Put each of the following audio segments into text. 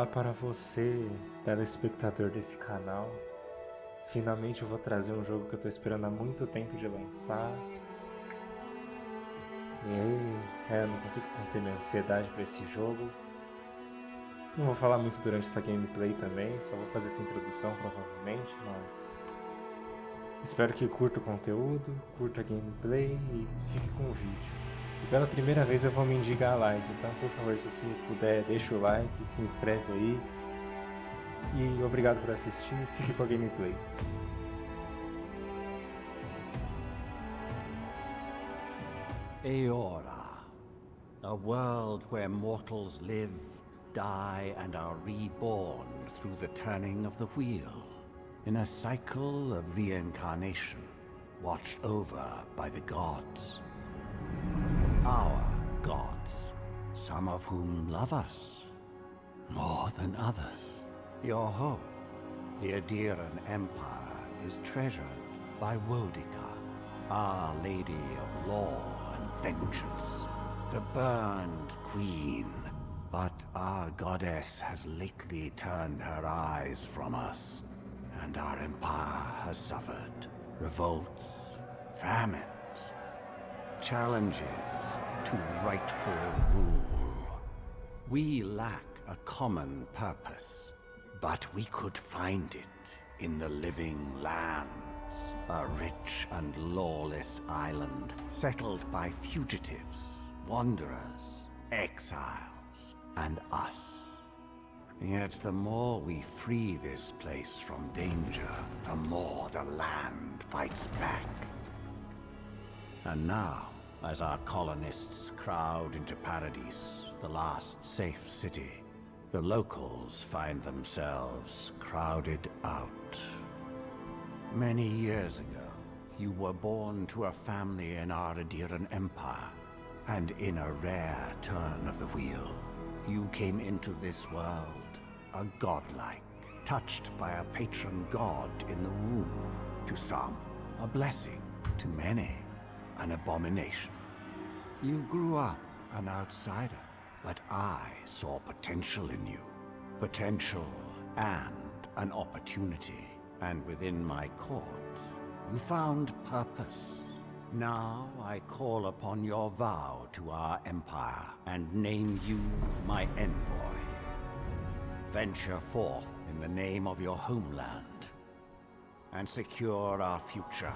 Olá para você, telespectador desse canal. Finalmente eu vou trazer um jogo que eu tô esperando há muito tempo de lançar. Eu não consigo conter minha ansiedade para esse jogo. Não vou falar muito durante essa gameplay também, só vou fazer essa introdução provavelmente, mas espero que curta o conteúdo, curta a gameplay e fique com o vídeo. E pela primeira vez eu vou me indicar a like, então por favor, se você puder, deixa o like, se inscreve aí. E obrigado por assistir, fique com a gameplay. Eora, a world where mortals live, die, and are reborn through the turning of the wheel, in a cycle of reincarnation, watched over by the gods. Our gods, some of whom love us more than others. Your home, the Adiran Empire, is treasured by Wodica, Our Lady of Law and Vengeance, the Burned Queen. But our goddess has lately turned her eyes from us, and our empire has suffered revolts, famines, challenges to rightful rule. We lack a common purpose, but we could find it in the living lands, a rich and lawless island settled by fugitives, wanderers, exiles, and us. Yet the more we free this place from danger, the more the land fights back. And now, as our colonists crowd into Paradise, the last safe city, the locals find themselves crowded out. Many years ago, you were born to a family in our Adiran Empire, and in a rare turn of the wheel, you came into this world, a godlike, touched by a patron god in the womb. To some, a blessing; to many, an abomination. You grew up an outsider, but I saw potential in you. Potential and an opportunity. And within my court, you found purpose. Now I call upon your vow to our empire and name you my envoy. Venture forth in the name of your homeland and secure our future.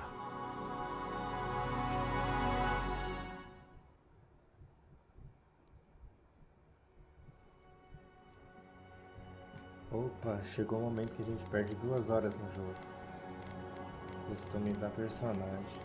Opa, chegou o momento que a gente perde 2 horas no jogo. Customizar personagem.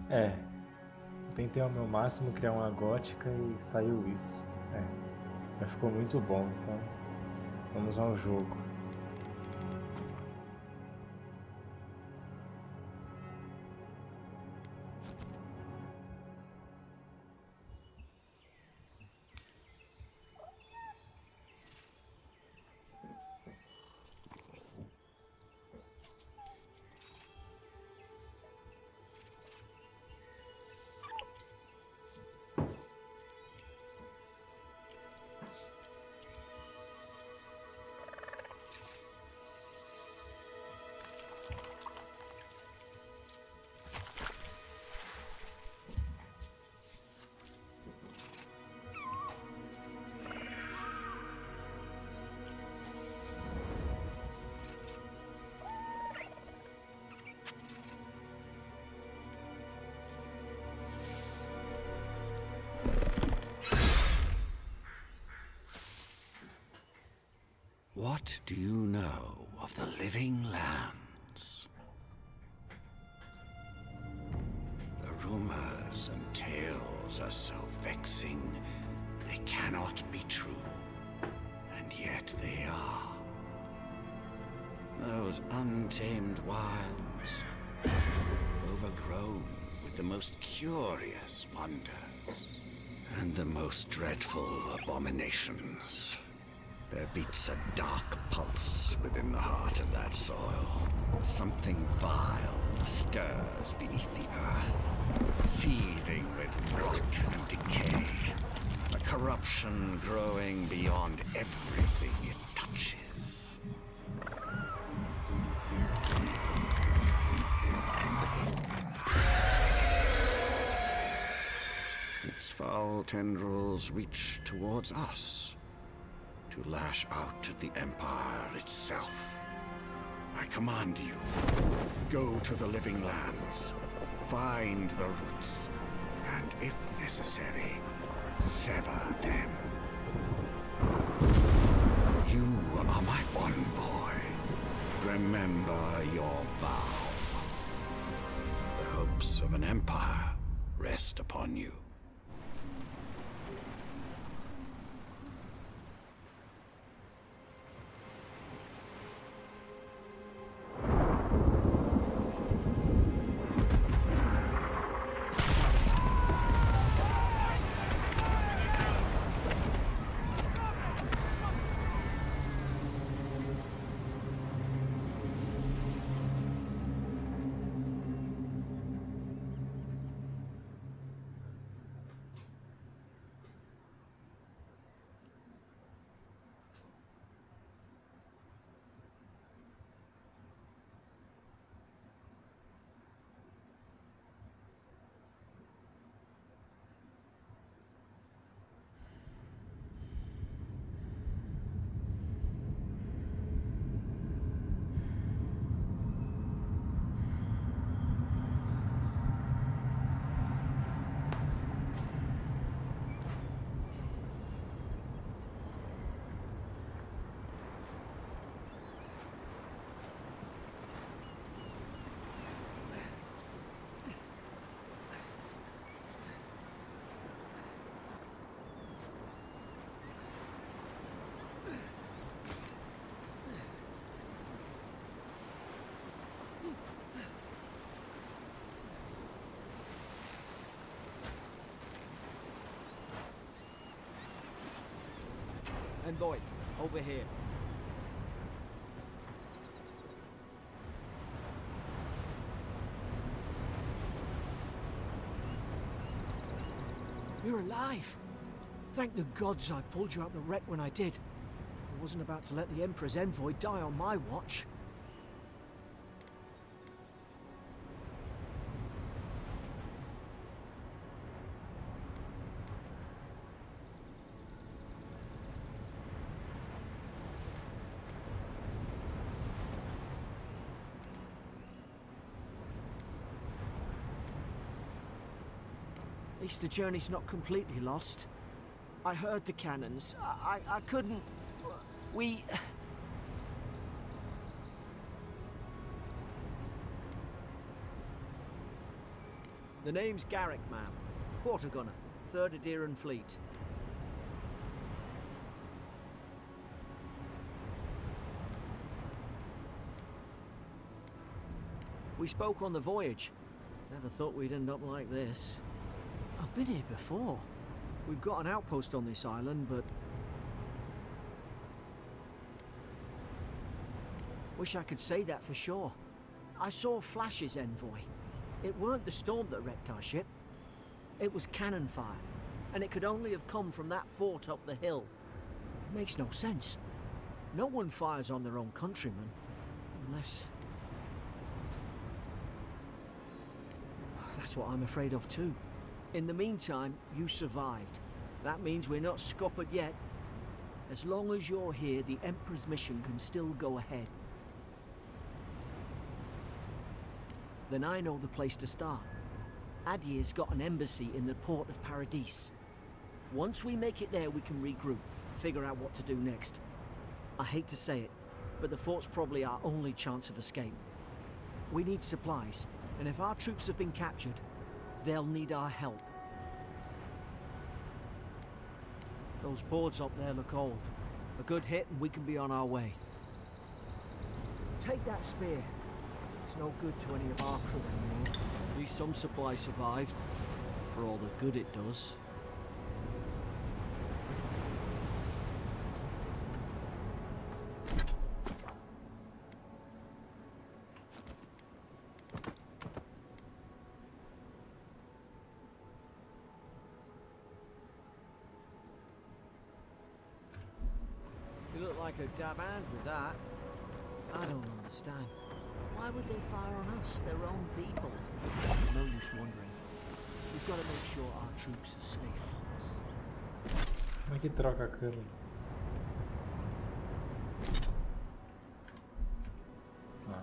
É, eu tentei ao meu máximo criar uma gótica e saiu isso. Mas ficou muito bom, então vamos ao jogo. What do you know of the living lands? The rumors and tales are so vexing, they cannot be true, and yet they are. Those untamed wilds, overgrown with the most curious wonders, and the most dreadful abominations. There beats a dark pulse within the heart of that soil. Something vile stirs beneath the earth, seething with rot and decay. A corruption growing beyond everything it touches. Its foul tendrils reach towards us, to lash out at the Empire itself. I command you, go to the living lands, find the roots, and if necessary, sever them. You are my envoy. Remember your vow. The hopes of an empire rest upon you. Envoy, over here. You're alive! Thank the gods I pulled you out the wreck when I did. I wasn't about to let the Emperor's envoy die on my watch. At least the journey's not completely lost. I heard the cannons. I couldn't... We... The name's Garrick, ma'am. Quarter gunner, 3rd Adheran Fleet. We spoke on the voyage. Never thought we'd end up like this. I've been here before. We've got an outpost on this island, but... Wish I could say that for sure. I saw flashes, envoy. It weren't the storm that wrecked our ship. It was cannon fire, and it could only have come from that fort up the hill. It makes no sense. No one fires on their own countrymen, unless... That's what I'm afraid of too. In the meantime, you survived. That means we're not scuppered yet. As long as you're here, the Emperor's mission can still go ahead. Then I know the place to start. Adir's got an embassy in the port of Paradis. Once we make it there, we can regroup, figure out what to do next. I hate to say it, but the fort's probably our only chance of escape. We need supplies, and if our troops have been captured, they'll need our help. Those boards up there look old. A good hit and we can be on our way. Take that spear. It's no good to any of our crew anymore. At least some supply survived. For all the good it does. You look like a dab hand with that. I don't understand. Why would they fire on us, their own people? No use wondering. We've got to make sure our troops are safe. Como é que troca a câmera? Ah,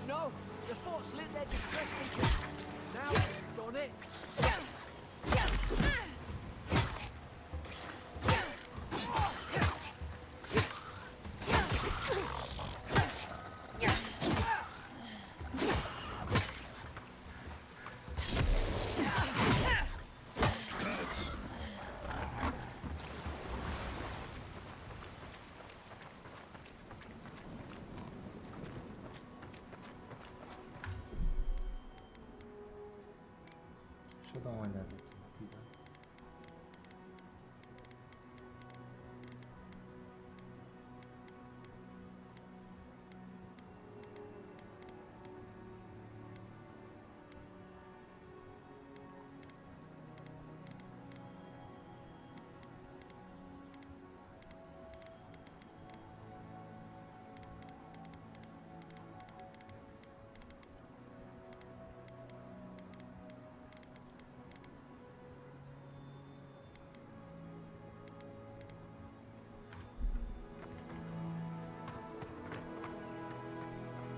No! The fort's lit their distress beacon! Now we've done it! deixa eu dar uma olhada aqui rapidão.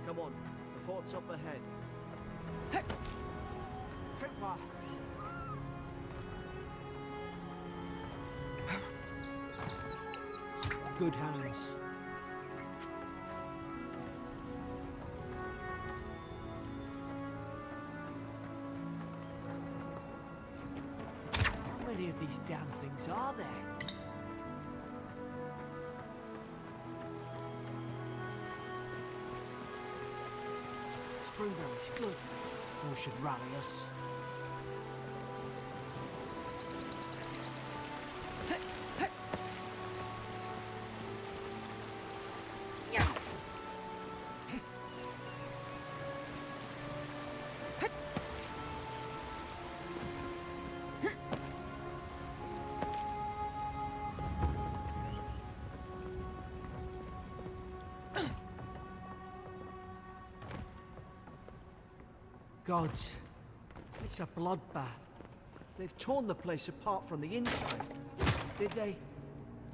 Come on, the fort's up ahead. Tripwire! Good hands. How many of these damn things are there? Springberries, good. people should rally us. Gods, it's a bloodbath. They've torn the place apart from the inside. Did they?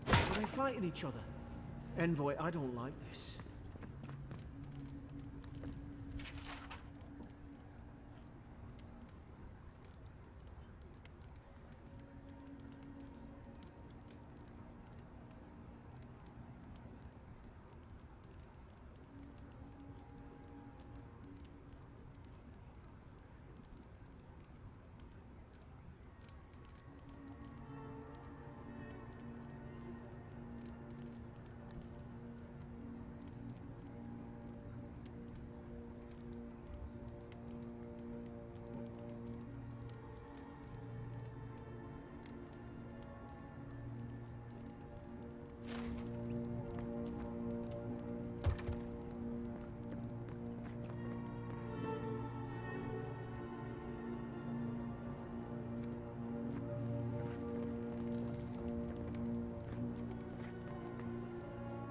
Were they fighting each other? Envoy, I don't like this.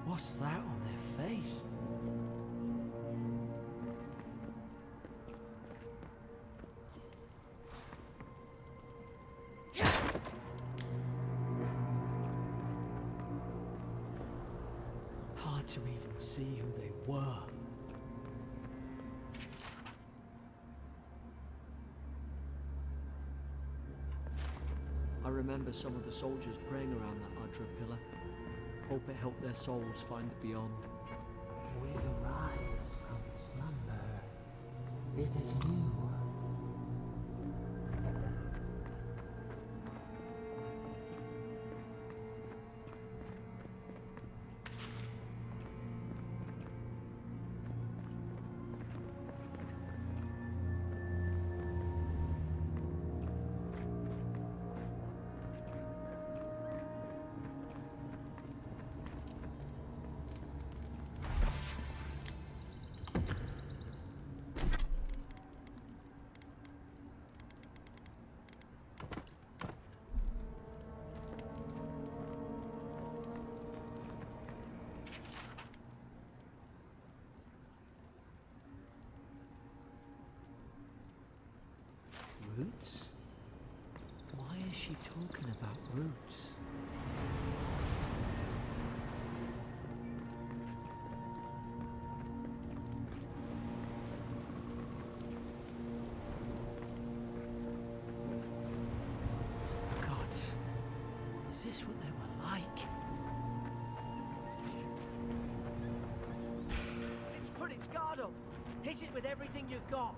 What's that on their face? Hard to even see who they were. I remember some of the soldiers praying around that Udra pillar. Hope it helped their souls find the beyond. We arise from slumber. Is it you? Roots? Why is she talking about roots? God, is this what they were like? It's put its guard up. Hit it with everything you've got.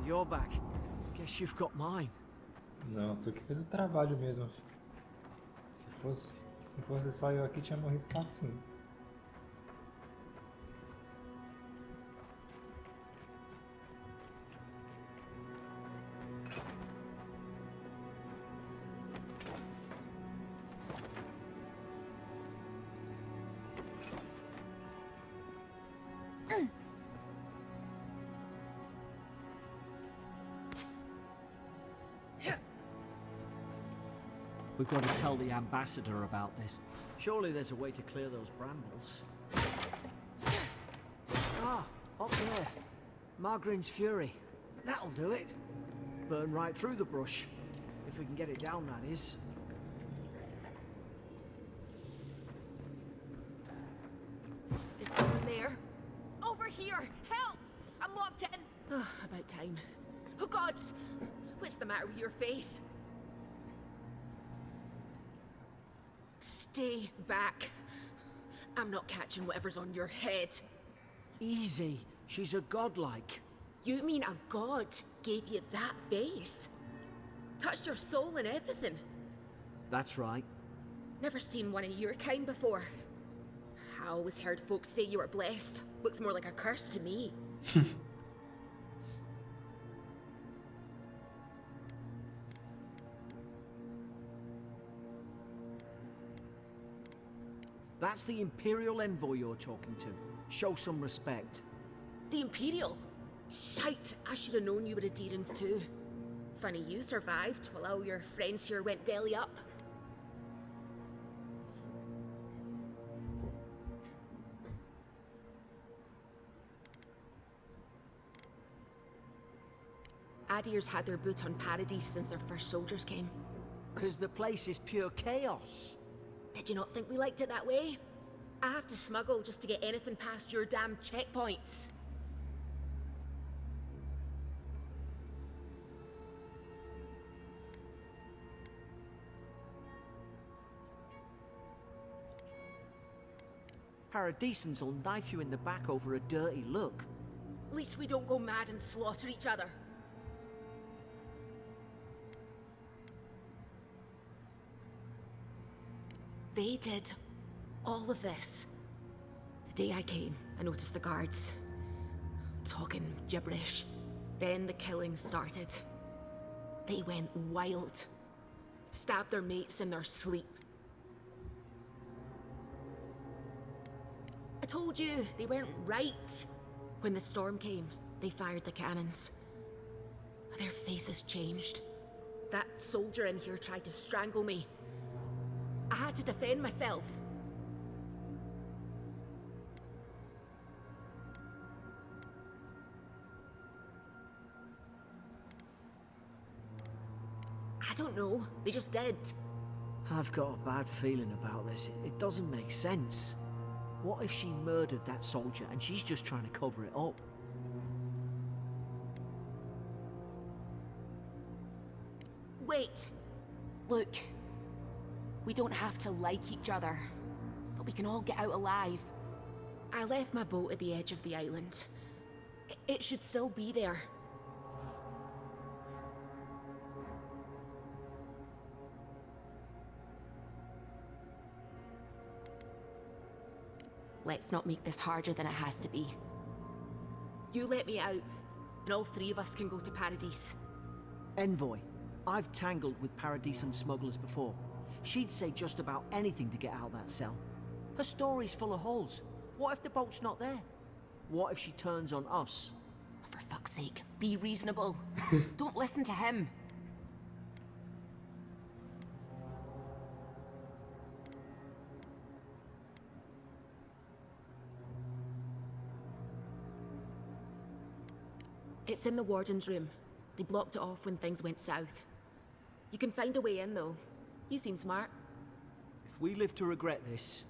your back. Guess you've got mine. Não, tu que fez o trabalho mesmo. Se fosse só eu aqui, tinha morrido facinho. We've got to tell the ambassador about this. Surely there's a way to clear those brambles. Ah, up there. Margarine's Fury. That'll do it. Burn right through the brush. If we can get it down, that is. Is someone there? Over here! Help! I'm locked in! About time. Oh gods! What's the matter with your face? Stay back. I'm not catching whatever's on your head. Easy. She's a godlike. You mean a god gave you that face? Touched your soul and everything? That's right. Never seen one of your kind before. I always heard folks say you were blessed. Looks more like a curse to me. That's the Imperial envoy you're talking to. Show some respect. The Imperial? Shite, I should have known you were a Deerans too. Funny you survived while all your friends here went belly up. Adir's had their boot on Paradise since their first soldiers came. 'Cause the place is pure chaos. Did you not think we liked it that way? I have to smuggle just to get anything past your damn checkpoints. Paradisans will knife you in the back over a dirty look. At least we don't go mad and slaughter each other. They did all of this. The day I came, I noticed the guards talking gibberish. Then the killing started. They went wild. Stabbed their mates in their sleep. I told you, they weren't right. When the storm came, they fired the cannons. Their faces changed. That soldier in here tried to strangle me. I had to defend myself. I don't know. They just did. I've got a bad feeling about this. It doesn't make sense. What if she murdered that soldier and she's just trying to cover it up? Wait. Look. We don't have to like each other, but we can all get out alive. I left my boat at the edge of the island. It should still be there. Let's not make this harder than it has to be. You let me out, and all three of us can go to Paradise. Envoy, I've tangled with Paradisan smugglers before. She'd say just about anything to get out of that cell. Her story's full of holes. What if the boat's not there? What if she turns on us? For fuck's sake, be reasonable. Don't listen to him. It's in the warden's room. They blocked it off when things went south. You can find a way in, though. You seem smart. If we live to regret this...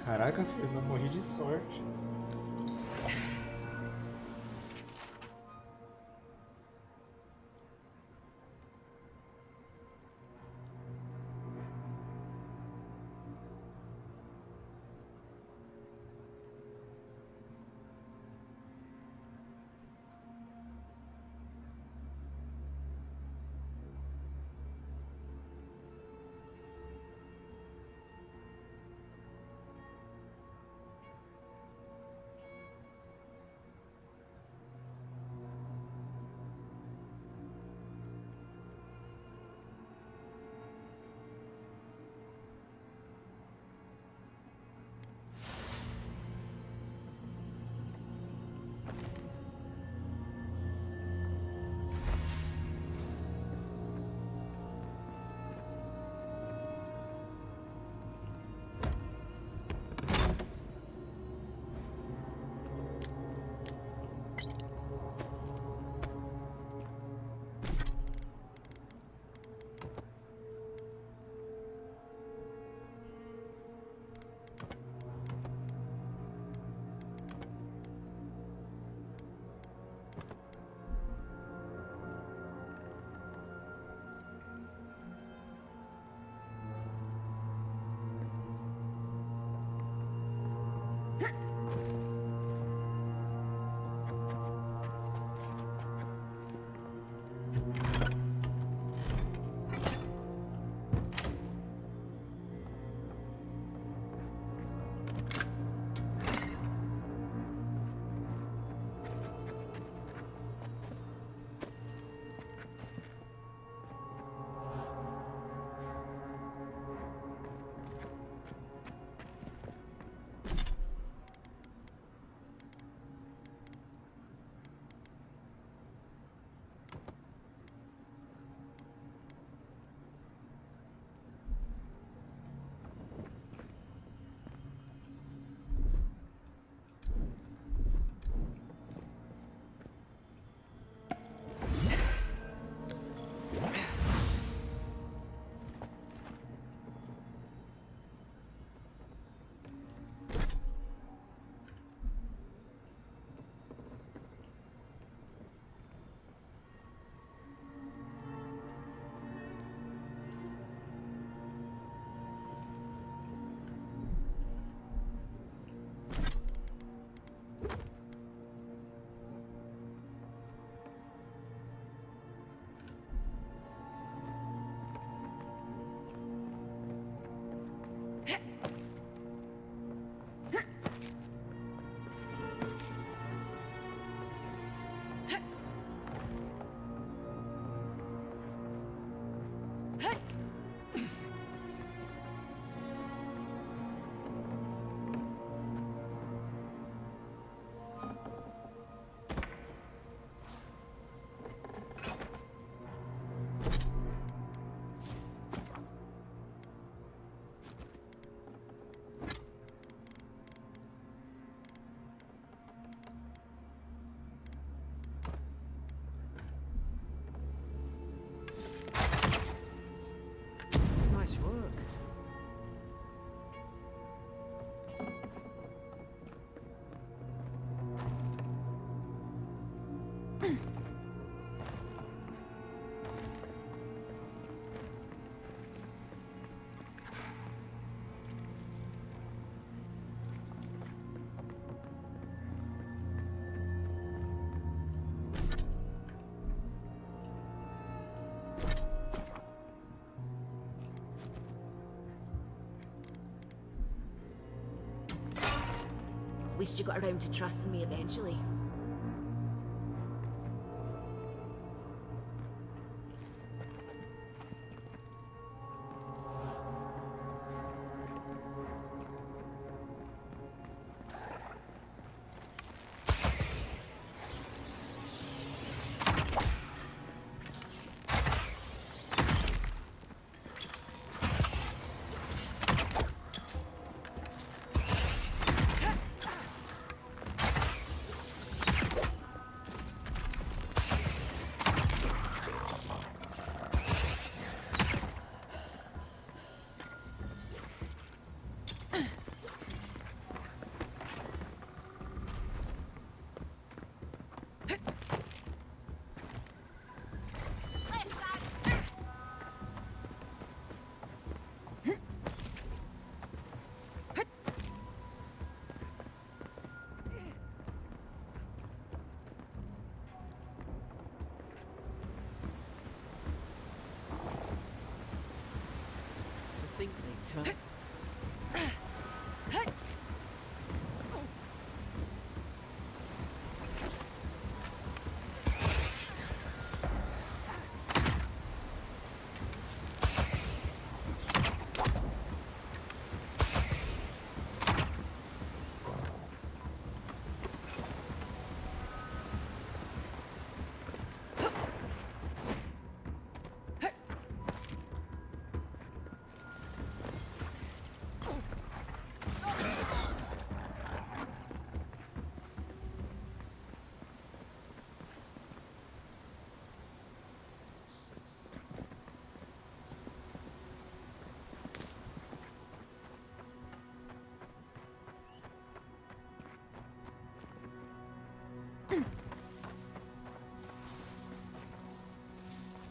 Caraca, eu não morri de sorte. At least you got around to trusting me eventually. think they turn...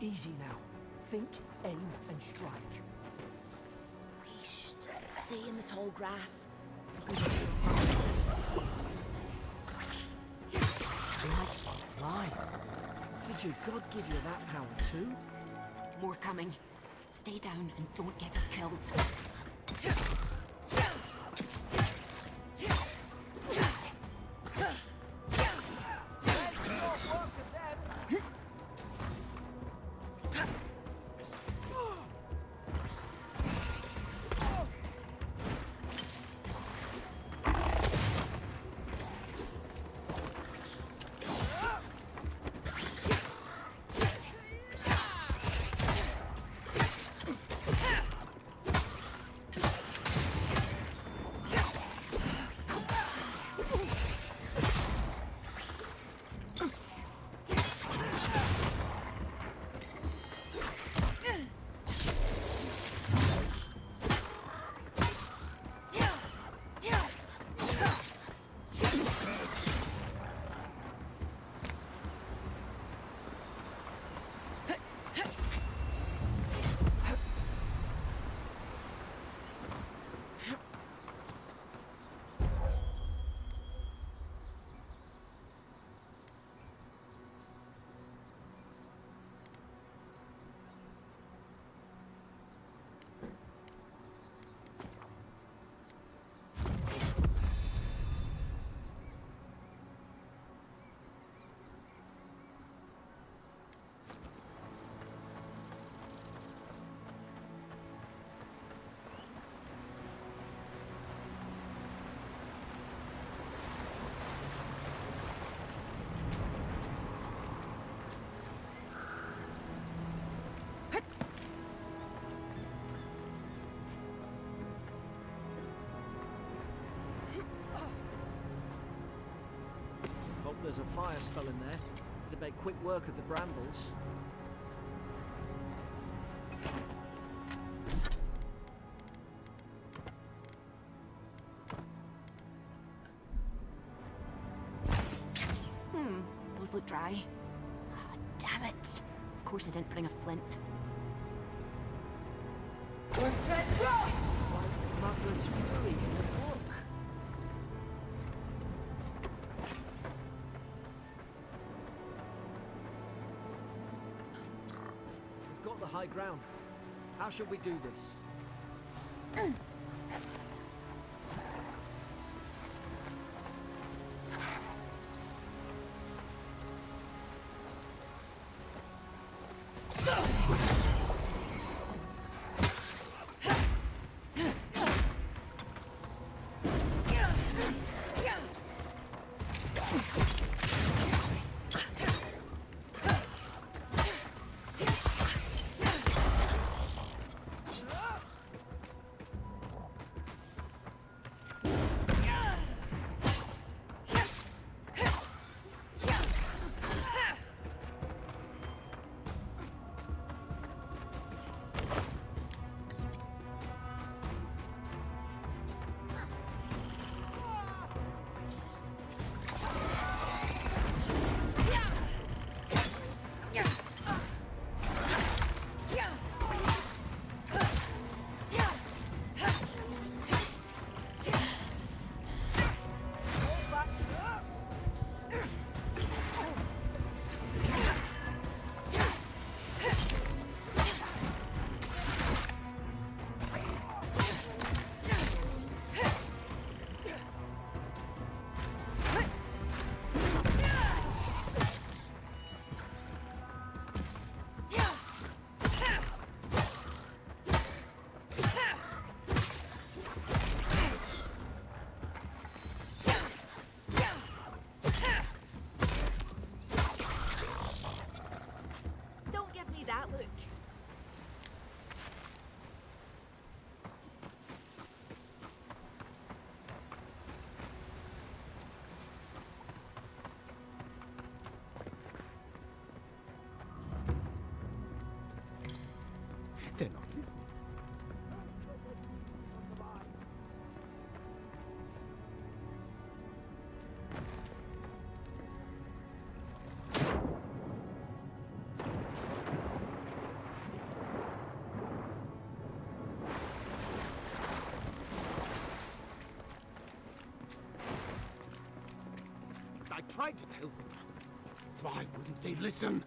Easy now. Think, aim, and strike. Whoosh. Stay in the tall grass. Why? Did your god give you that power too? More coming. Stay down and don't get us killed. Hope there's a fire spell in there. It'd make quick work of the brambles. Those look dry. Ah, damn it. Of course I didn't bring a flint. Like Margaret's fury in the book. We've got the high ground. How should we do this? tried to tell them. Why wouldn't they listen?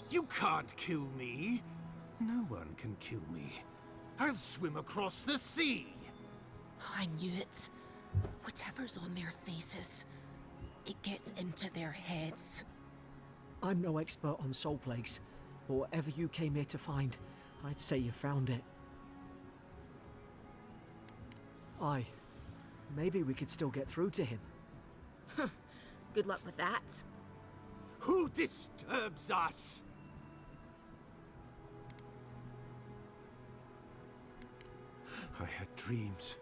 You can't kill me. No one can kill me. I'll swim across the sea. I knew it. Whatever's on their faces, it gets into their heads. I'm no expert on soul plagues, but whatever you came here to find, I'd say you found it. Aye. Maybe we could still get through to him. Good luck with that. Who disturbs us? I had dreams.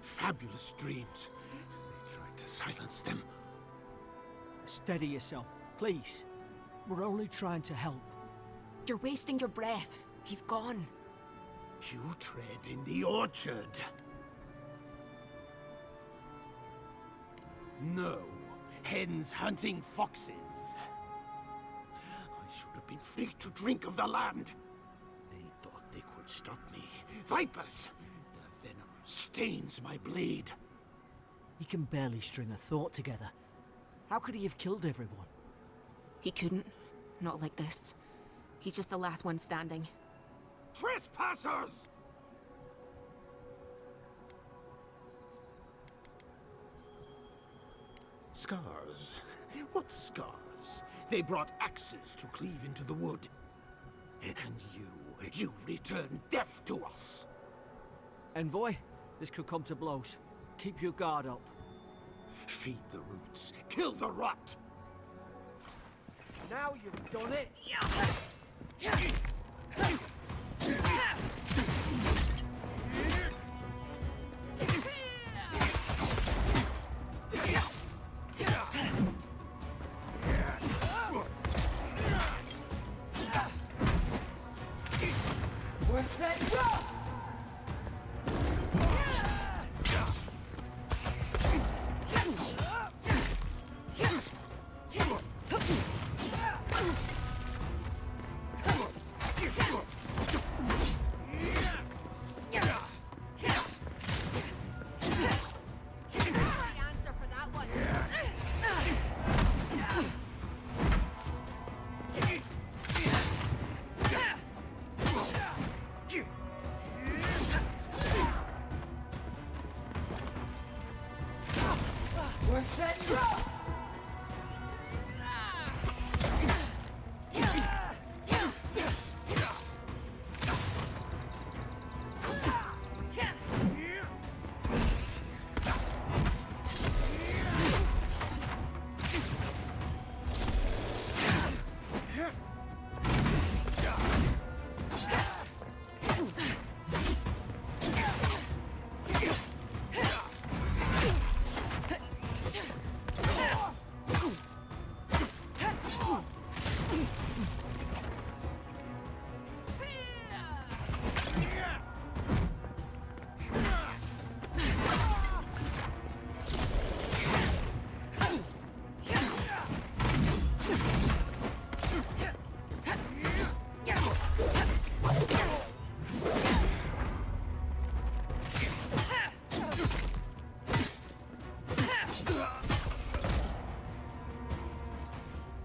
Fabulous dreams. They tried to silence them. Steady yourself, please. We're only trying to help. You're wasting your breath. He's gone. You tread in the orchard. No. Hens hunting foxes. I should have been free to drink of the land. They thought they could stop me. Vipers! The venom stains my blade. He can barely string a thought together. How could he have killed everyone? He couldn't. Not like this. He's just the last one standing. Trespassers! Scars? What scars? They brought axes to cleave into the wood. And you return death to us. Envoy, this could come to blows. Keep your guard up. Feed the roots, kill the rot! Now you've done it!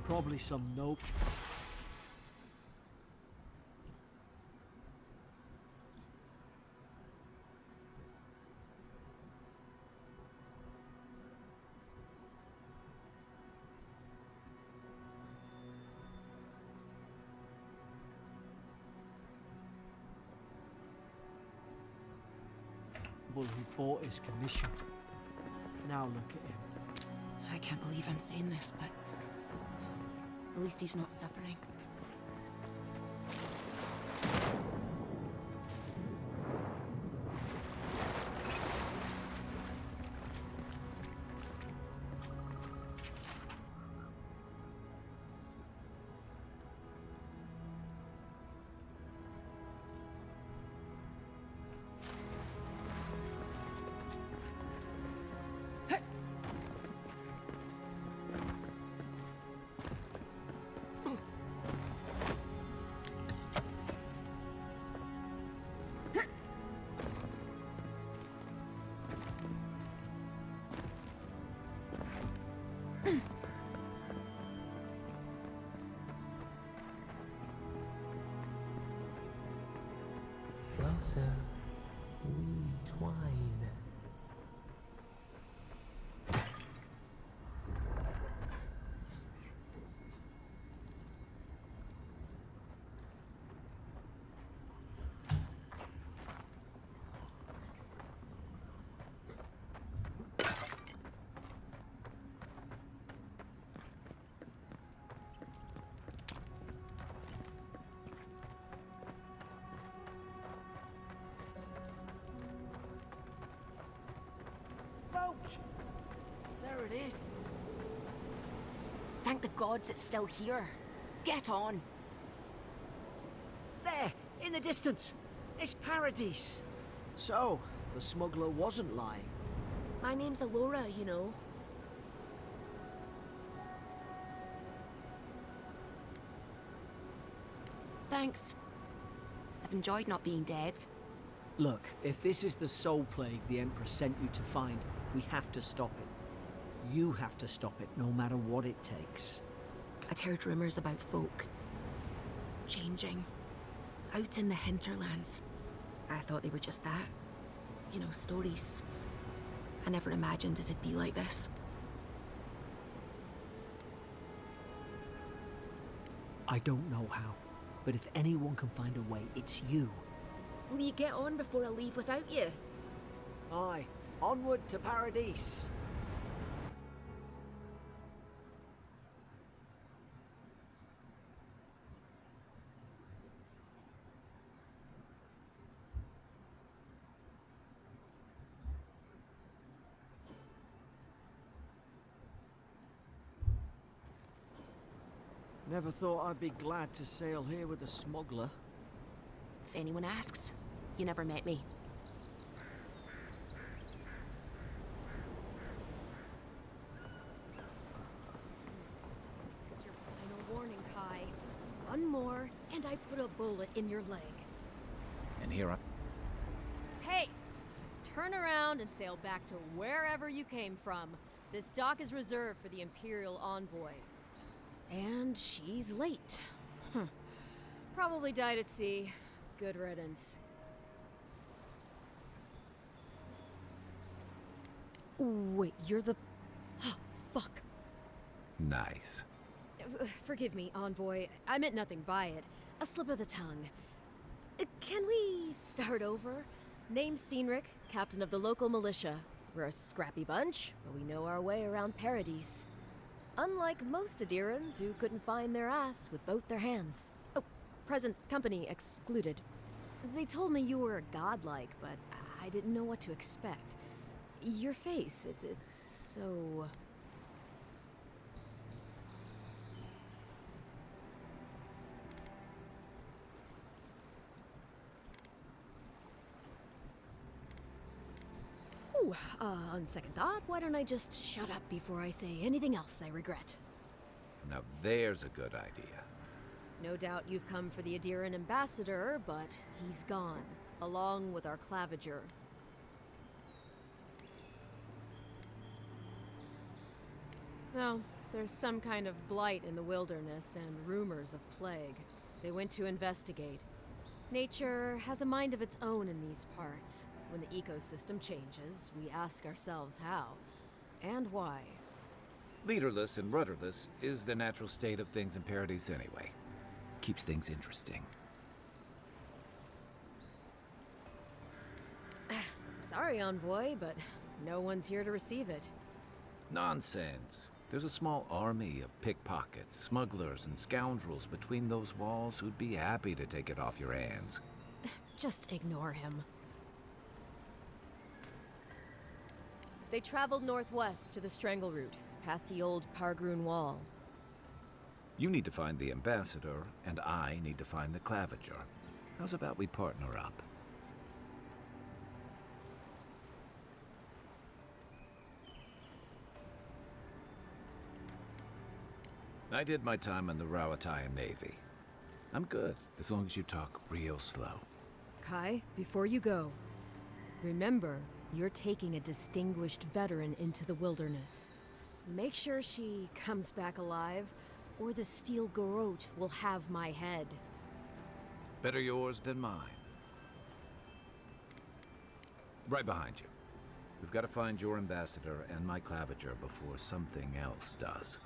Probably some nope. Who bought his commission. Now look at him. I can't believe I'm saying this, but at least he's not suffering. closer we twine. There it is. Thank the gods it's still here. Get on. There, in the distance. It's Paradise. So, the smuggler wasn't lying. My name's Alora, you know. Thanks. I've enjoyed not being dead. Look, if this is the soul plague the Empress sent you to find, we have to stop it. You have to stop it, no matter what it takes. I'd heard rumors about folk changing out in the hinterlands. I thought they were just that. You know, stories. I never imagined it'd be like this. I don't know how, but if anyone can find a way, it's you. Will you get on before I leave without you? Aye, onward to Paradise. Never thought I'd be glad to sail here with a smuggler. If anyone asks, you never met me. This is your final warning, Kai. One more, and I put a bullet in your leg. And here I... Hey! Turn around and sail back to wherever you came from. This dock is reserved for the Imperial Envoy. And she's late. Probably died at sea. Good riddance. Wait, you're the... Fuck. Nice. Forgive me, Envoy. I meant nothing by it. A slip of the tongue. Can we start over? Name's Cynric, captain of the local militia. We're a scrappy bunch, but we know our way around Paradise. Unlike most Adirans who couldn't find their ass with both their hands. Oh, present company excluded. They told me you were godlike, but I didn't know what to expect. Your face, it's so... Ooh, on second thought, why don't I just shut up before I say anything else I regret? Now there's a good idea. No doubt you've come for the Adiran ambassador, but he's gone, along with our claviger. No, there's some kind of blight in the wilderness and rumors of plague. They went to investigate. Nature has a mind of its own in these parts. When the ecosystem changes, we ask ourselves how and why. Leaderless and rudderless is the natural state of things in Paradise anyway. Keeps things interesting. Sorry, Envoy, but no one's here to receive it. Nonsense. There's a small army of pickpockets, smugglers, and scoundrels between those walls who'd be happy to take it off your hands. Just ignore him. They traveled northwest to the Strangle Route, past the old Pargroon Wall. You need to find the ambassador, and I need to find the claviger. How's about we partner up? I did my time in the Rawatayan Navy. I'm good, as long as you talk real slow. Kai, before you go, remember, you're taking a distinguished veteran into the wilderness. Make sure she comes back alive, or the Steel Garrote will have my head. Better yours than mine. Right behind you. We've got to find your ambassador and my claviger before something else does.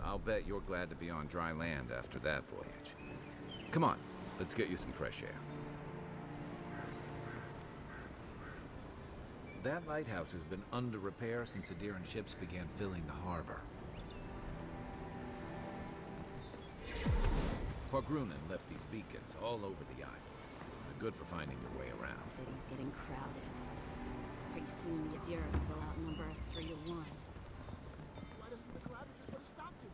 I'll bet you're glad to be on dry land after that voyage. Come on, let's get you some fresh air. That lighthouse has been under repair since Adiran ships began filling the harbor. Pargrunen left these beacons all over the island. They're good for finding your way around. The city's getting crowded. Pretty soon the Adirans will outnumber us 3 to 1. Why doesn't the claviger put a stop to it?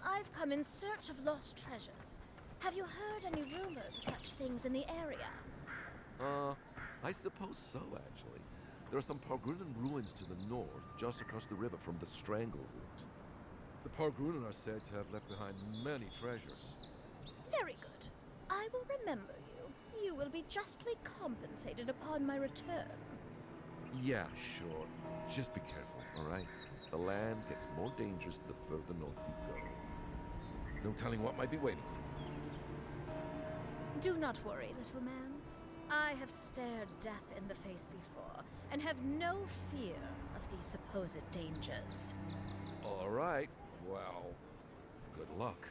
I've come in search of lost treasures. Have you heard any rumors of such things in the area? I suppose so, actually. There are some Pargrunen ruins to the north, just across the river from the Strangle route. The Pargrunen are said to have left behind many treasures. Very good. I will remember you. You will be justly compensated upon my return. Yeah, sure. Just be careful, all right? The land gets more dangerous the further north you go. No telling what might be waiting for you. Do not worry, little man. I have stared death in the face before, and have no fear of these supposed dangers. All right. Well, good luck.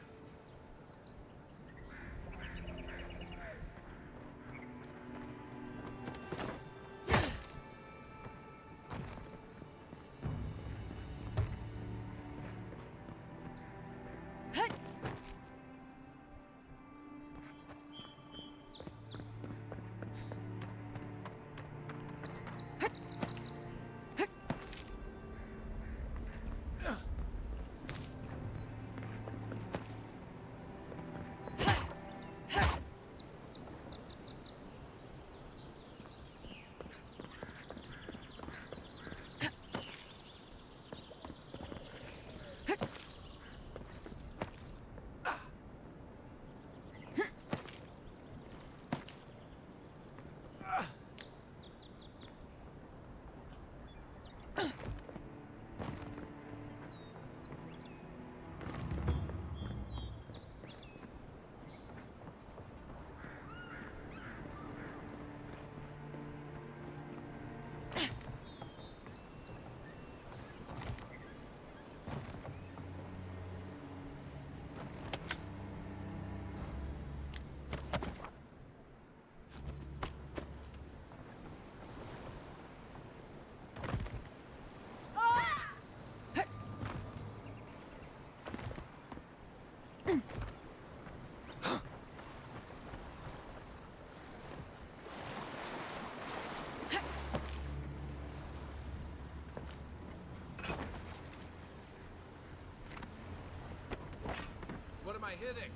What am I hitting?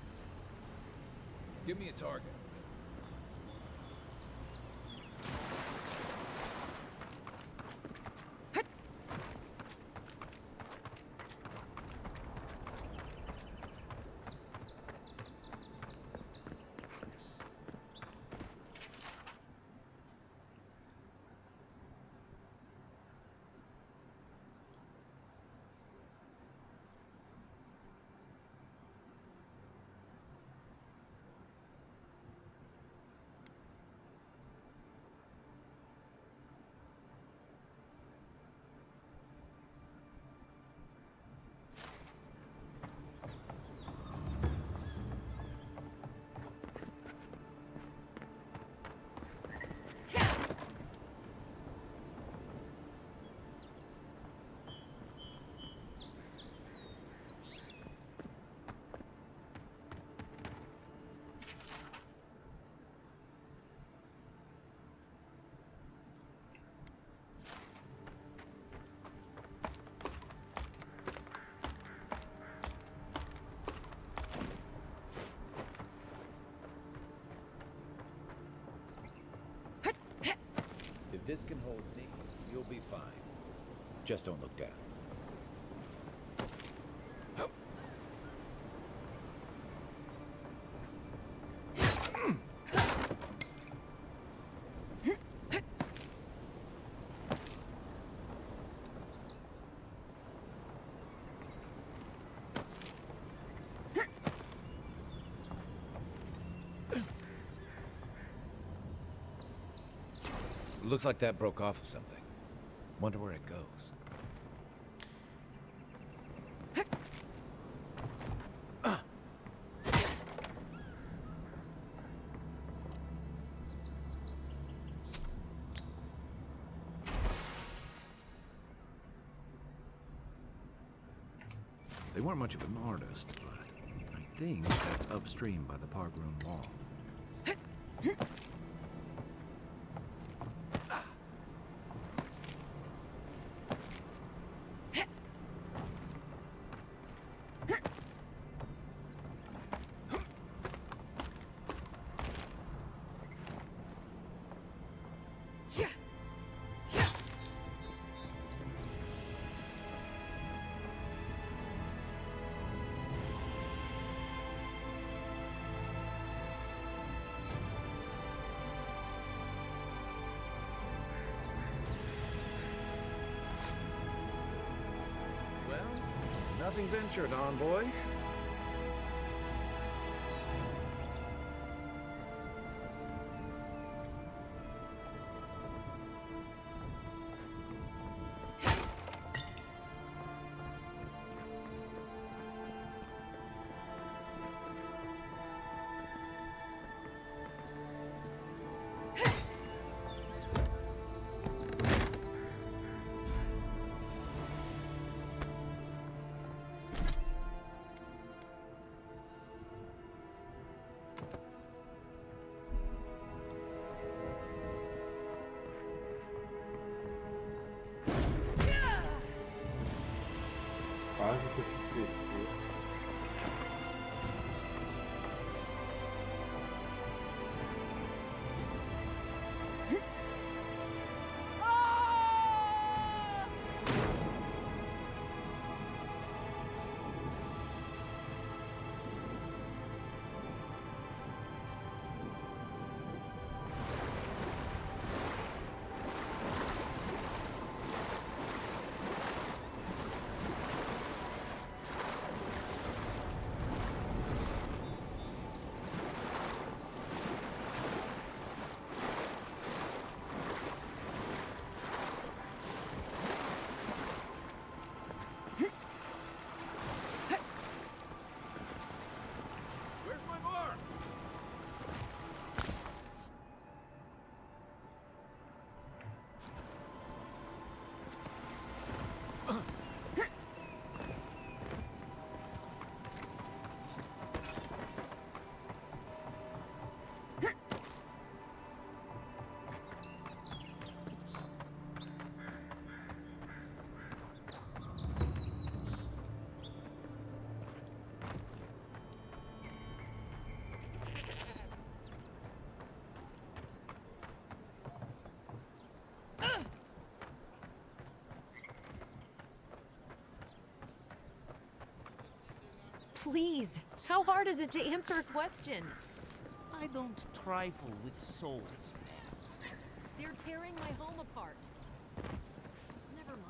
Give me a target. If this can hold me, you'll be fine. Just don't look down. Looks like that broke off of something. Wonder where it goes. They weren't much of an artist, but I think that's upstream by the Pargroom wall. Nothing ventured, envoy. Quase que eu fiz besteira. Please, how hard is it to answer a question? I don't trifle with souls, man. They're tearing my home apart. Never mind.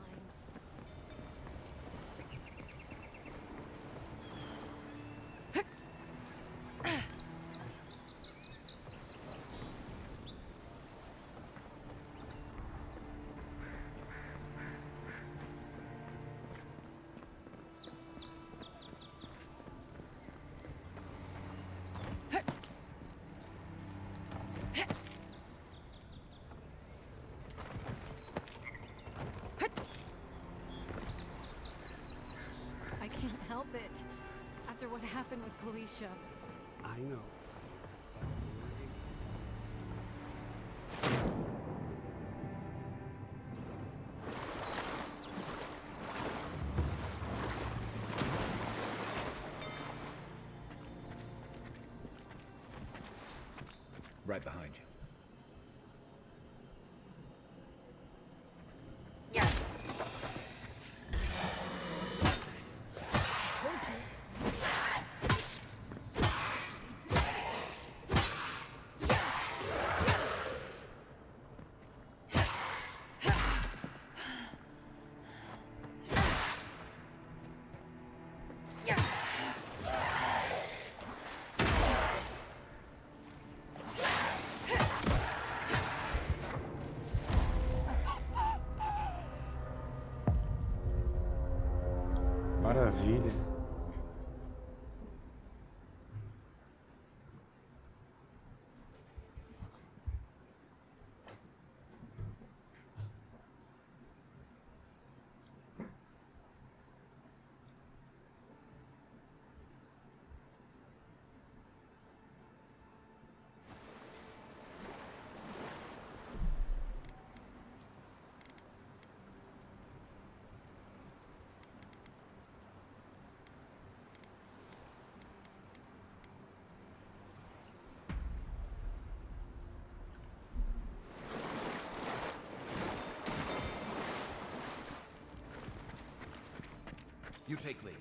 Help it. After what happened with Felicia. I know. Right behind you. maravilha. You take lead.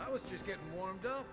I was just getting warmed up.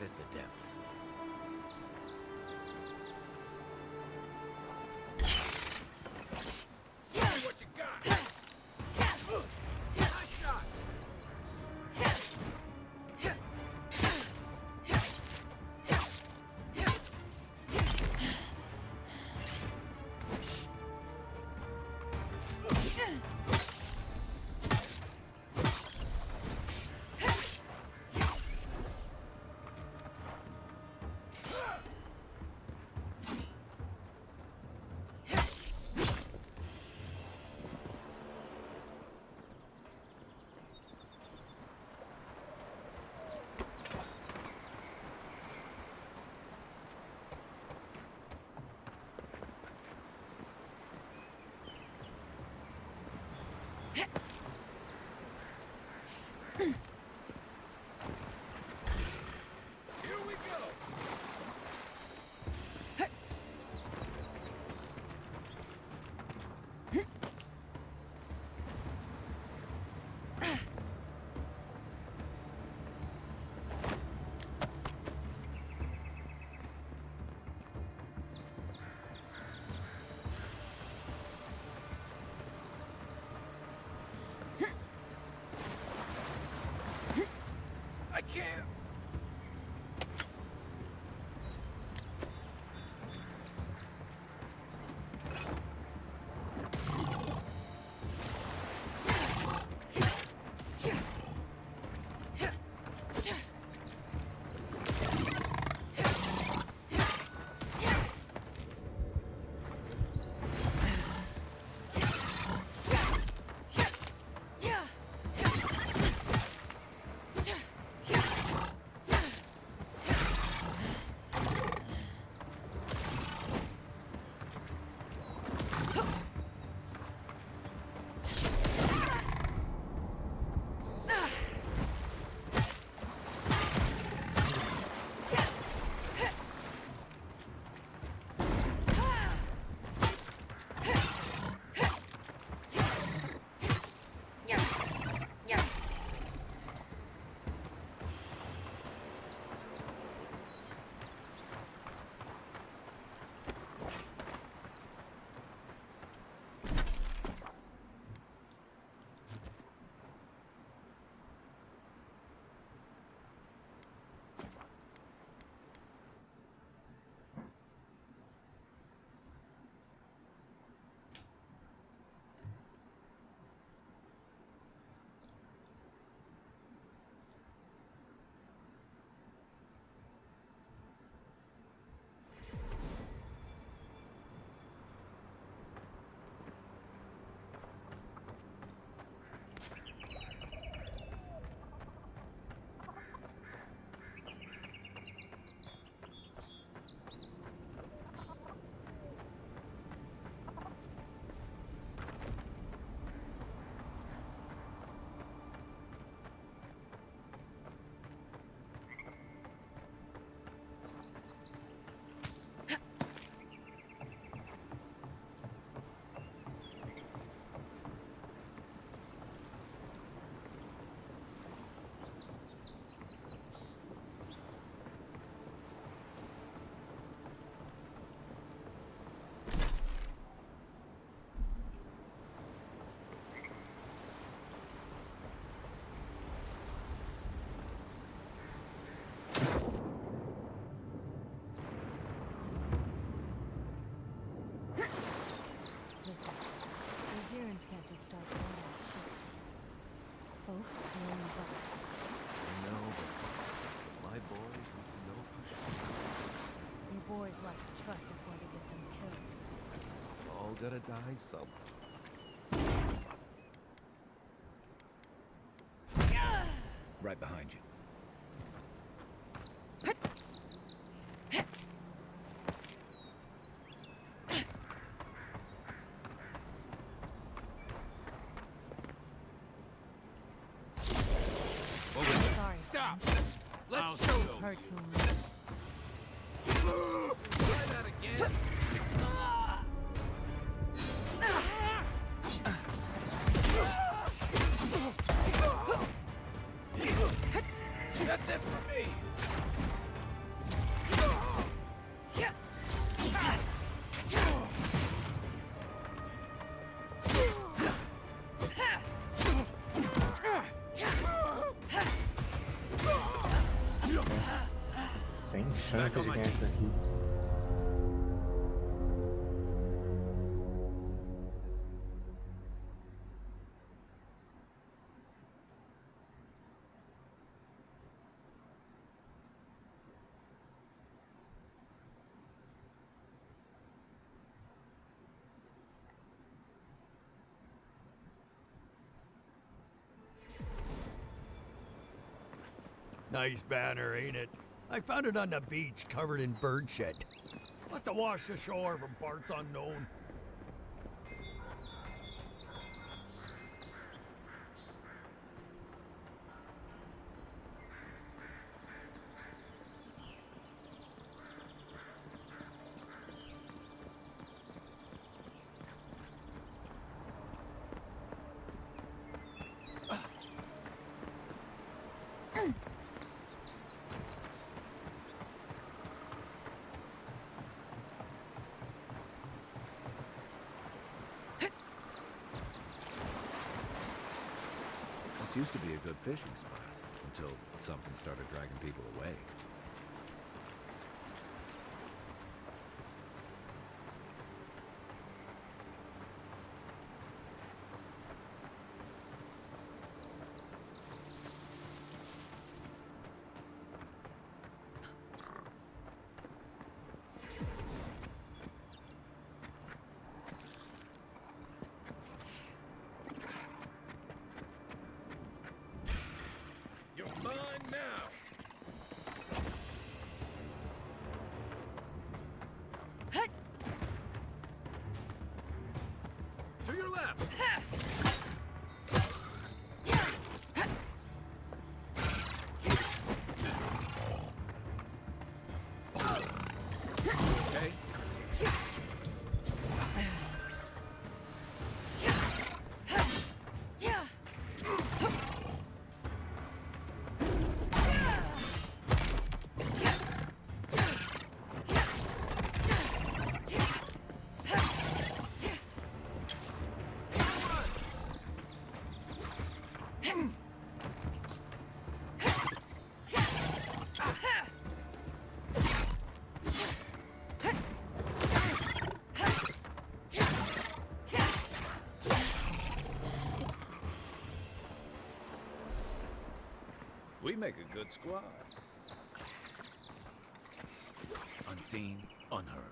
as the depths. What you got? Nice shot. I can't. Gotta die some. Right behind you. Sorry. Stop! Let's show them. Hurt too much. Try that again. That's it for me. Sem chance de ganhar isso aqui. Nice banner, ain't it? I found it on the beach, covered in bird shit. Must have washed ashore from parts unknown. This used to be a good fishing spot, until something started dragging people away. We make a good squad. Unseen, unheard.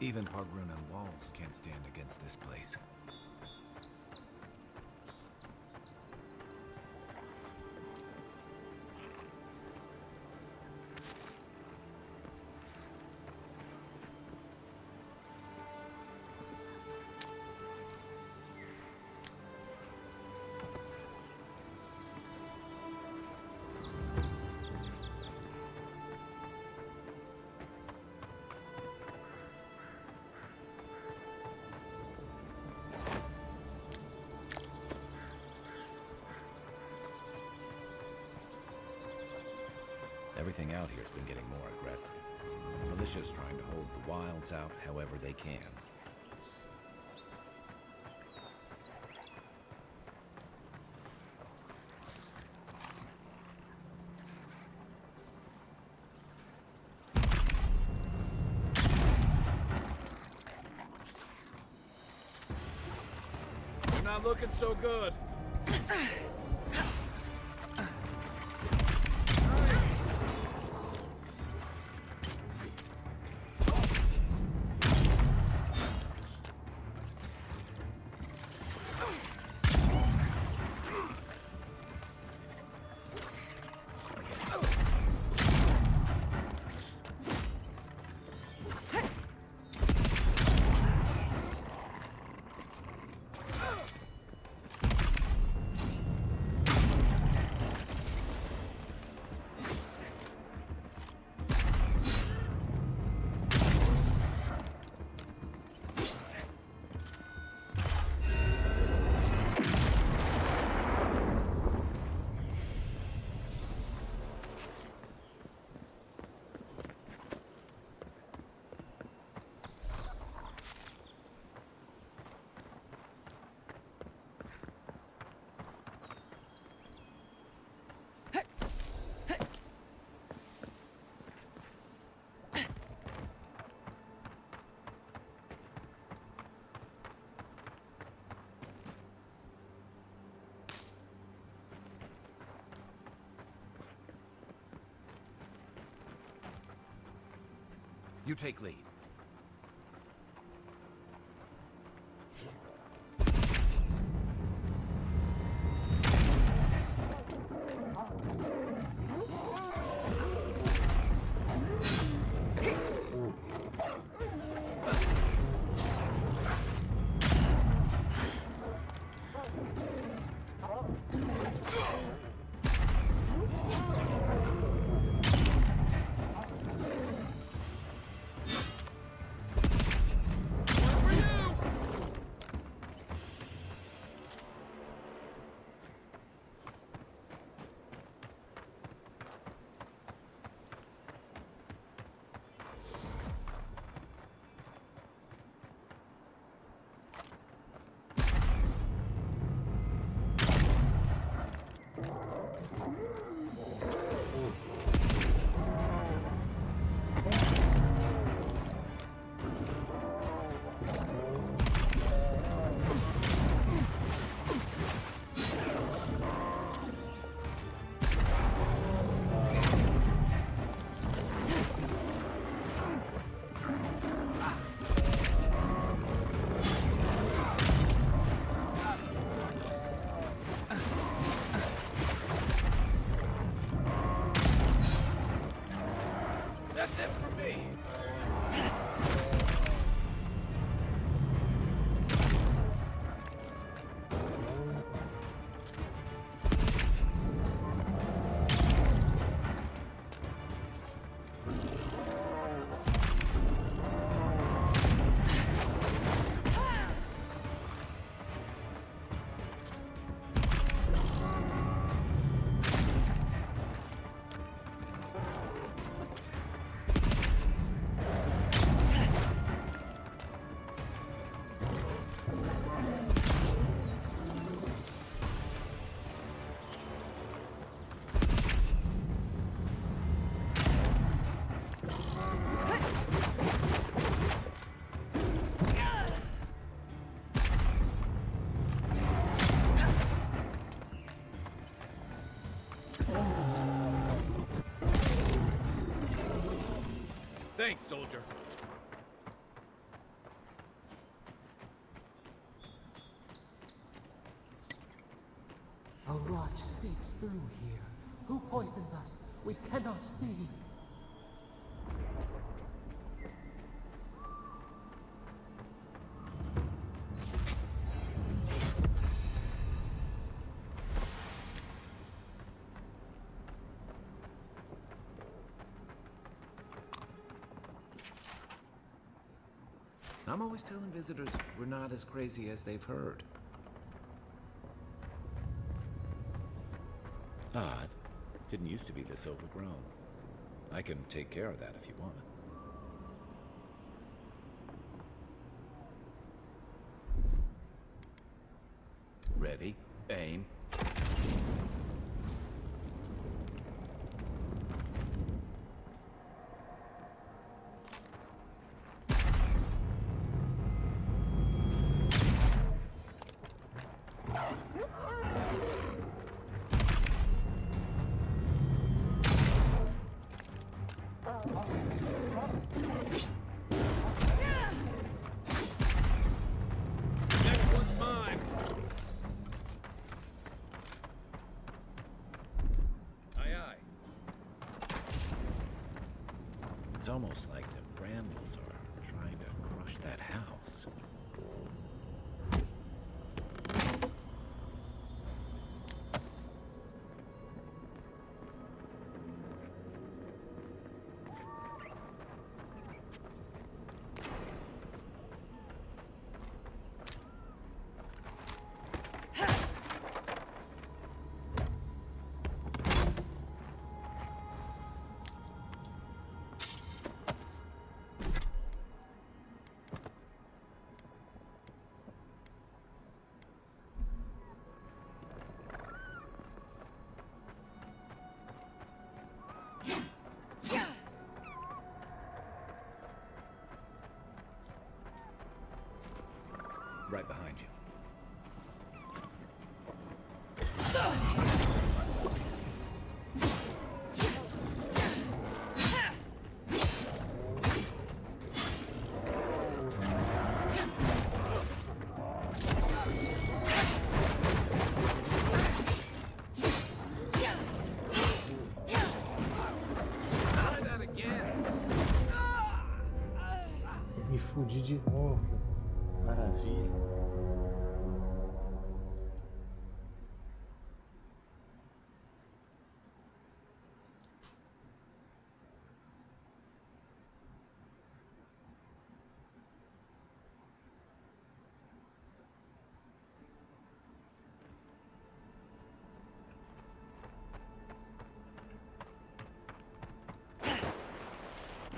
Even Pargrunan walls can't stand against this place. Everything out here's been getting more aggressive. Militia's trying to hold the wilds out however they can. You're not looking so good. You take lead. That's it for me. Thanks, soldier. A rot seeps through here. Who poisons us? We cannot see. I'm always telling visitors we're not as crazy as they've heard. Odd. Didn't used to be this overgrown. I can take care of that if you want. Ready, aim. It's almost like the brambles are trying to crush that house. fudi de novo. Maravilha.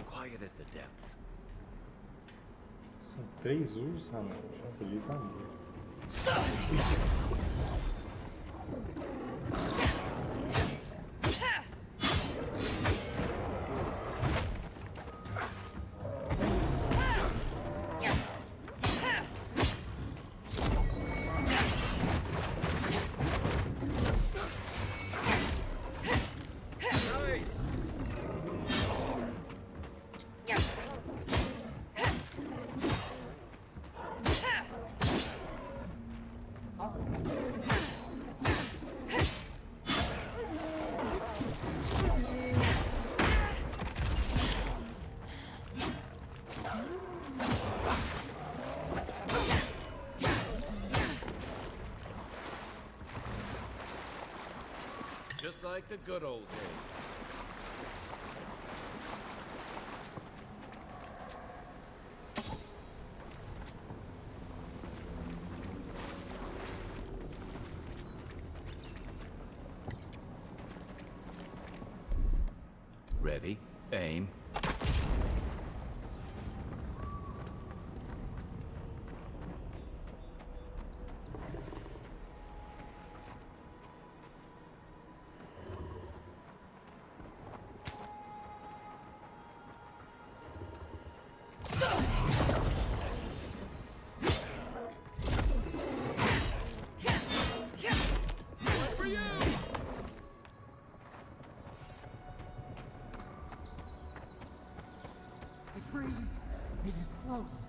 Quiet as the depths. São 3 ursos? Ah não, já podia estar morto. Just like the good old days. Ready, aim. It breathes. It is close.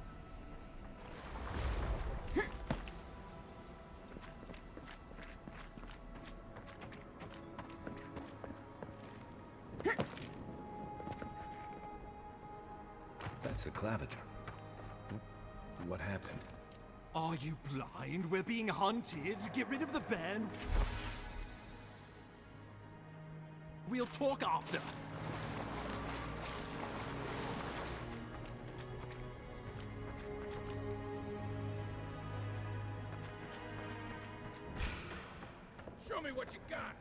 That's the claviger. What happened? Are you blind? We're being hunted. Get rid of the band. We'll talk after. Show me what you got.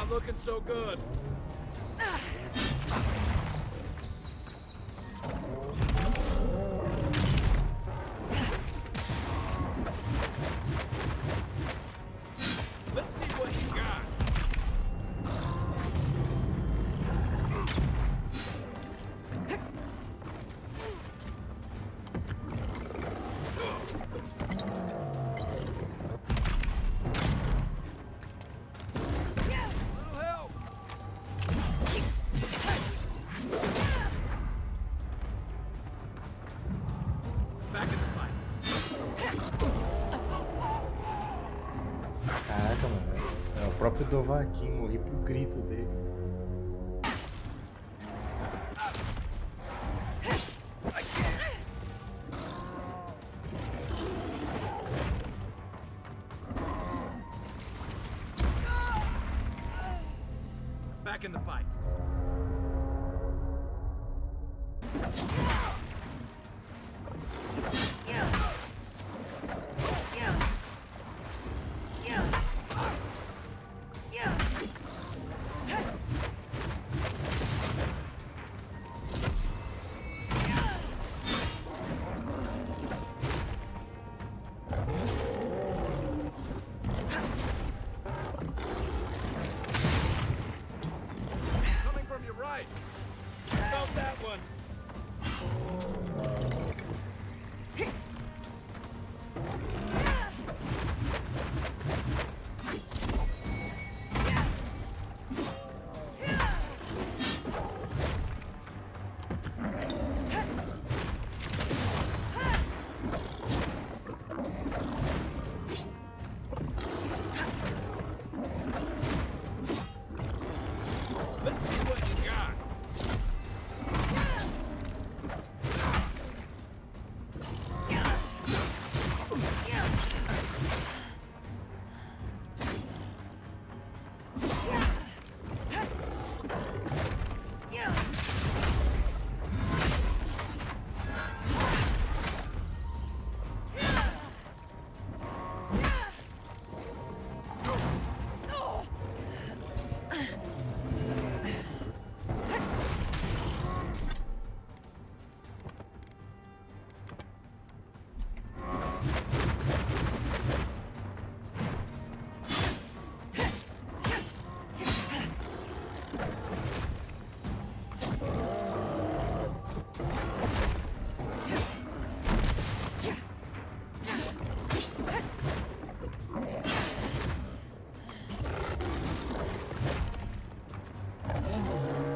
Looking so good. Let's see what you got. Caraca, mano. É o próprio Dovahkiin, morri pro grito dele. Back in the fight. Coming from your right. Felt that one. Let's see what you got.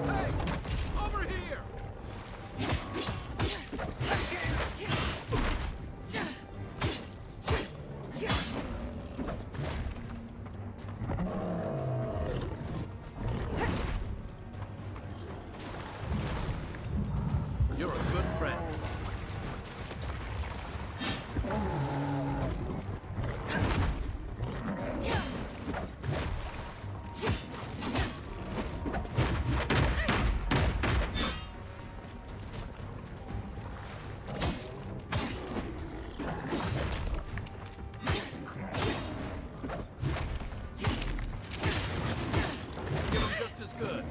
Hey, over here. You're a good friend. Give him just as good.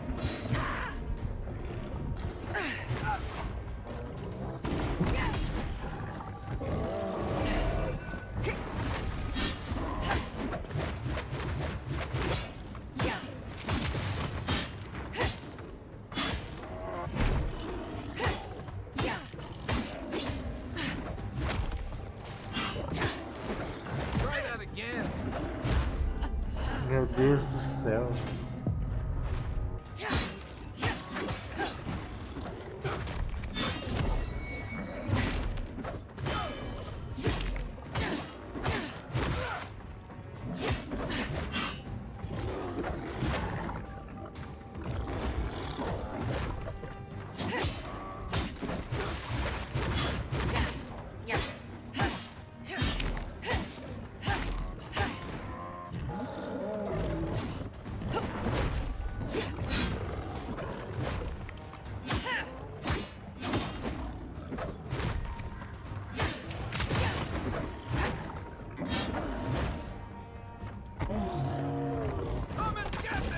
Try that again. Meu Deus do céu. Come and get me!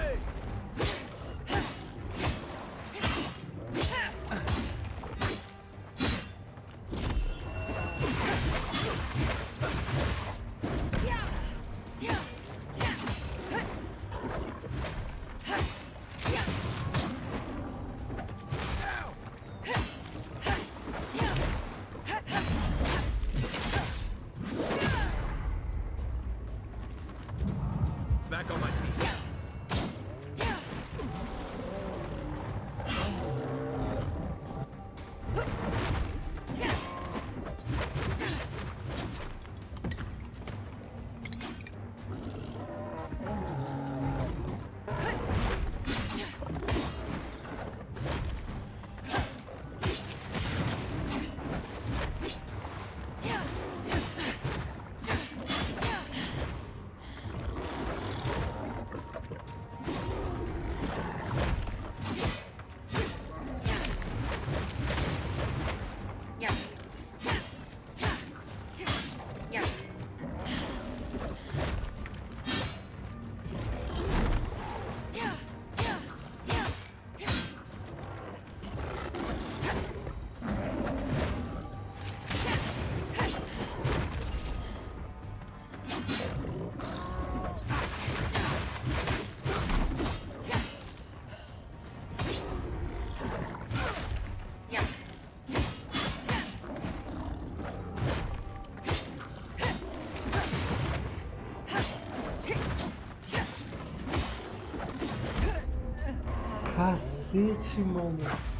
Back on my feet. Cacete, mano.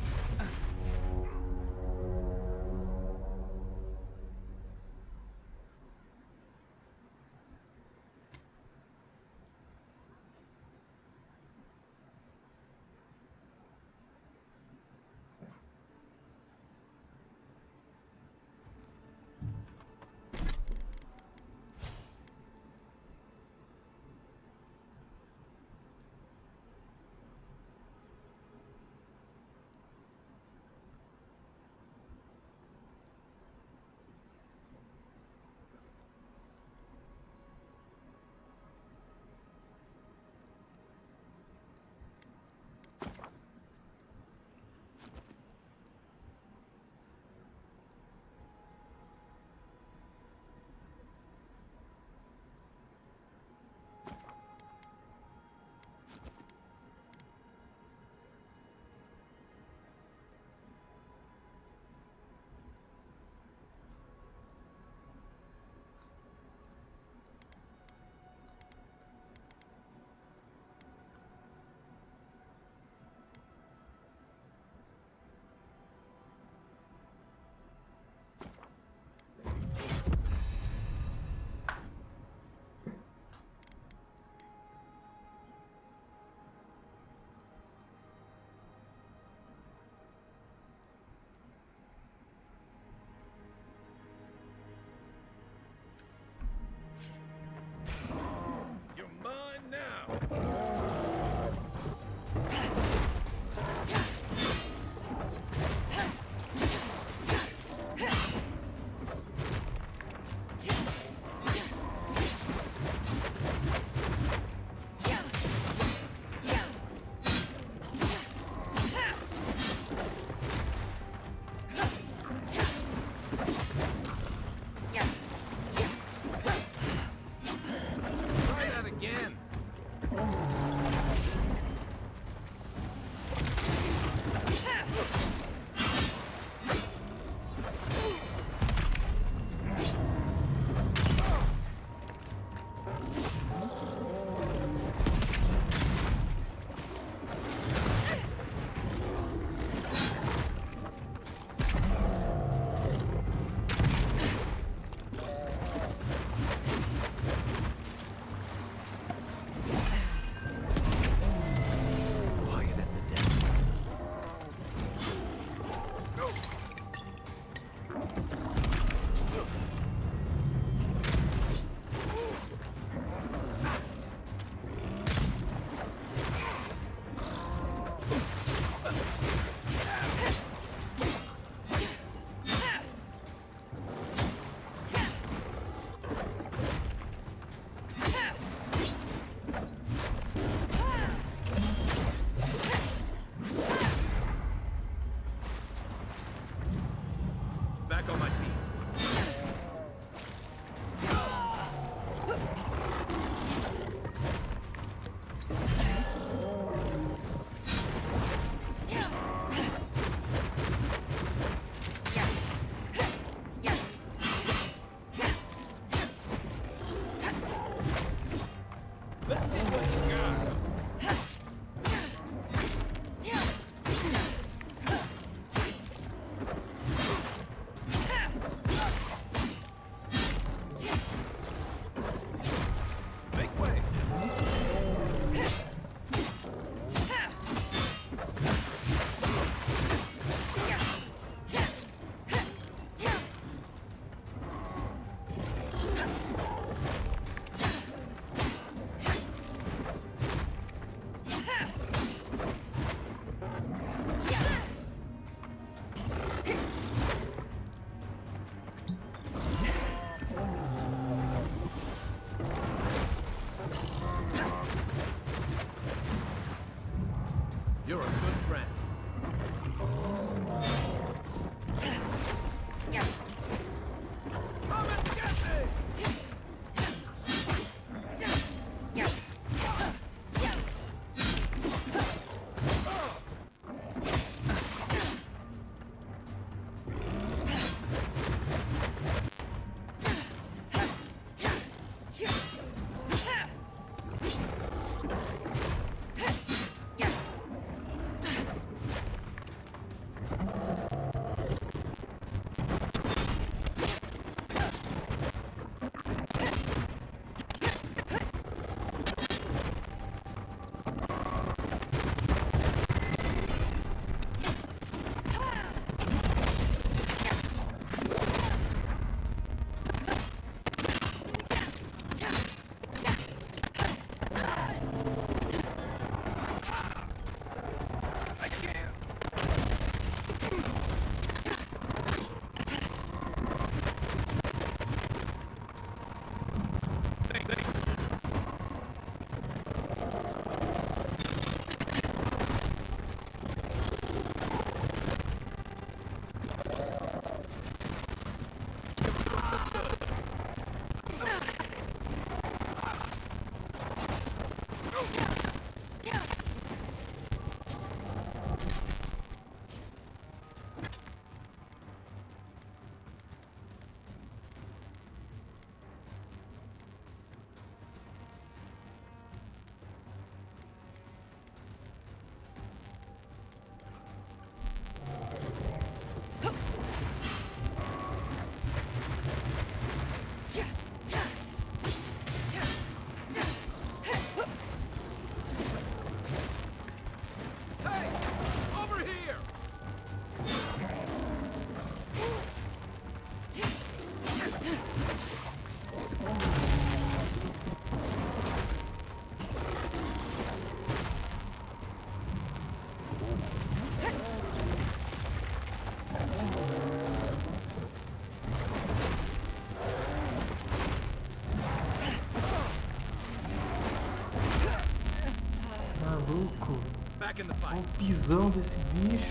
back in the fight. Olha o pisão desse bicho.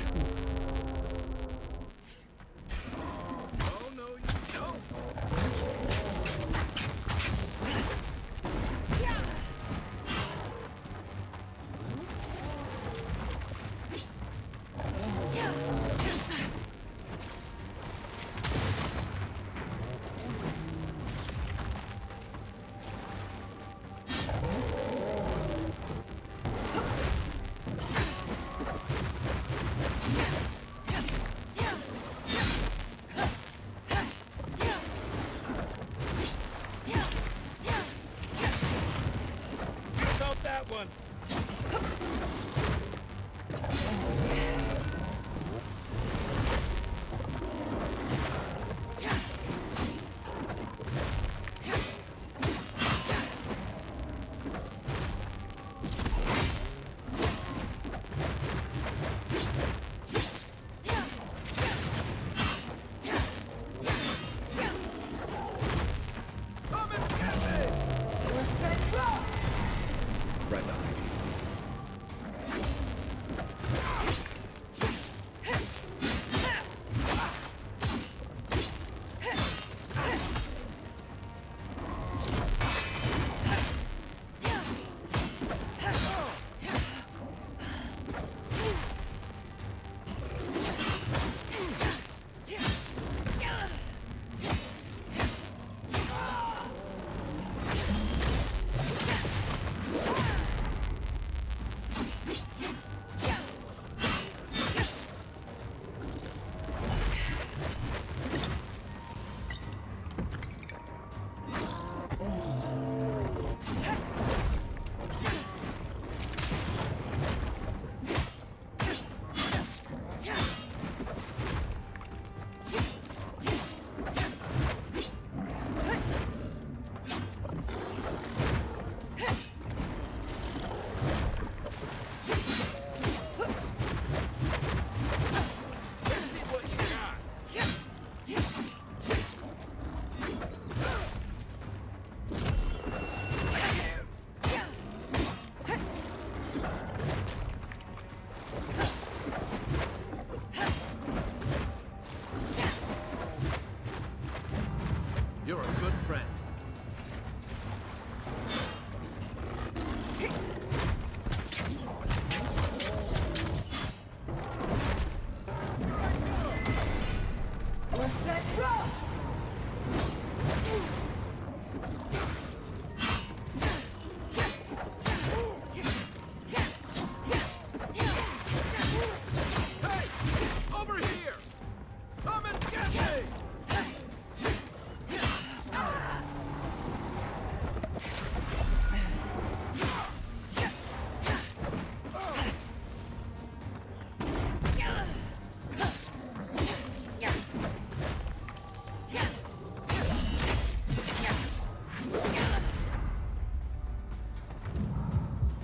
Oh, no, you don't. Felt that one. Come and get me! Right behind you. You're a good friend. Hey! Over here! Come and get me!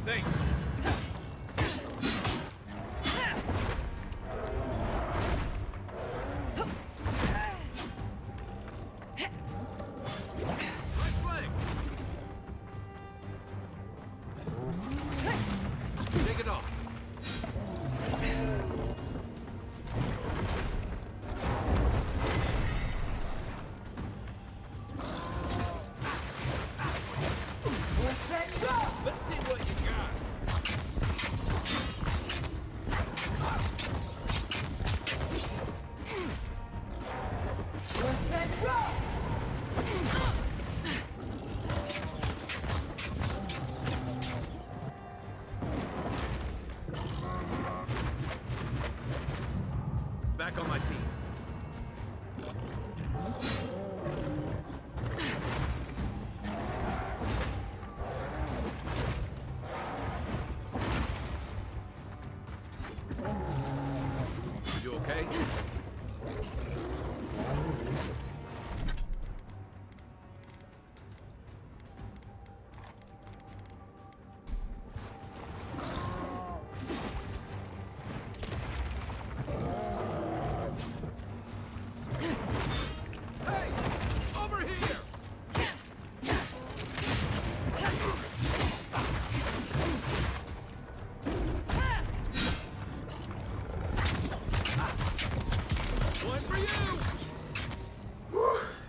Thanks. Right flank. Take it off. Let's see what you got.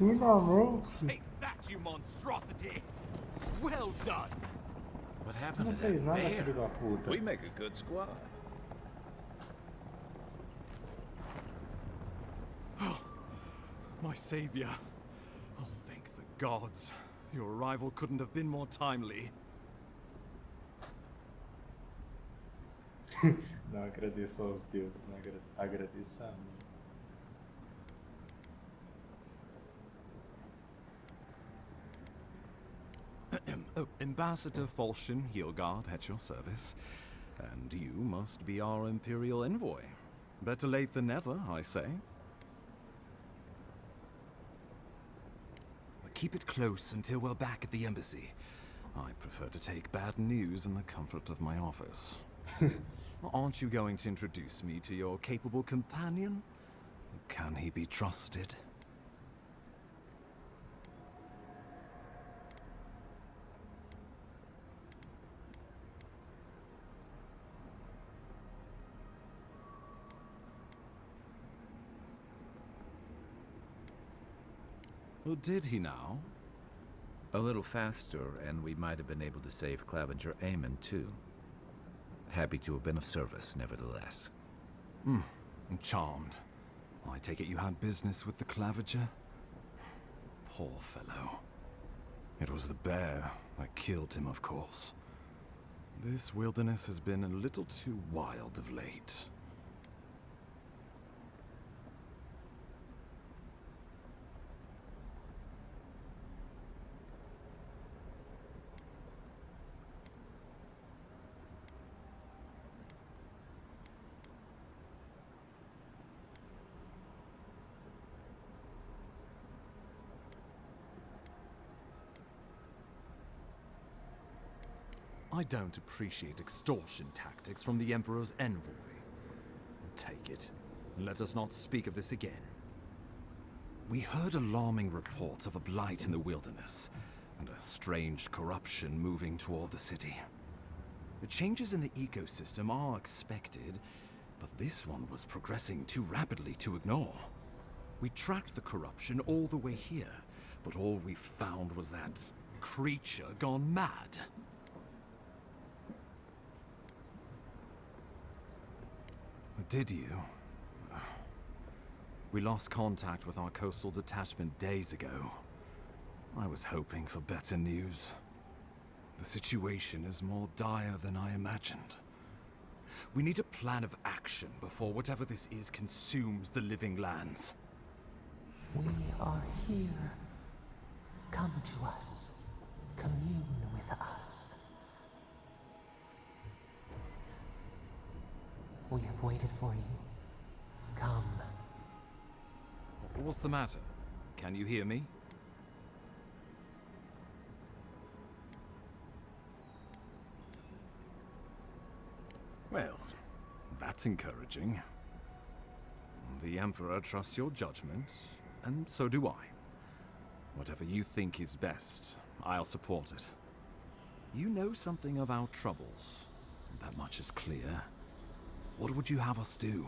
Finalmente. Take that, you monstrosity! Well done! What Tu happened não to fez that nada, bear? filho da puta. We make a good squad. My savior. Oh, thank the gods. Your arrival couldn't have been more timely. Não agradeça aos deuses, não agradeça a mim. Ambassador Falchion Hilgard at your service. And you must be our Imperial envoy. Better late than never, I say. Keep it close until we're back at the embassy. I prefer to take bad news in the comfort of my office. Aren't you going to introduce me to your capable companion? Can he be trusted? Well, did he now? A little faster, and we might have been able to save Clavenger Aemon, too. Happy to have been of service, nevertheless. I'm charmed. I take it you had business with the Clavenger? Poor fellow. It was the bear that killed him, of course. This wilderness has been a little too wild of late. I don't appreciate extortion tactics from the Emperor's envoy. Take it, and let us not speak of this again. We heard alarming reports of a blight in the wilderness, and a strange corruption moving toward the city. The changes in the ecosystem are expected, but this one was progressing too rapidly to ignore. We tracked the corruption all the way here, but all we found was that creature gone mad. Did you? We lost contact with our coastal detachment days ago. I was hoping for better news. The situation is more dire than I imagined. We need a plan of action before whatever this is consumes the living lands. We are here. Come to us. Commune with us. We have waited for you. Come. What's the matter? Can you hear me? Well, that's encouraging. The Emperor trusts your judgment, and so do I. Whatever you think is best, I'll support it. You know something of our troubles. That much is clear. What would you have us do?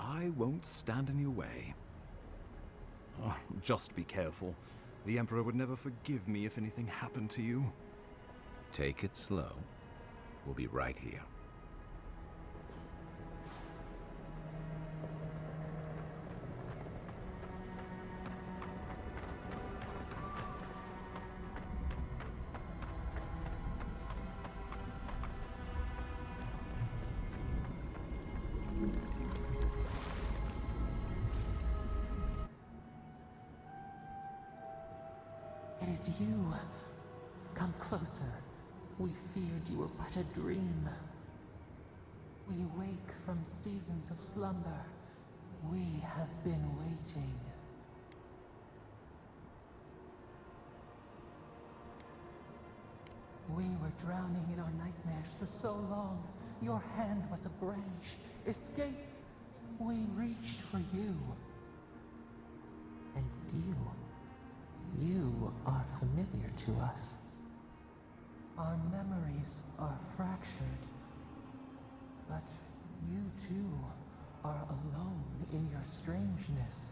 I won't stand in your way. Oh, just be careful. The Emperor would never forgive me if anything happened to you. Take it slow. We'll be right here. It is you. Come closer. We feared you were but a dream. We wake from seasons of slumber. We have been waiting. We were drowning in our nightmares for so long. Your hand was a branch. Escape. We reached for you. And You are familiar to us. Our memories are fractured, but you too are alone in your strangeness.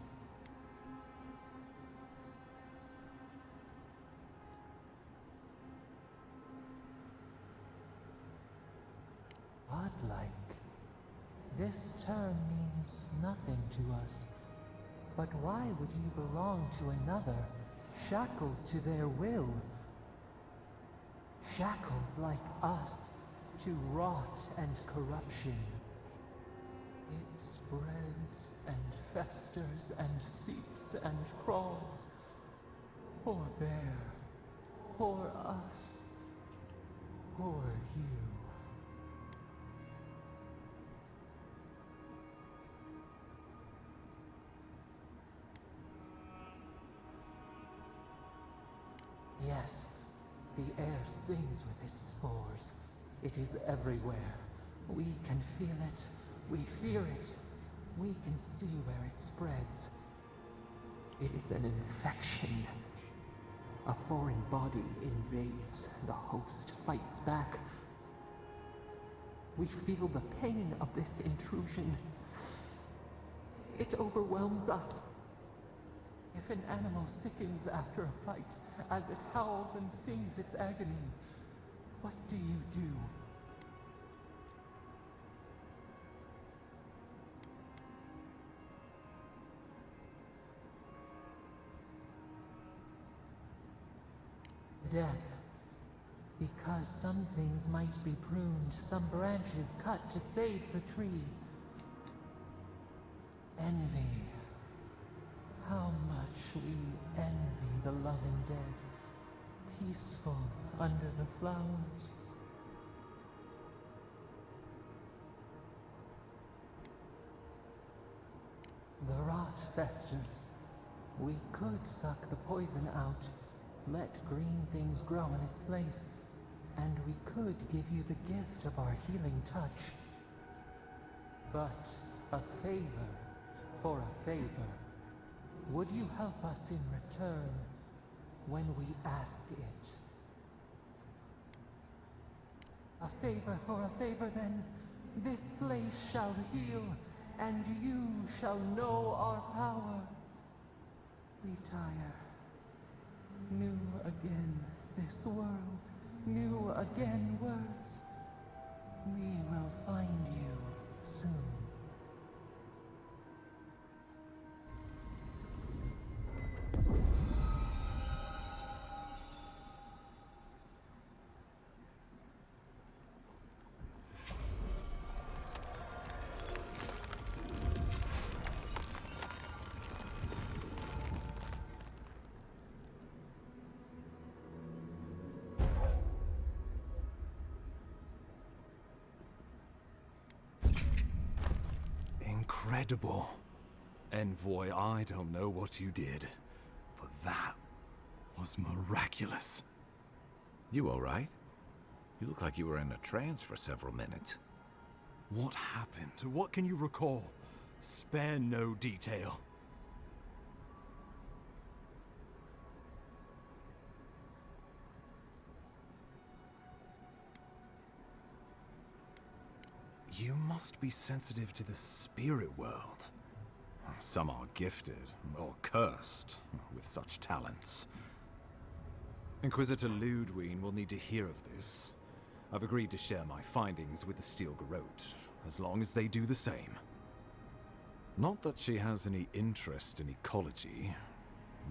Godlike. This term means nothing to us. But why would you belong to another, shackled to their will? Shackled like us to rot and corruption. It spreads and festers and seeps and crawls. Poor bear. Poor us. Poor you. Yes, the air sings with its spores. It is everywhere. We can feel it. We fear it. We can see where it spreads. It is an infection. A foreign body invades. The host fights back. We feel the pain of this intrusion. It overwhelms us. If an animal sickens after a fight, as it howls and sings its agony, what do you do? Death. Because some things might be pruned, some branches cut to save the tree. Envy. How much we envy the loving dead, peaceful under the flowers. The rot festers. We could suck the poison out, let green things grow in its place, and we could give you the gift of our healing touch. But a favor for a favor. Would you help us in return when we ask it? A favor for a favor, then. This place shall heal, and you shall know our power. We tire. New again this world, new again words. We will find you soon. Incredible. Envoy, I don't know what you did, but that was miraculous. You all right? You look like you were in a trance for several minutes. What happened? What can you recall? Spare no detail. You must be sensitive to the spirit world. Some are gifted, or cursed, with such talents. Inquisitor Ludwine will need to hear of this. I've agreed to share my findings with the Steel Garrote, as long as they do the same. Not that she has any interest in ecology.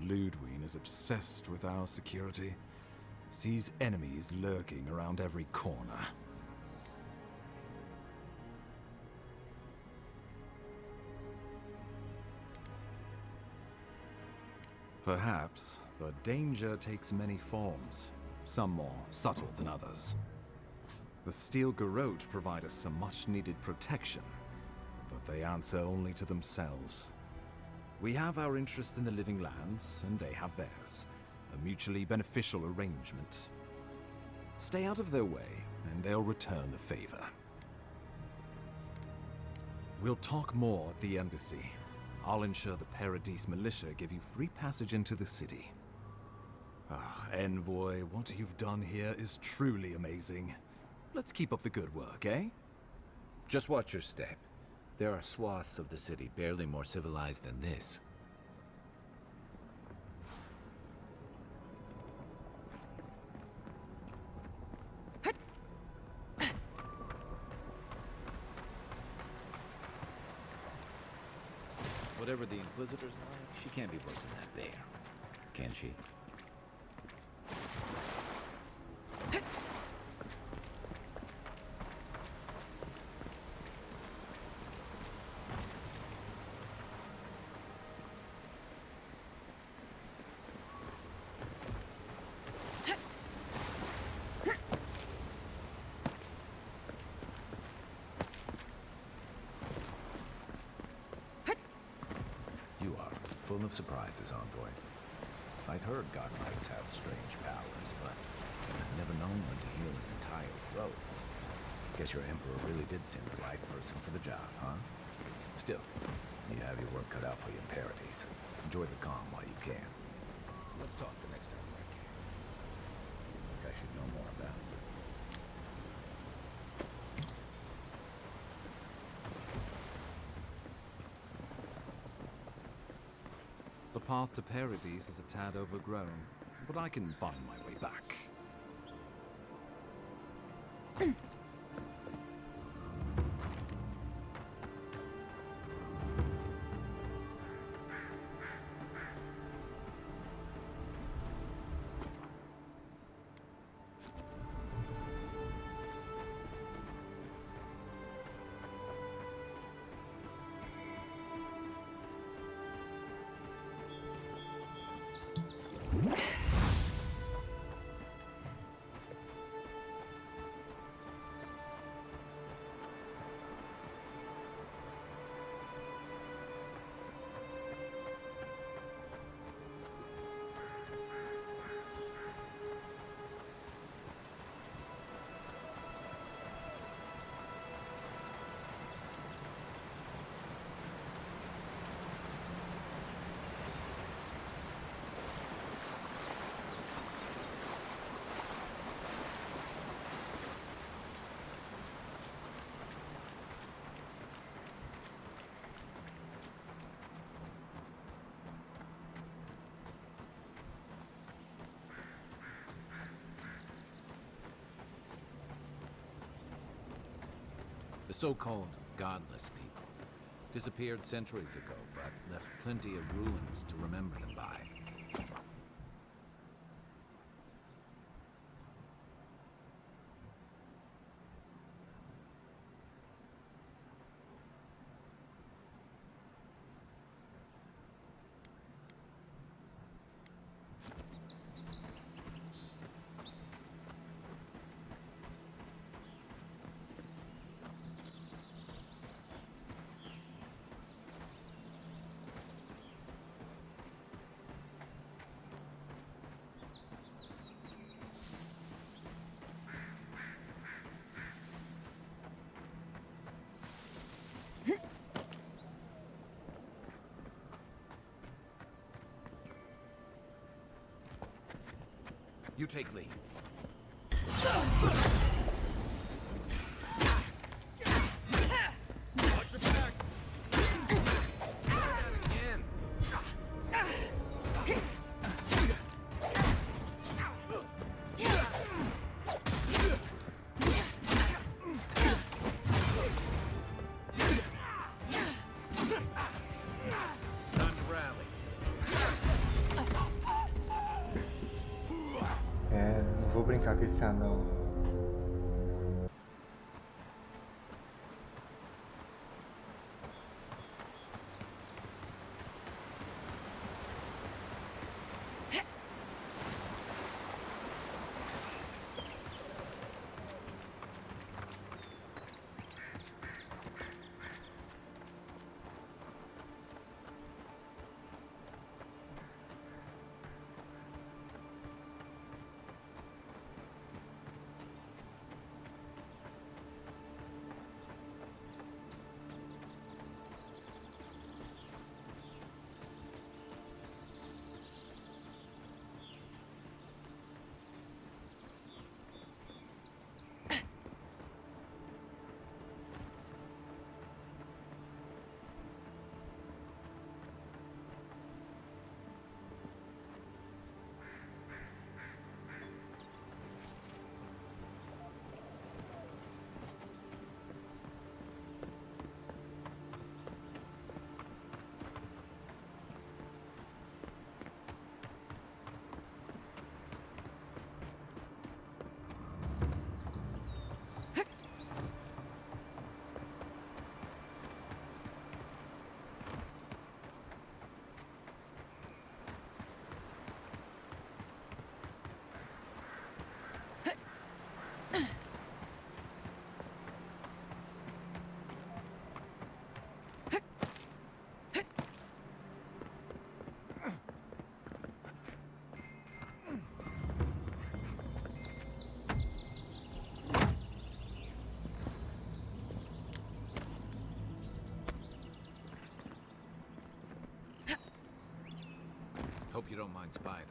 Ludwine is obsessed with our security, sees enemies lurking around every corner. Perhaps, but danger takes many forms, some more subtle than others. The Steel Garrote provide us some much-needed protection, but they answer only to themselves. We have our interest in the living lands, and they have theirs, a mutually beneficial arrangement. Stay out of their way, and they'll return the favor. We'll talk more at the embassy. I'll ensure the Paradise militia give you free passage into the city. Ah, Envoy, what you've done here is truly amazing. Let's keep up the good work, eh? Just watch your step. There are swaths of the city barely more civilized than this. Whatever the Inquisitor's like, she can't be worse than that there. Can she? You are full of surprises, Envoy. I'd heard God Knights have strange powers, but I've never known one to heal an entire throat. Guess your Emperor really did send the right person for the job, huh? Still, you have your work cut out for you in Paradise. Enjoy the calm while you can. Let's talk the next time we're here. I think I should know more about you. The path to Paradise is a tad overgrown, but I can find my way back. The so-called godless people disappeared centuries ago, but left plenty of ruins to remember them by. You take lead. Watch your back! Again! Time to rally. É, não vou brincar com esse anão. find spiders.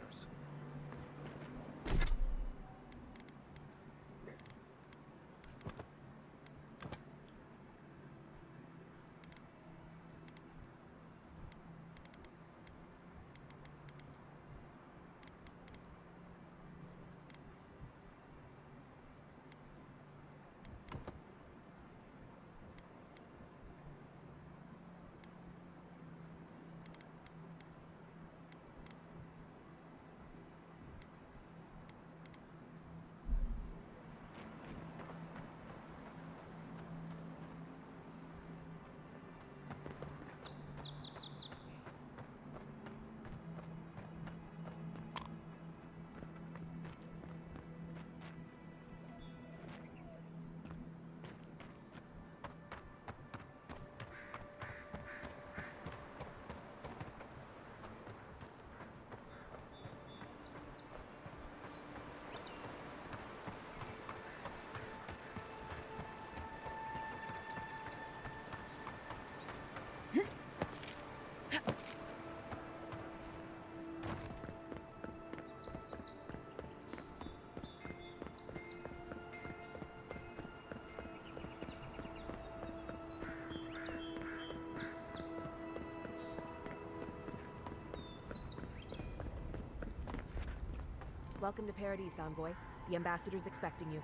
Welcome to Paradise, Envoy. The ambassador's expecting you.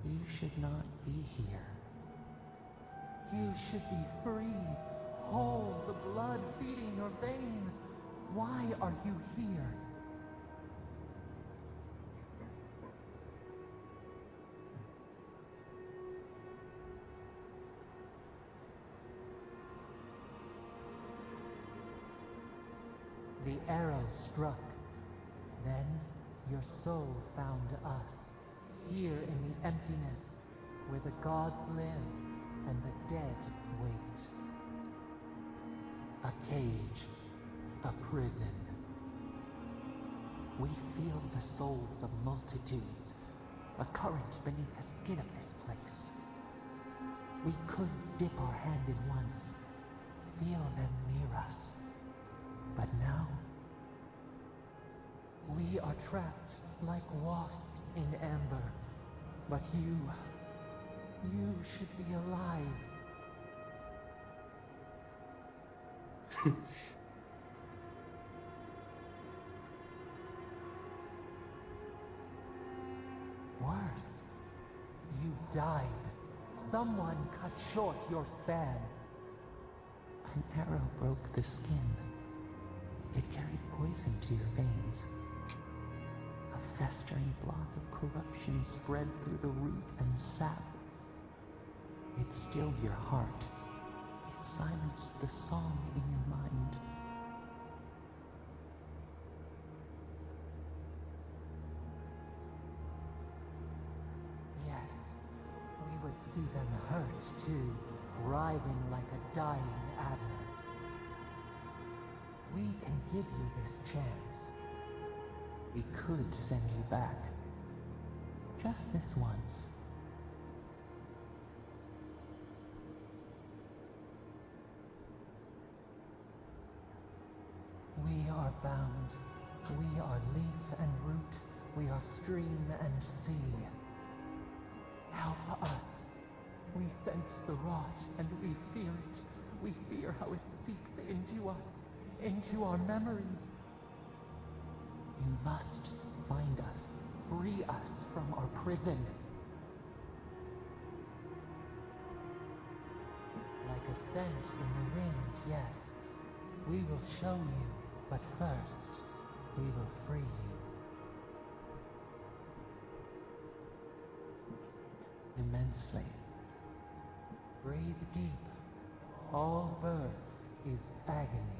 You should not be here. You should be free, whole, the blood feeding your veins. Why are you here? The arrow struck. Then your soul found us, here in the emptiness, where the gods live and the dead wait. A cage, a prison. We feel the souls of multitudes, a current beneath the skin of this place. We could dip our hand in once, feel them near us. But now, we are trapped like wasps in amber. But you should be alive. Worse, you died. Someone cut short your span. An arrow broke the skin. It carried poison to your veins. A festering blot of corruption spread through the root and sap. It stilled your heart. It silenced the song in your mind. Yes, we would see them hurt too, writhing like a dying adder. We can give you this chance. We could send you back. Just this once. We are bound. We are leaf and root. We are stream and sea. Help us. We sense the rot and we fear it. We fear how it seeps into us, into our memories. You must find us, free us from our prison. Like a scent in the wind, yes. We will show you, but first, we will free you. Immensely. Breathe deep. All birth is agony.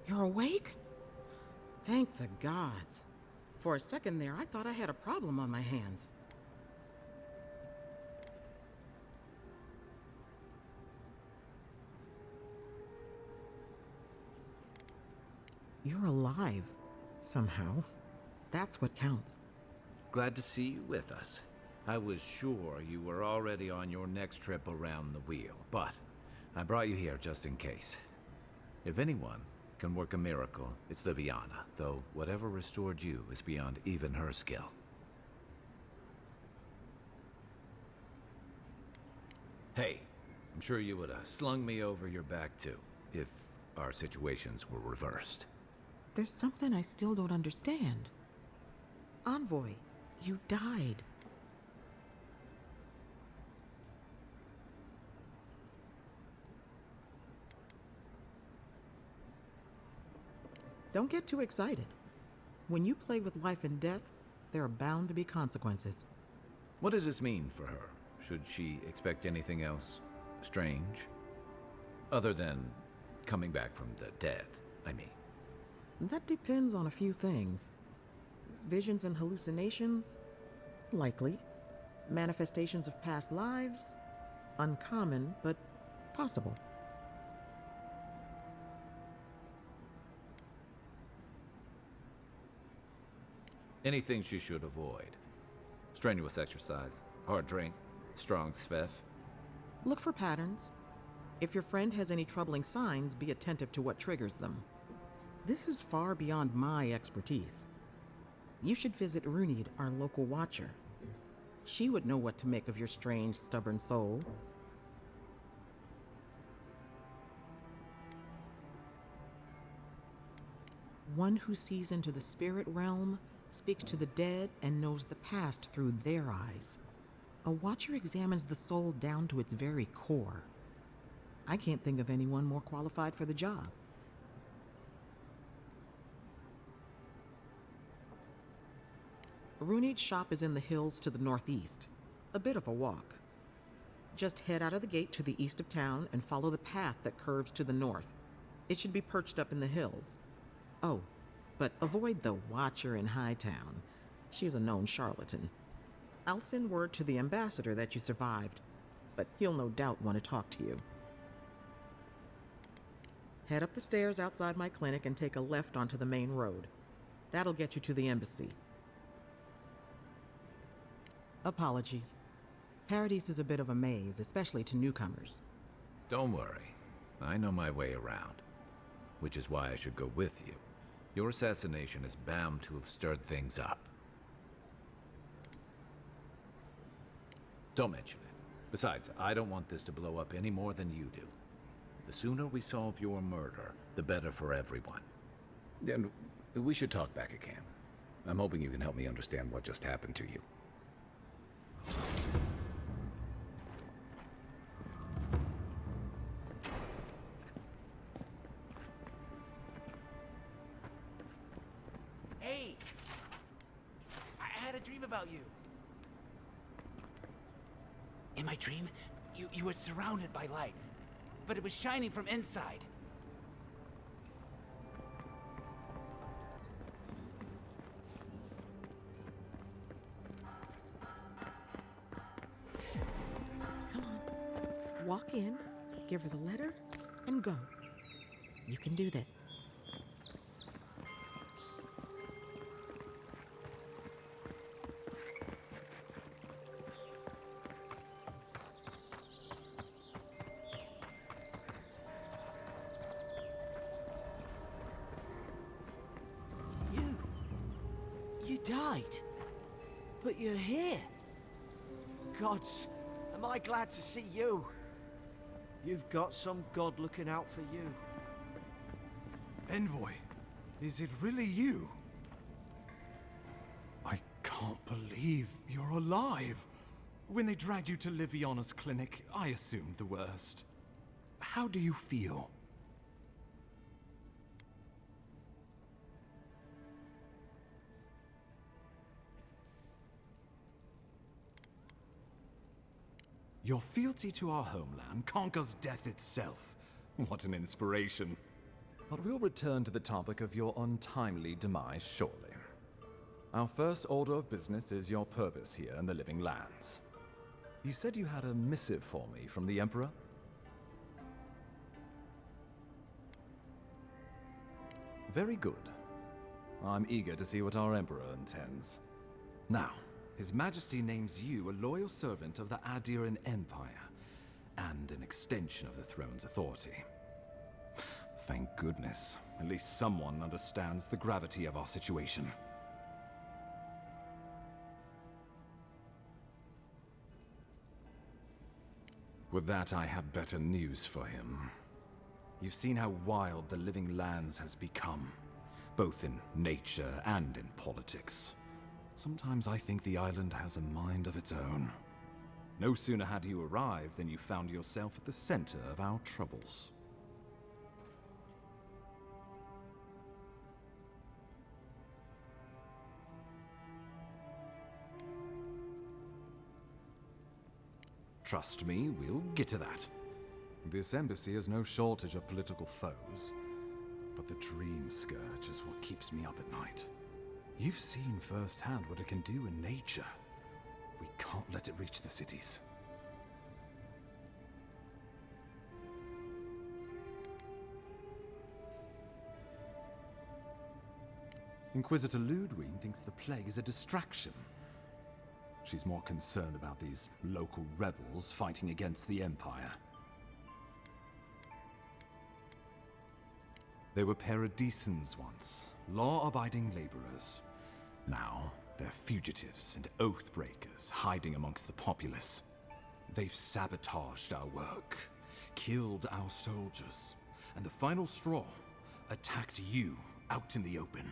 You're awake? Thank the gods. For a second there, I thought I had a problem on my hands. You're alive, somehow. That's what counts. Glad to see you with us. I was sure you were already on your next trip around the wheel, but I brought you here just in case. If anyone can work a miracle, it's Liviana, though whatever restored you is beyond even her skill. Hey, I'm sure you would have slung me over your back too, if our situations were reversed. There's something I still don't understand. Envoy, you died. Don't get too excited. When you play with life and death, there are bound to be consequences. What does this mean for her? Should she expect anything else strange? Other than coming back from the dead, I mean. That depends on a few things. Visions and hallucinations? Likely. Manifestations of past lives? Uncommon, but possible. Anything she should avoid. Strenuous exercise, hard drink, strong sveff. Look for patterns. If your friend has any troubling signs, be attentive to what triggers them. This is far beyond my expertise. You should visit Runid, our local watcher. She would know what to make of your strange, stubborn soul. One who sees into the spirit realm, speaks to the dead, and knows the past through their eyes. A watcher examines the soul down to its very core. I can't think of anyone more qualified for the job. Runid's shop is in the hills to the northeast. A bit of a walk. Just head out of the gate to the east of town and follow the path that curves to the north. It should be perched up in the hills. Oh, but avoid the Watcher in Hightown. She's a known charlatan. I'll send word to the ambassador that you survived, but he'll no doubt want to talk to you. Head up the stairs outside my clinic and take a left onto the main road. That'll get you to the embassy. Apologies. Paradise is a bit of a maze, especially to newcomers. Don't worry. I know my way around. Which is why I should go with you. Your assassination is bound to have stirred things up. Don't mention it. Besides, I don't want this to blow up any more than you do. The sooner we solve your murder, the better for everyone. And we should talk back at camp. I'm hoping you can help me understand what just happened to you. dream about you. In my dream, you were surrounded by light, but it was shining from inside. Come on. Walk in, give her the letter, and go. You can do this. You died. But you're here. Gods, am I glad to see you. You've got some god looking out for you. Envoy, is it really you? I can't believe you're alive. When they dragged you to Liviana's clinic, I assumed the worst. How do you feel? Your fealty to our homeland conquers death itself. What an inspiration. But we'll return to the topic of your untimely demise shortly. Our first order of business is your purpose here in the Living Lands. You said you had a missive for me from the Emperor? Very good. I'm eager to see what our Emperor intends. Now, His Majesty names you a loyal servant of the Adiran Empire, and an extension of the throne's authority. Thank goodness. At least someone understands the gravity of our situation. With that, I have better news for him. You've seen how wild the Living Lands has become, both in nature and in politics. Sometimes I think the island has a mind of its own. No sooner had you arrived than you found yourself at the center of our troubles. Trust me, we'll get to that. This embassy has no shortage of political foes, but the Dream Scourge is what keeps me up at night. You've seen firsthand what it can do in nature. We can't let it reach the cities. Inquisitor Ludwig thinks the plague is a distraction. She's more concerned about these local rebels fighting against the Empire. They were Paradisans once, law-abiding laborers. Now, they're fugitives and oath-breakers hiding amongst the populace. They've sabotaged our work, killed our soldiers, and the final straw, attacked you out in the open.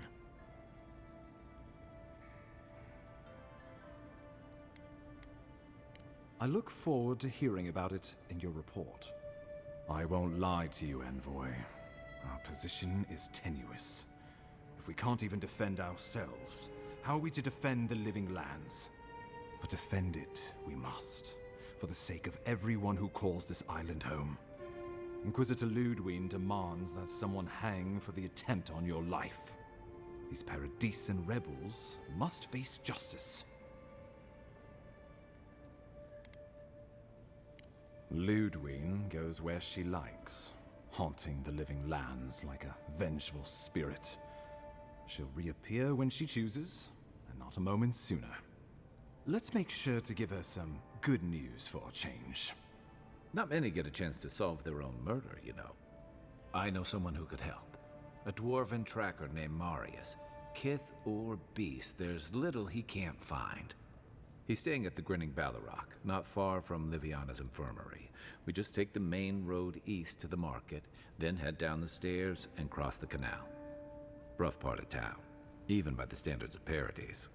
I look forward to hearing about it in your report. I won't lie to you, Envoy. Our position is tenuous. If we can't even defend ourselves, how are we to defend the Living Lands? But defend it we must, for the sake of everyone who calls this island home. Inquisitor Ludwig demands that someone hang for the attempt on your life. These Paradisan rebels must face justice. Ludwig goes where she likes, haunting the Living Lands like a vengeful spirit. She'll reappear when she chooses, and not a moment sooner. Let's make sure to give her some good news for a change. Not many get a chance to solve their own murder, you know. I know someone who could help. A dwarven tracker named Marius. Kith or beast, there's little he can't find. He's staying at the Grinning Ballarrock, not far from Liviana's infirmary. We just take the main road east to the market, then head down the stairs and cross the canal. Rough part of town, even by the standards of Paradise.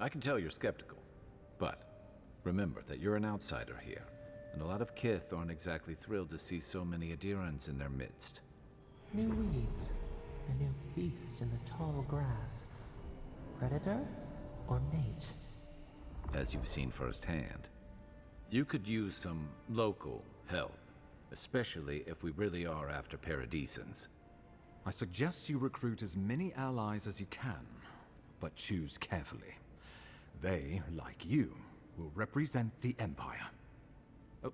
I can tell you're skeptical, but remember that you're an outsider here, and a lot of Kith aren't exactly thrilled to see so many Adirans in their midst. New weeds, a new beast in the tall grass. Predator or mate? As you've seen firsthand. You could use some local help, especially if we really are after Paradisans. I suggest you recruit as many allies as you can, but choose carefully. They, like you, will represent the Empire.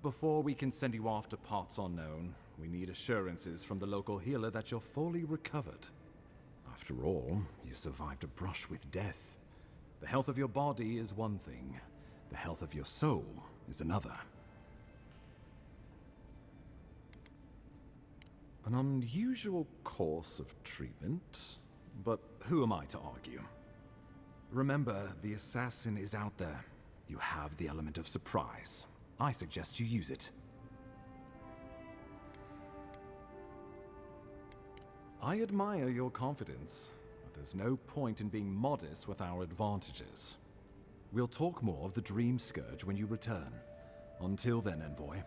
Before we can send you off to parts unknown, we need assurances from the local healer that you're fully recovered. After all, you survived a brush with death. The health of your body is one thing, the health of your soul is another. An unusual course of treatment, but who am I to argue? Remember, the assassin is out there. You have the element of surprise. I suggest you use it. I admire your confidence, but there's no point in being modest with our advantages. We'll talk more of the Dream Scourge when you return. Until then, Envoy.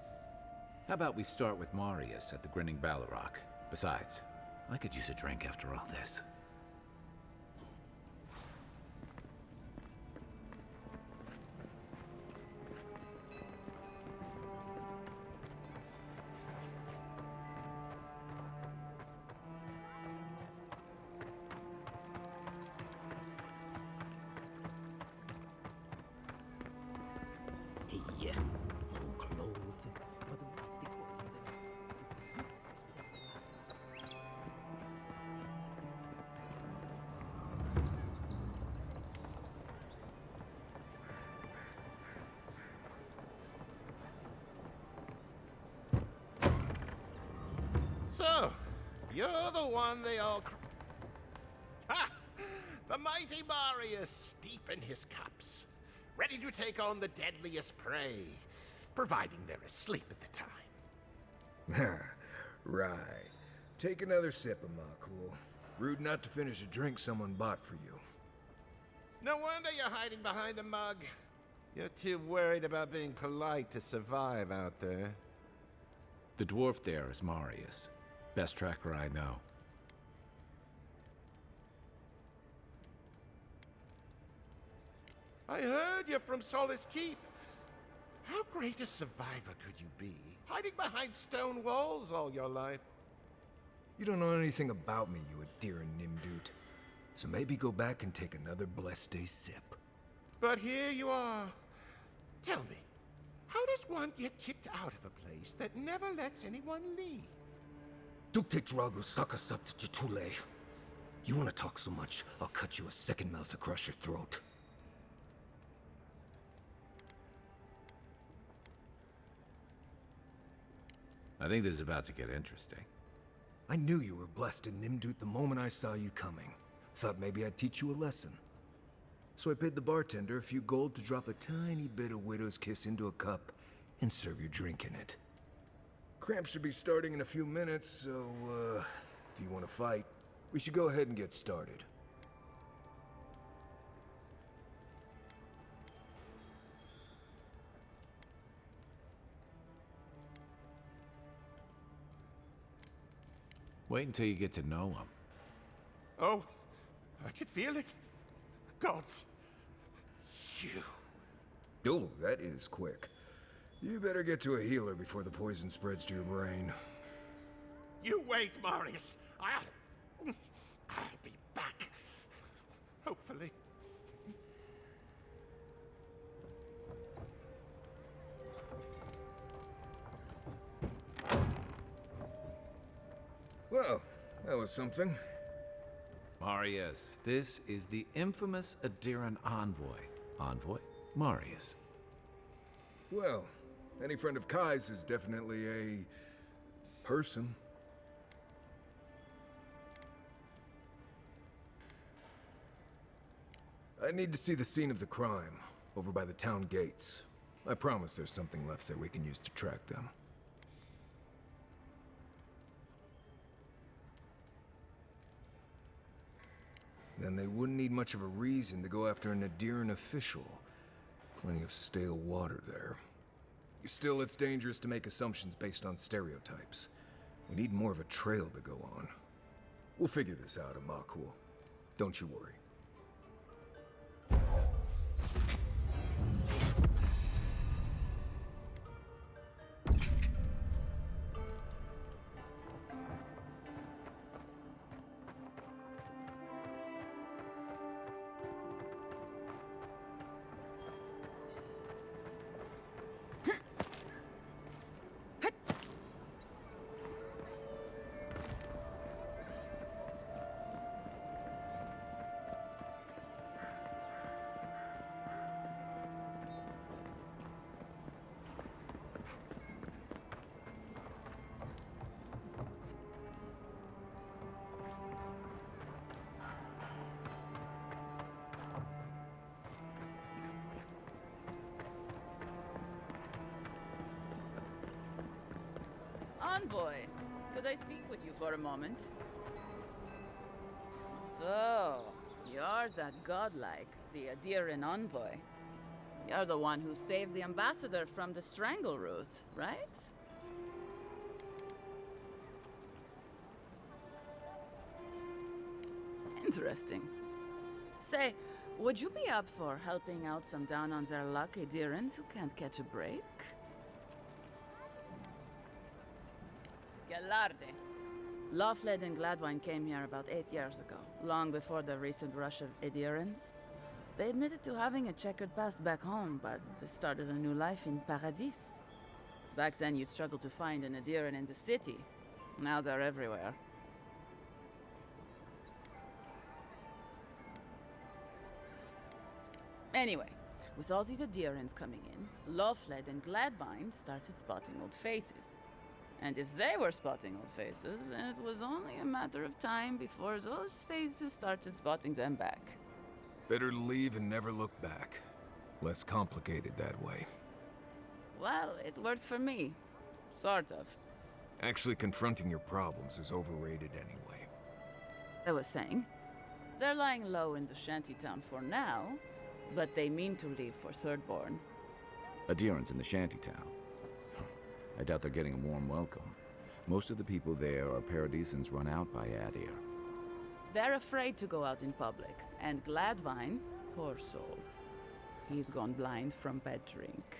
How about we start with Marius at the Grinning Balrog? Besides, I could use a drink after all this. Hey, so close. So, you're the one they all Ha! The mighty Marius, deep in his cups, ready to take on the deadliest prey, providing they're asleep at the time. Right. Take another sip of my cool. Rude not to finish a drink someone bought for you. No wonder you're hiding behind a mug. You're too worried about being polite to survive out there. The dwarf there is Marius. Best tracker I know. I heard you're from Solace Keep. How great a survivor could you be, hiding behind stone walls all your life? You don't know anything about me, you Adiran Nimdut. So maybe go back and take another blessed day sip. But here you are. Tell me, how does one get kicked out of a place that never lets anyone leave? Duktek Dragu Sakasat Jitule. You wanna talk so much, I'll cut you a second mouth across your throat. I think this is about to get interesting. I knew you were blessed in Nimdut the moment I saw you coming. Thought maybe I'd teach you a lesson. So I paid the bartender a few gold to drop a tiny bit of Widow's Kiss into a cup and serve your drink in it. Cramps should be starting in a few minutes, so, if you want to fight, we should go ahead and get started. Wait until you get to know him. Oh, I can feel it. Gods, you. Oh, that is quick. You better get to a healer before the poison spreads to your brain. You wait, Marius. I'll be back. Hopefully. Well, that was something. Marius, this is the infamous Adiran envoy. Envoy? Marius. Well, any friend of Kai's is definitely a person. I need to see the scene of the crime, over by the town gates. I promise there's something left there we can use to track them. Then they wouldn't need much of a reason to go after an Adiran official. Plenty of stale water there. Still, it's dangerous to make assumptions based on stereotypes. We need more of a trail to go on. We'll figure this out, Amakul. Don't you worry. Envoy, could I speak with you for a moment? So, you're that godlike, the Adiran envoy. You're the one who saves the ambassador from the strangle root, right? Interesting. Say, would you be up for helping out some down on their luck Adirans who can't catch a break? Galarde. Lawfled and Gladwine came here about 8 years ago, long before the recent rush of Adirans. They admitted to having a checkered past back home, but they started a new life in Paradis. Back then you'd struggle to find an Adiran in the city. Now they're everywhere. Anyway, with all these Adirans coming in, Lawfled and Gladwine started spotting old faces. And if they were spotting old faces, it was only a matter of time before those faces started spotting them back. Better to leave and never look back. Less complicated that way. Well, it worked for me. Sort of. Actually confronting your problems is overrated anyway. I was saying, they're lying low in the shantytown for now, but they mean to leave for Thirdborn. Adirans in the shantytown. I doubt they're getting a warm welcome. Most of the people there are Paradisans run out by Adir. They're afraid to go out in public, and Gladwine, poor soul, he's gone blind from bad drink.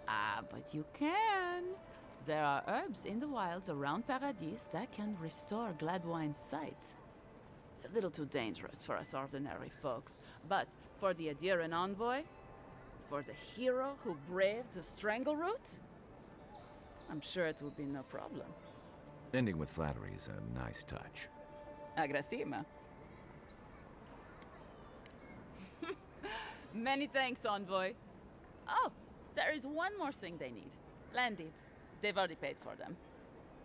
Ah, but you can. There are herbs in the wilds around Paradis that can restore Gladwine's sight. It's a little too dangerous for us ordinary folks, but for the Adiran envoy, for the hero who braved the strangle route, I'm sure it will be no problem. Ending with flattery is a nice touch. Agrasima. Many thanks, envoy. Oh, there is one more thing they need. Land deeds. They've already paid for them.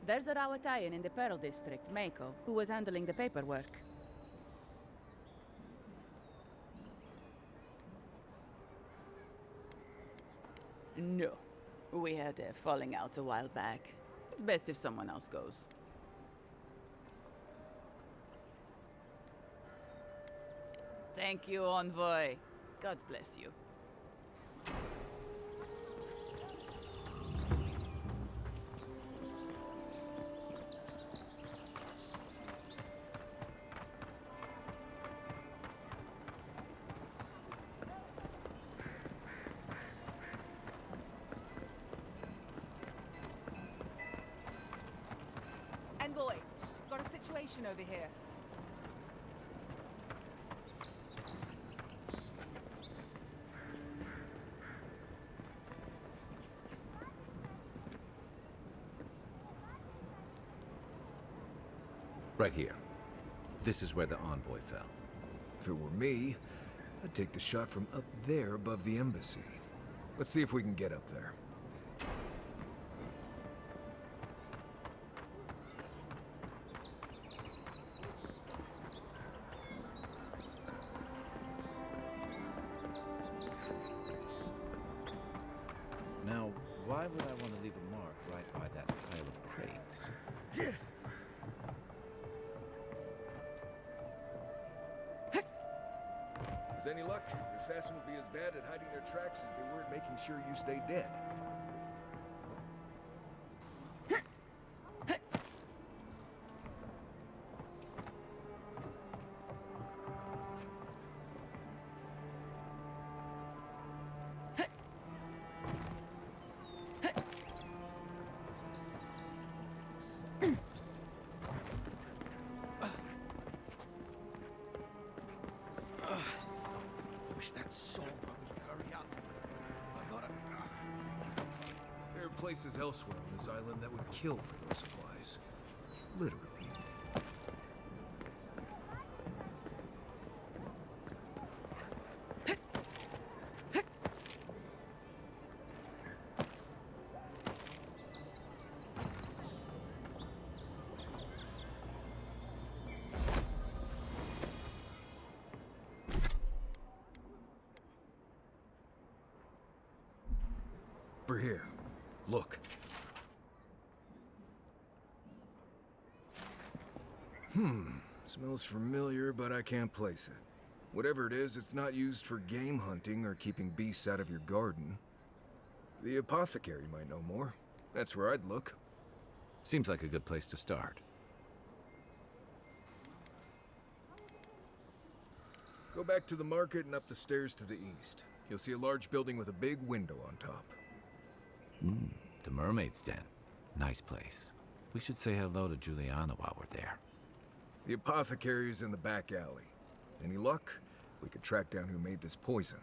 There's a Rawatayan in the Pearl District, Mako, who was handling the paperwork. No. We had a falling out a while back. It's best if someone else goes. Thank you, envoy. God bless you. Envoy, got a situation over here. Right here. This is where the envoy fell. If it were me, I'd take the shot from up there above the embassy. Let's see if we can get up there. Now, why would I want to leave a mark right by that pile of crates? Yeah. Is With any luck, the assassin will be as bad at hiding their tracks as they were at making sure you stay dead. Wish that soul bug would hurry up. I gotta... There are places elsewhere on this island that would kill for those supplies. Literally. We're here. Look. Smells familiar, but I can't place it. Whatever it is, it's not used for game hunting or keeping beasts out of your garden. The apothecary might know more. That's where I'd look. Seems like a good place to start. Go back to the market and up the stairs to the east. You'll see a large building with a big window on top. The Mermaid's Den. Nice place. We should say hello to Juliana while we're there. The apothecary is in the back alley. Any luck? We could track down who made this poison.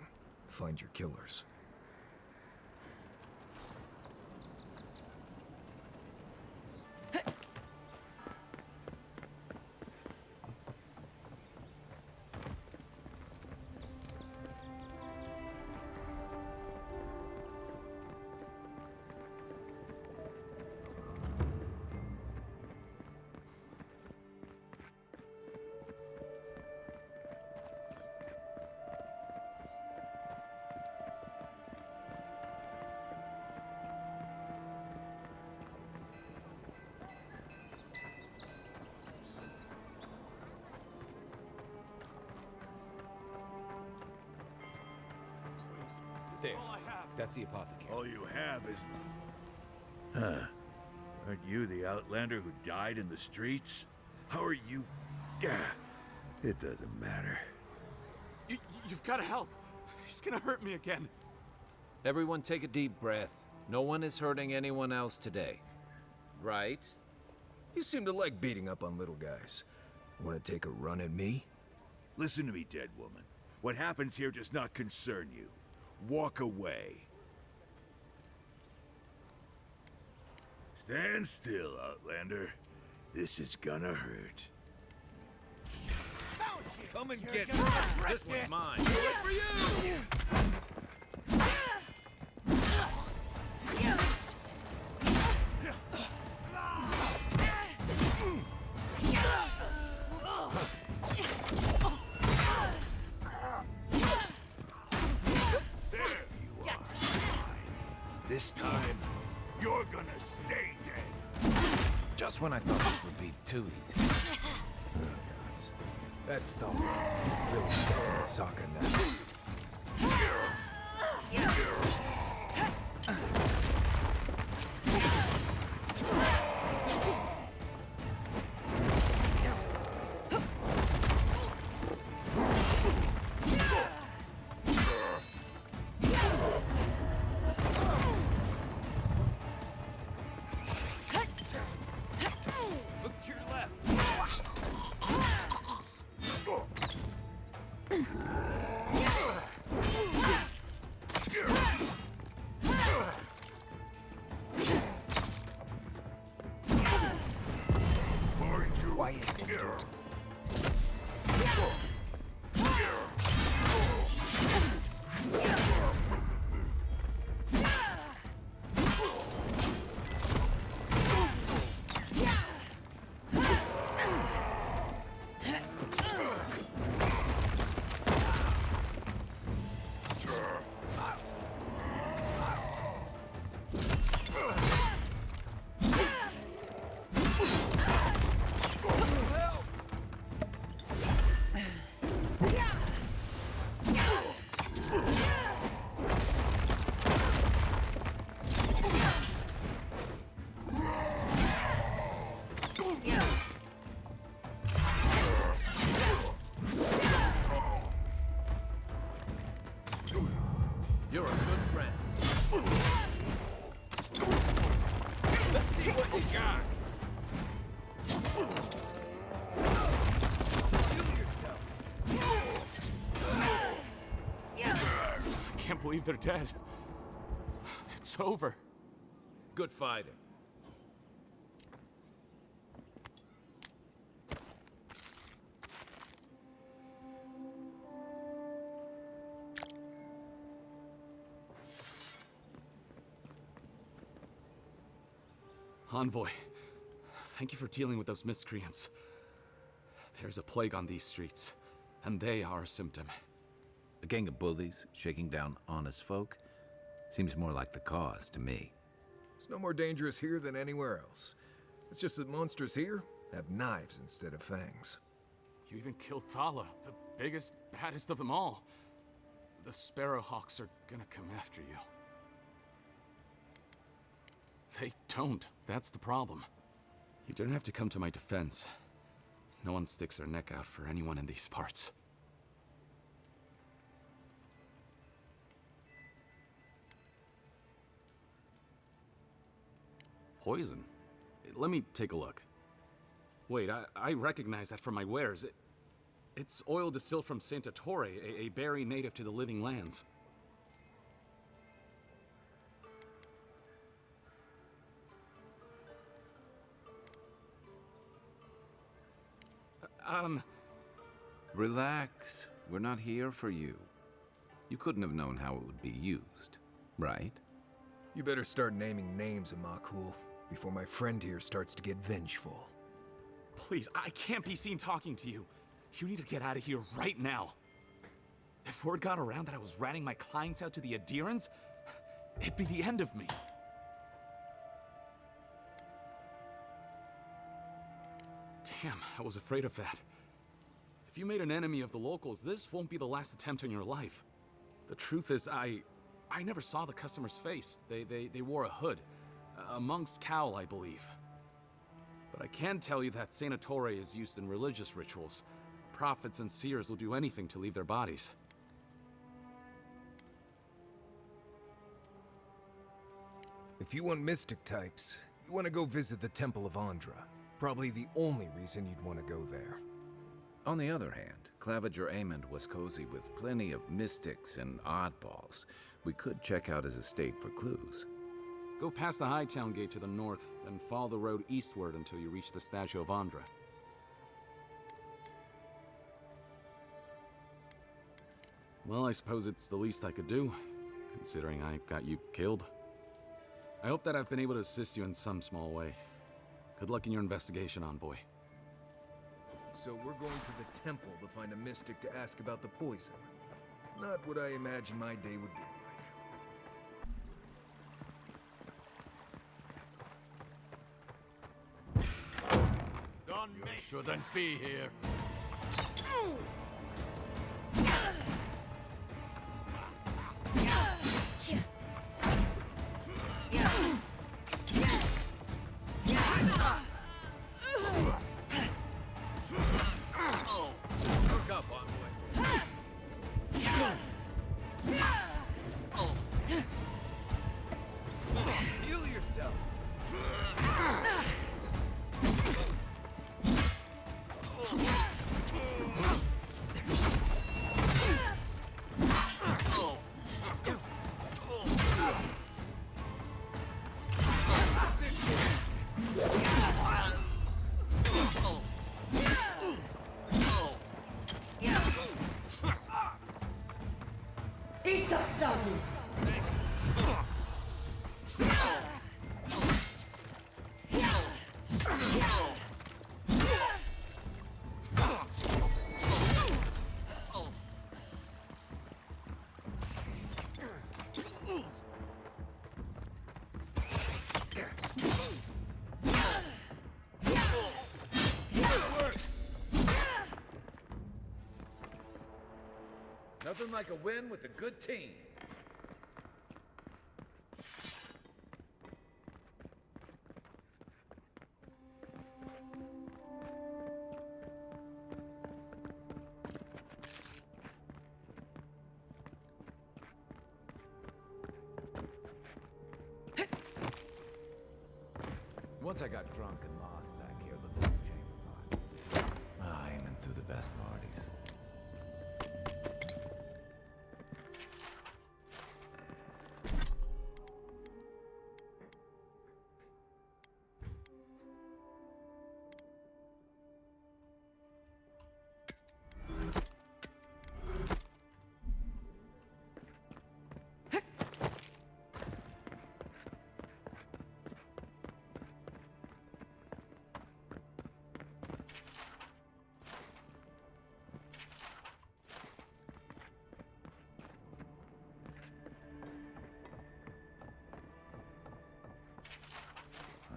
Find your killers. There. That's the apothecary. All you have is... Huh. Aren't you the outlander who died in the streets? How are you... Gah. It doesn't matter. You've got to help. He's gonna hurt me again. Everyone take a deep breath. No one is hurting anyone else today. Right? You seem to like beating up on little guys. Want to take a run at me? Listen to me, dead woman. What happens here does not concern you. Walk away. Stand still, Outlander. This is gonna hurt. Come and get me. This one's mine. Wait for you! This time, you're gonna stay dead. Just when I thought this would be too easy. That's the really starting to suck in that. Look to your left. You're a good friend. Let's see what you got. Heal yourself. I can't believe they're dead. It's over. Good fighting. Envoy, thank you for dealing with those miscreants. There's a plague on these streets, and they are a symptom. A gang of bullies shaking down honest folk seems more like the cause to me. It's no more dangerous here than anywhere else. It's just that monsters here have knives instead of fangs. You even killed Thala, the biggest, baddest of them all. The Sparrowhawks are gonna come after you. They don't. That's the problem. You don't have to come to my defense. No one sticks their neck out for anyone in these parts. Poison? Let me take a look. Wait, I recognize that from my wares. It's oil distilled from Santa Torre, a berry native to the Living Lands. Relax. We're not here for you. You couldn't have known how it would be used, right? You better start naming names, Amakul, before my friend here starts to get vengeful. Please, I can't be seen talking to you. You need to get out of here right now. If word got around that I was ratting my clients out to the adherents, it'd be the end of me. Damn, I was afraid of that. If you made an enemy of the locals, this won't be the last attempt on your life. The truth is, I never saw the customer's face. They wore a hood. A monk's cowl, I believe. But I can tell you that Santa Torre is used in religious rituals. Prophets and seers will do anything to leave their bodies. If you want mystic types, you want to go visit the Temple of Andra. Probably the only reason you'd want to go there. On the other hand, Clavager Amond was cozy with plenty of mystics and oddballs. We could check out his estate for clues. Go past the Hightown Gate to the north, then follow the road eastward until you reach the statue of Andra. Well, I suppose it's the least I could do, considering I got you killed. I hope that I've been able to assist you in some small way. Good luck in your investigation, Envoy. So we're going to the temple to find a mystic to ask about the poison. Not what I imagine my day would be like. You shouldn't be here. Look up, Envoy. Heal yourself. Nothing like a win with a good team. Once I got drunk and lost back here, the little chamber pot. Aiming through the best parties.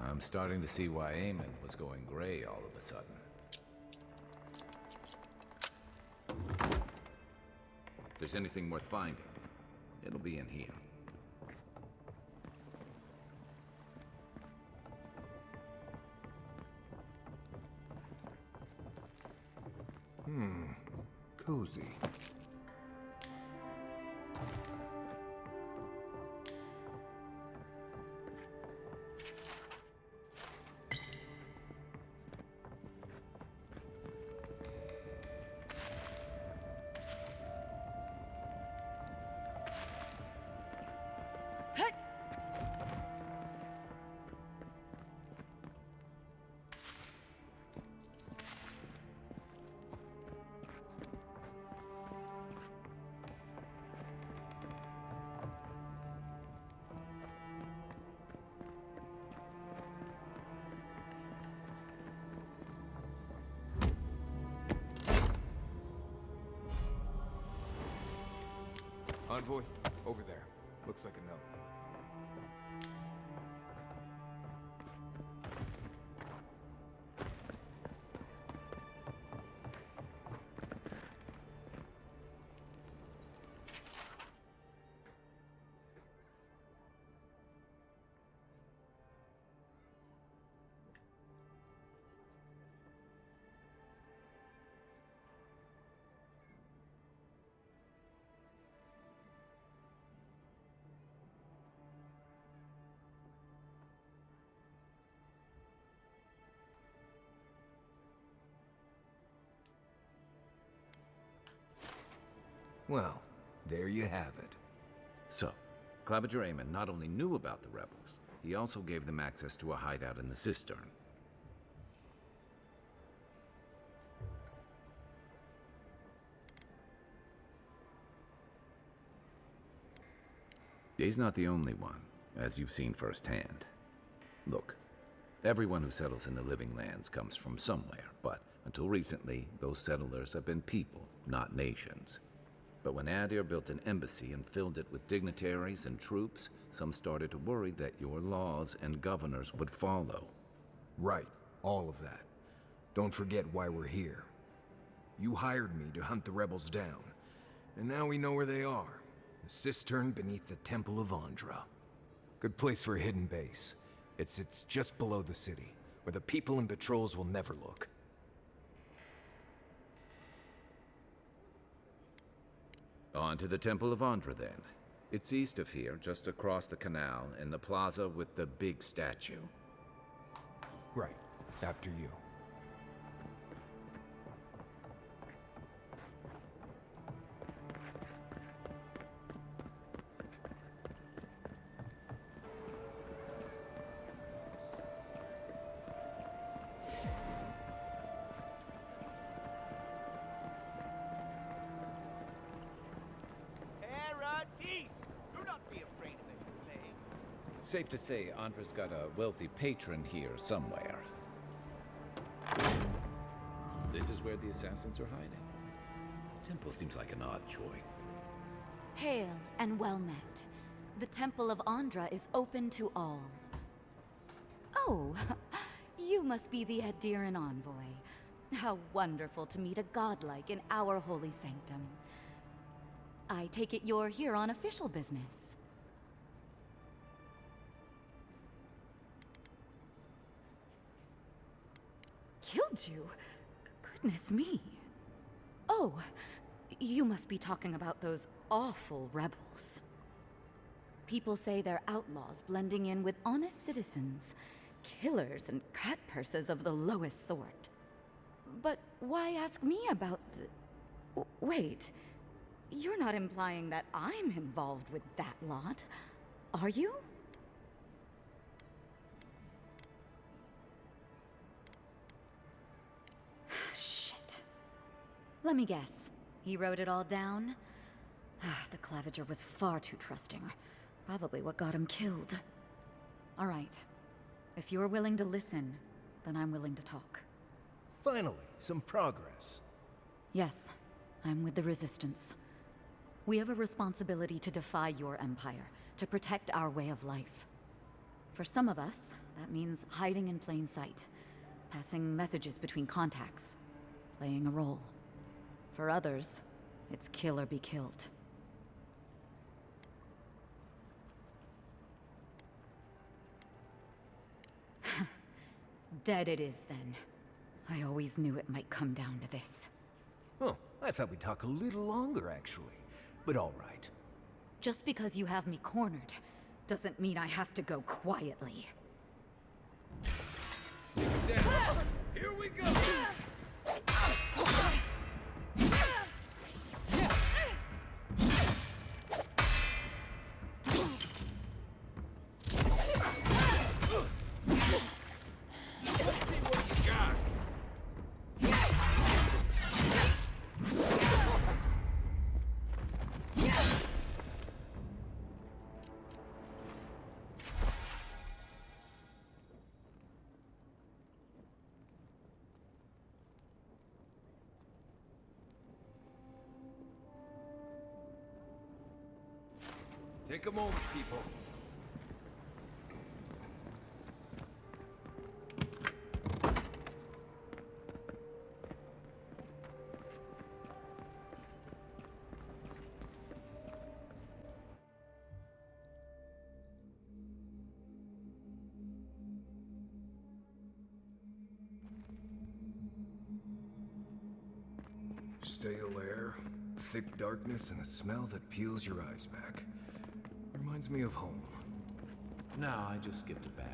I'm starting to see why Eamon was going gray all of a sudden. If there's anything worth finding, it'll be in here. Cozy. Envoy, over there. Looks like a note. Well, there you have it. So, Claviger Eamon not only knew about the rebels, he also gave them access to a hideout in the cistern. He's not the only one, as you've seen firsthand. Look, everyone who settles in the Living Lands comes from somewhere, but until recently, those settlers have been people, not nations. But when Adir built an embassy and filled it with dignitaries and troops, some started to worry that your laws and governors would follow. Right, all of that. Don't forget why we're here. You hired me to hunt the rebels down, and now we know where they are. The cistern beneath the Temple of Andra. Good place for a hidden base. It sits just below the city, where the people and patrols will never look. On to the Temple of Andra, then. It's east of here, just across the canal, in the plaza with the big statue. Right. After you. Safe to say, Andra's got a wealthy patron here somewhere. This is where the assassins are hiding. Temple seems like an odd choice. Hail and well met. The Temple of Andra is open to all. Oh, you must be the Adiran envoy. How wonderful to meet a godlike in our holy sanctum. I take it you're here on official business. Killed you? Goodness me. Oh, you must be talking about those awful rebels. People say they're outlaws blending in with honest citizens, killers and cut purses of the lowest sort. But why ask me about the... Wait, you're not implying that I'm involved with that lot, are you? Shit. Let me guess. He wrote it all down? The Claviger was far too trusting. Probably what got him killed. All right. If you're willing to listen, then I'm willing to talk. Finally, some progress. Yes, I'm with the Resistance. We have a responsibility to defy your empire, to protect our way of life. For some of us, that means hiding in plain sight, passing messages between contacts, playing a role. For others, it's kill or be killed. Dead it is, then. I always knew it might come down to this. Oh, I thought we'd talk a little longer, actually. But all right. Just because you have me cornered, doesn't mean I have to go quietly. Here we go! Take a moment, people. Stale air, thick darkness, and a smell that peels your eyes back. Reminds me of home. No, I just skipped a bath.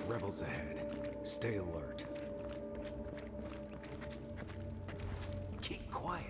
Rebels ahead. Stay alert. Keep quiet.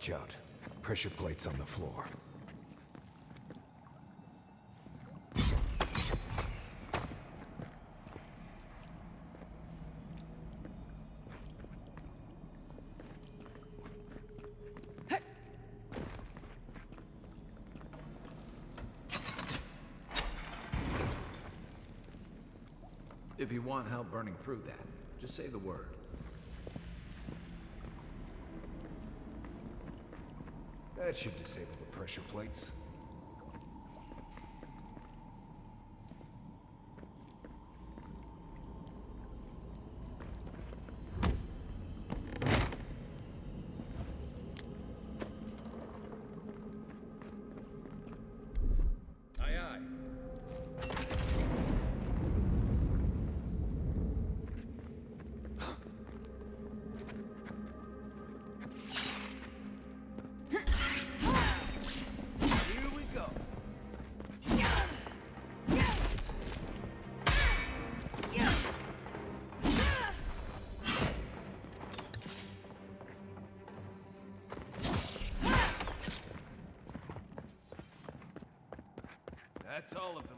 Watch out. Pressure plates on the floor. If you want help burning through that, just say the word. That should disable the pressure plates. Aye, aye. Here we go. That's all of them.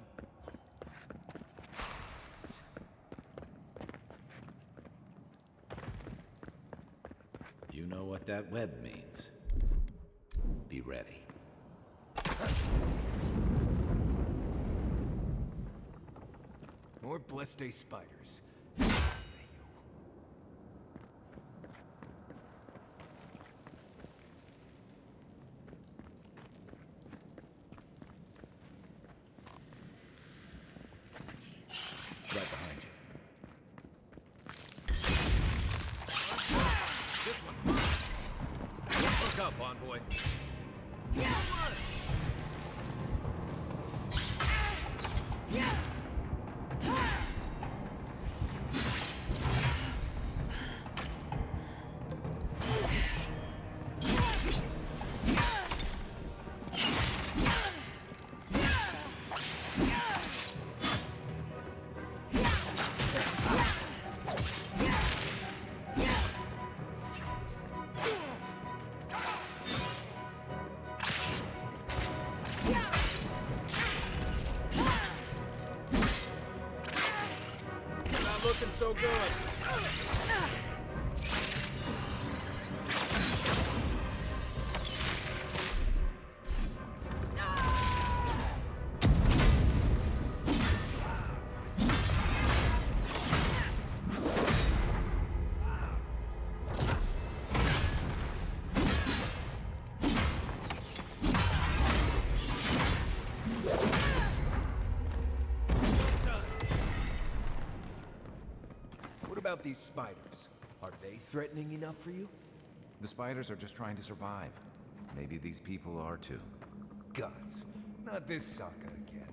You know what that web means. Be ready. More Bleste spiders. Right behind you. This one's mine. Look up, Envoy. Not looking so good. What about these spiders? Are they threatening enough for you? The spiders are just trying to survive. Maybe these people are too. Gods, not this Sokka again.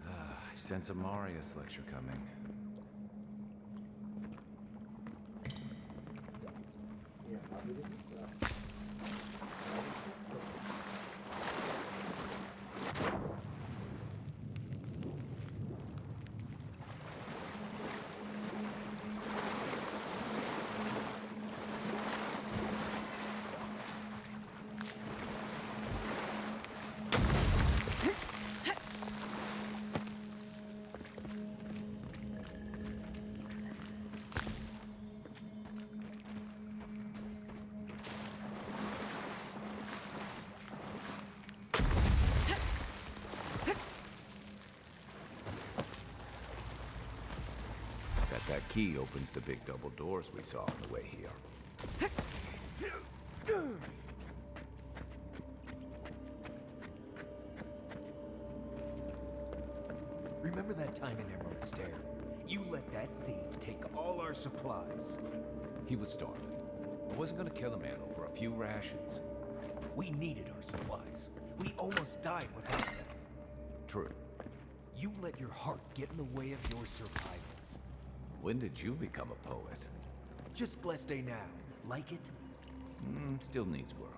I sense a Marius lecture coming. That key opens the big double doors we saw on the way here. Remember that time in Emerald Stair? You let that thief take all our supplies. He was starving. I wasn't gonna kill a man over a few rations. We needed our supplies. We almost died without them. True. You let your heart get in the way of your survival. When did you become a poet? Just blessed day now. Like it? Still needs work.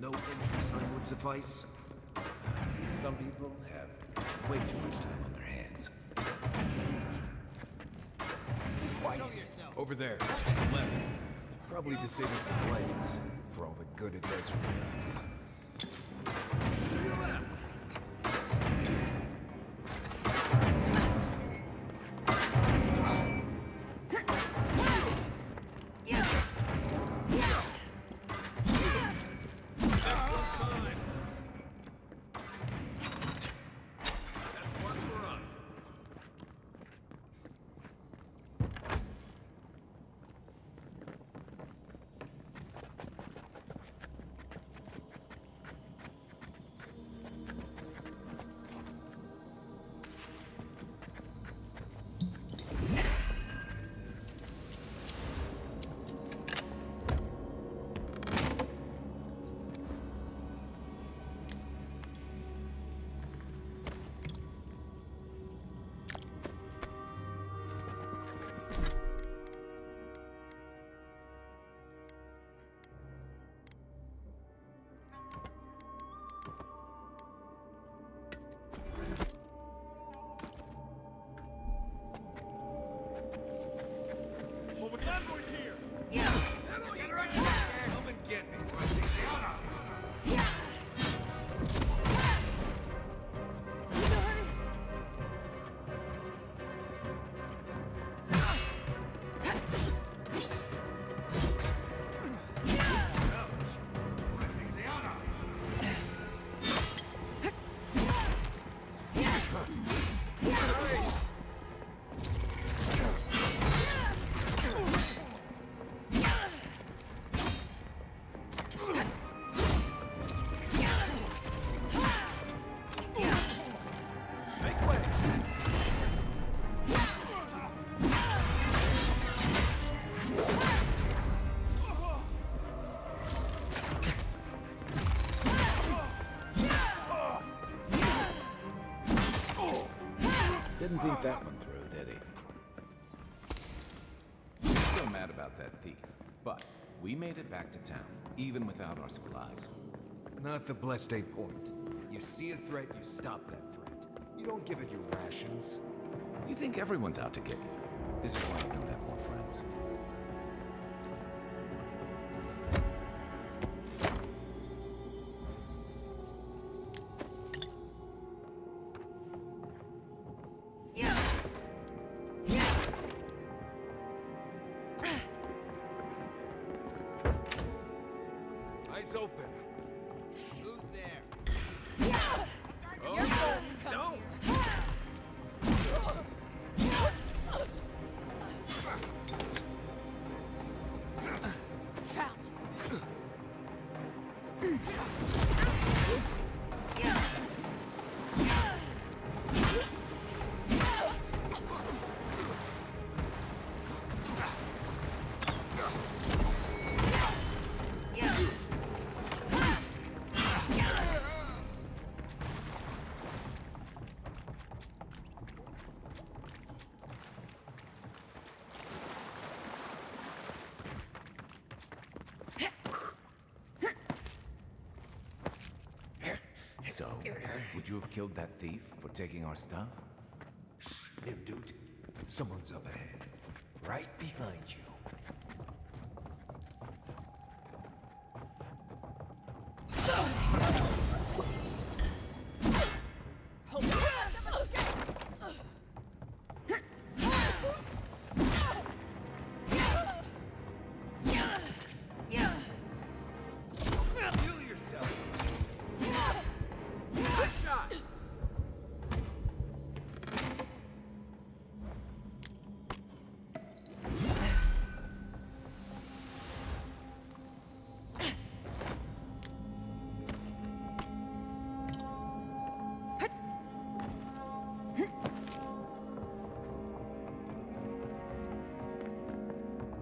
no entry sign would suffice? Some people have way too much time on their hands. Quiet. Over there. Left. Probably to save us the blades, for all the good it does for me. To your left. Didn't think that one through, did he? Still mad about that thief, but we made it back to town, even without our supplies. Not the blessed eight point. You see a threat, you stop that threat. You don't give it your rations. You think everyone's out to get you. This is why I don't have more friends. Eyes open. Who's there? Oh, don't! Found. So, would you have killed that thief for taking our stuff? Nimdut, someone's up ahead. Right behind you. Heal yourself. Good shot.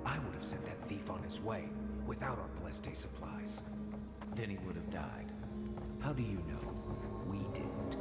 I would have sent that thief on his way without our blessed day supplies. Then he would have died. How do you know? We didn't.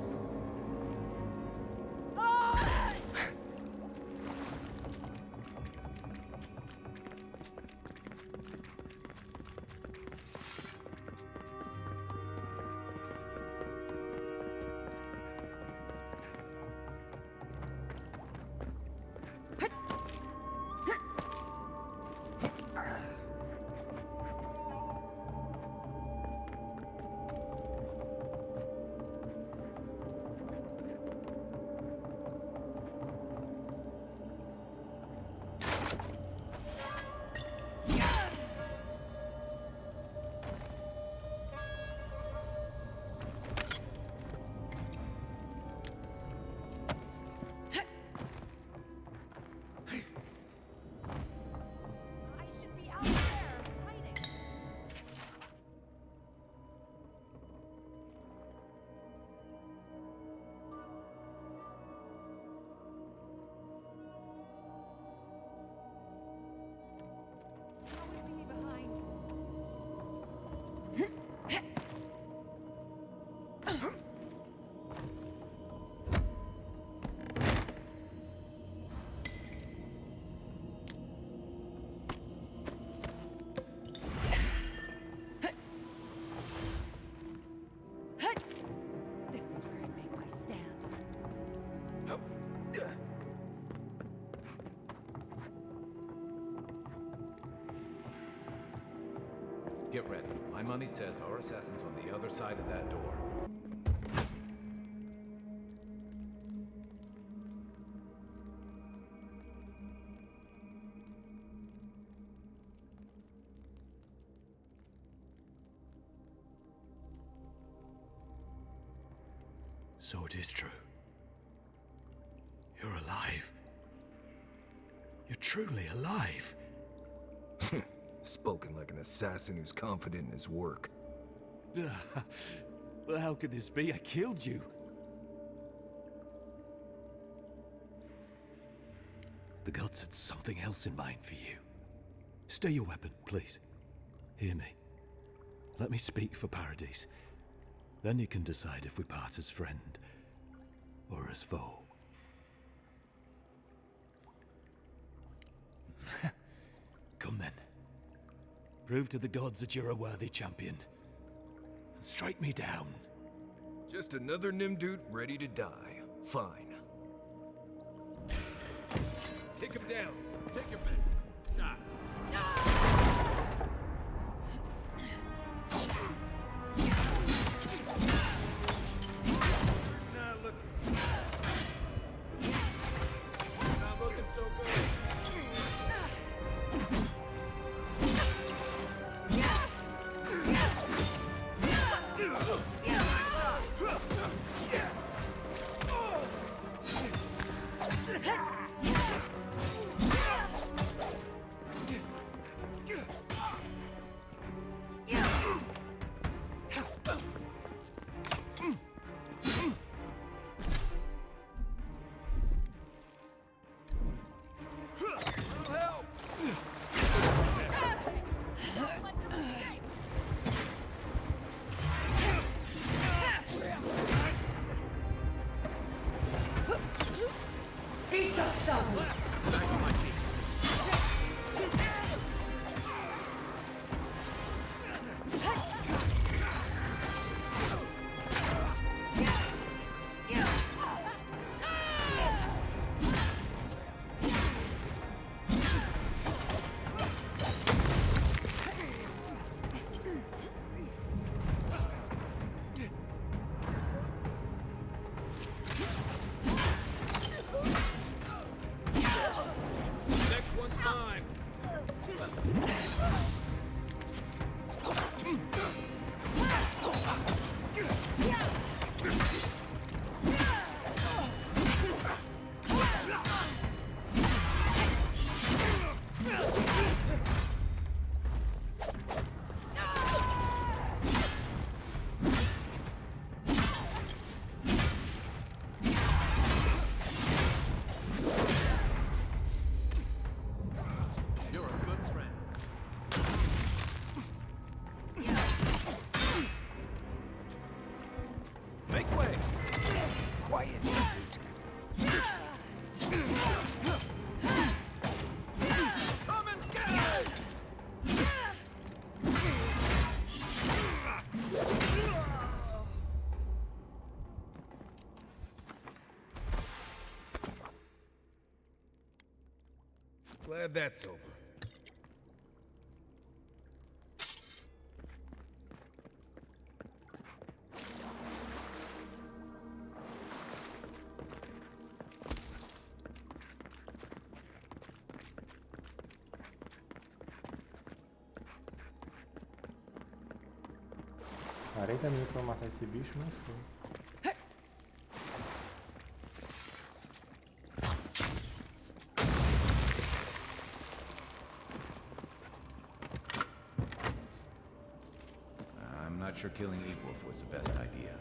Get ready. My money says our assassin's on the other side of that door. So it is true. You're alive. You're truly alive. Spoken like an assassin who's confident in his work. Well, how could this be? I killed you. The gods had something else in mind for you. Stay your weapon, please. Hear me. Let me speak for Paradise. Then you can decide if we part as friend or as foe. Come then. Prove to the gods that you're a worthy champion. And strike me down. Just another Nimdut ready to die. Fine. Take him down. Take your pick. Shot. Not looking so good. Glad that's over. $40 pra matar esse bicho, mas foi. I'm not sure killing Equals was the best idea.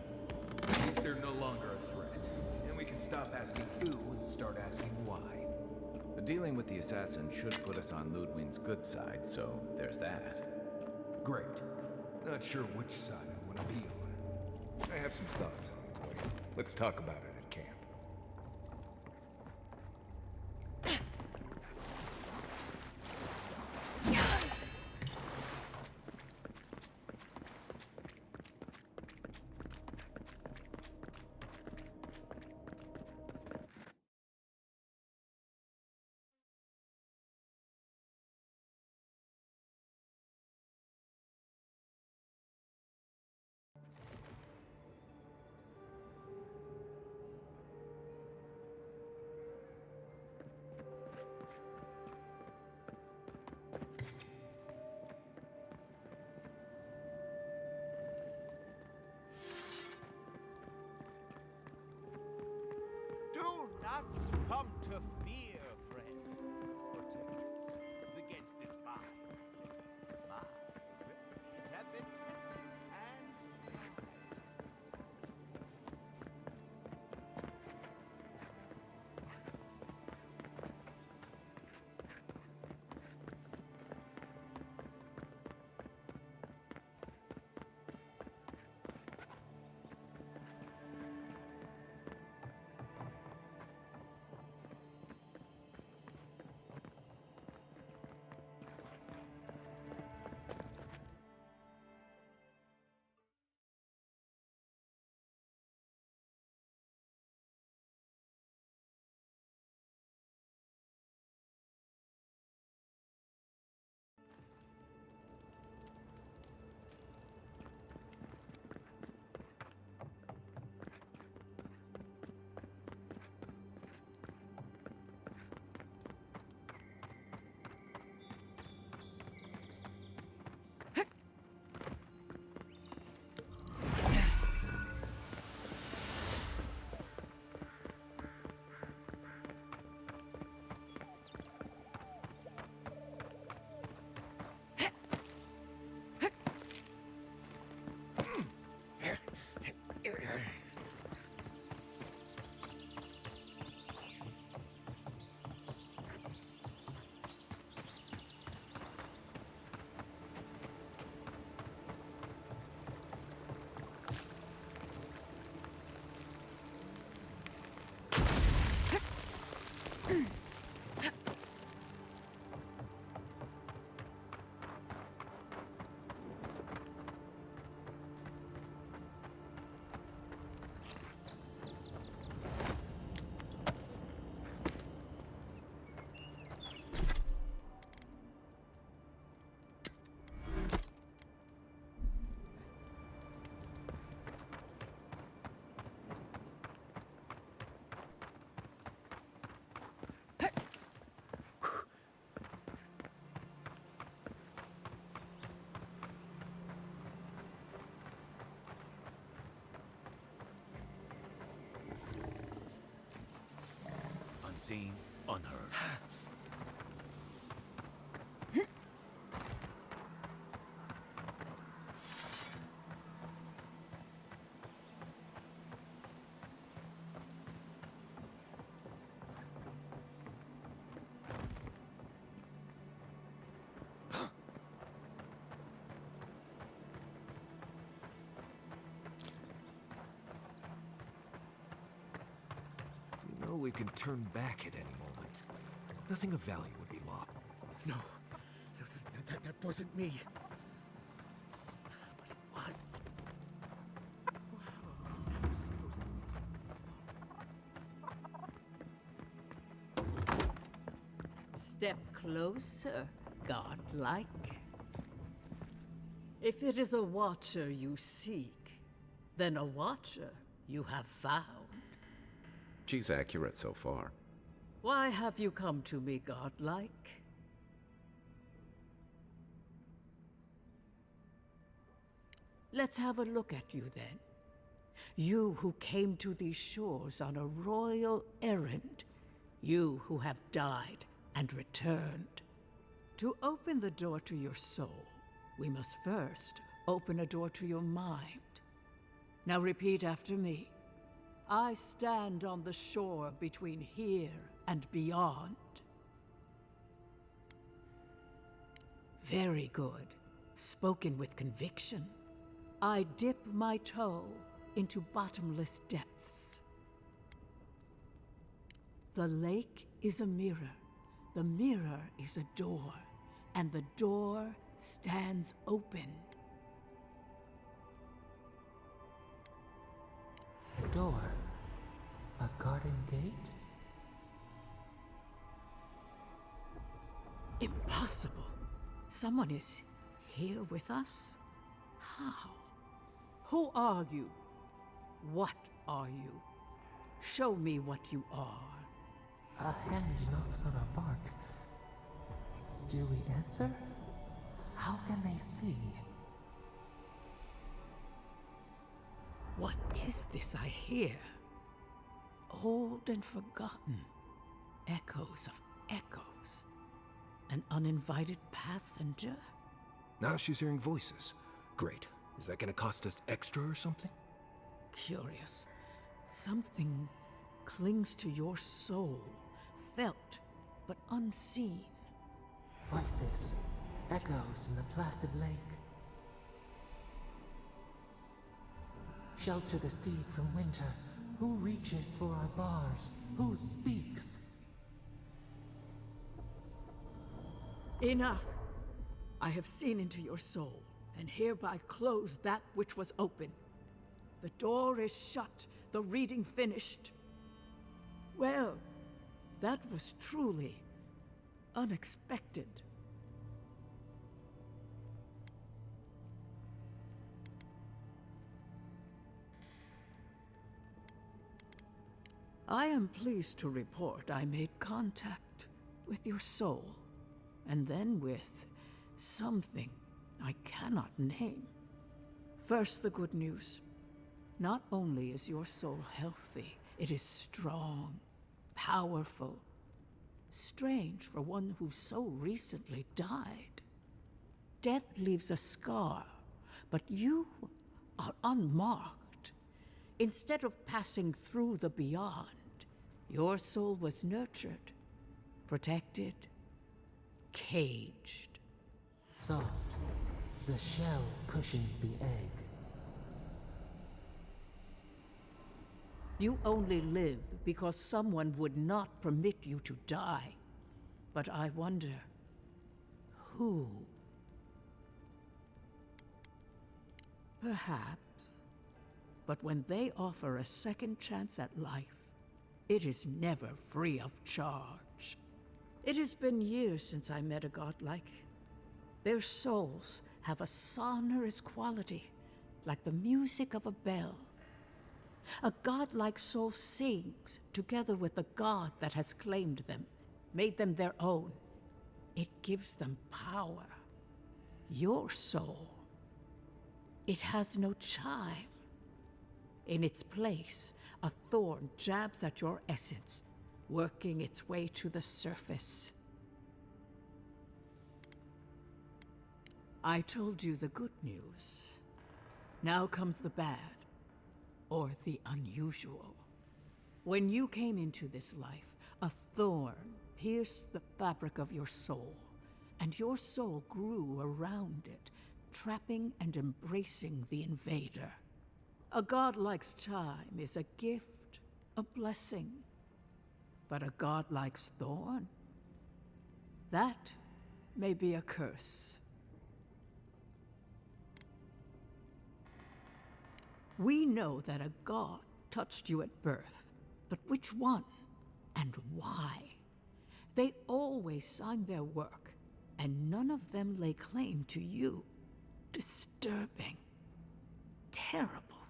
At least they're no longer a threat. And we can stop asking who and start asking why. Dealing with the assassin should put us on Ludwig's good side, so there's that. Great. Not sure which side I want to be on. I have some thoughts on it. Let's talk about it at camp. not succumb to fear, friend. Protect us against this fire. My enemies have been tested and tried. Unseen, unheard. We could turn back at any moment. Nothing of value would be lost. No, that wasn't me. But it was. Step closer, godlike. If it is a watcher you seek, then a watcher you have found. She's accurate so far. Why have you come to me, godlike? Let's have a look at you then. You who came to these shores on a royal errand. You who have died and returned. To open the door to your soul, we must first open a door to your mind. Now repeat after me. I stand on the shore between here and beyond. Very good. Spoken with conviction. I dip my toe into bottomless depths. The lake is a mirror. The mirror is a door. And the door stands open. A door? A garden gate? Impossible. Someone is here with us? How? Who are you? What are you? Show me what you are. A hand knocks on a bark. Do we answer? How can they see? What is this I hear? old and forgotten. Echoes of echoes. An uninvited passenger? Now she's hearing voices. Great. Is that gonna cost us extra or something? Curious. Something clings to your soul, felt but unseen. Voices, echoes in the placid lake. Shelter the seed from winter. Who reaches for our bars? Who speaks? Enough! I have seen into your soul, and hereby close that which was open. The door is shut, the reading finished. Well, that was truly unexpected. I am pleased to report I made contact with your soul, and then with something I cannot name. First, the good news. Not only is your soul healthy, it is strong, powerful. Strange for one who so recently died. Death leaves a scar, but you are unmarked. Instead of passing through the beyond, your soul was nurtured, protected, caged. Soft. The shell cushions the egg. You only live because someone would not permit you to die. But I wonder, who? Perhaps. But when they offer a second chance at life, it is never free of charge. It has been years since I met a godlike. Their souls have a sonorous quality, like the music of a bell. A godlike soul sings together with the god that has claimed them, made them their own. It gives them power. Your soul, it has no chime. In its place, a thorn jabs at your essence, working its way to the surface. I told you the good news. Now comes the bad. Or the unusual. When you came into this life, a thorn pierced the fabric of your soul, and your soul grew around it, trapping and embracing the invader. A godlike's chime is a gift, a blessing. But a godlike's thorn? That may be a curse. We know that a god touched you at birth, but which one and why? They always signed their work, and none of them lay claim to you. Disturbing. Terrible.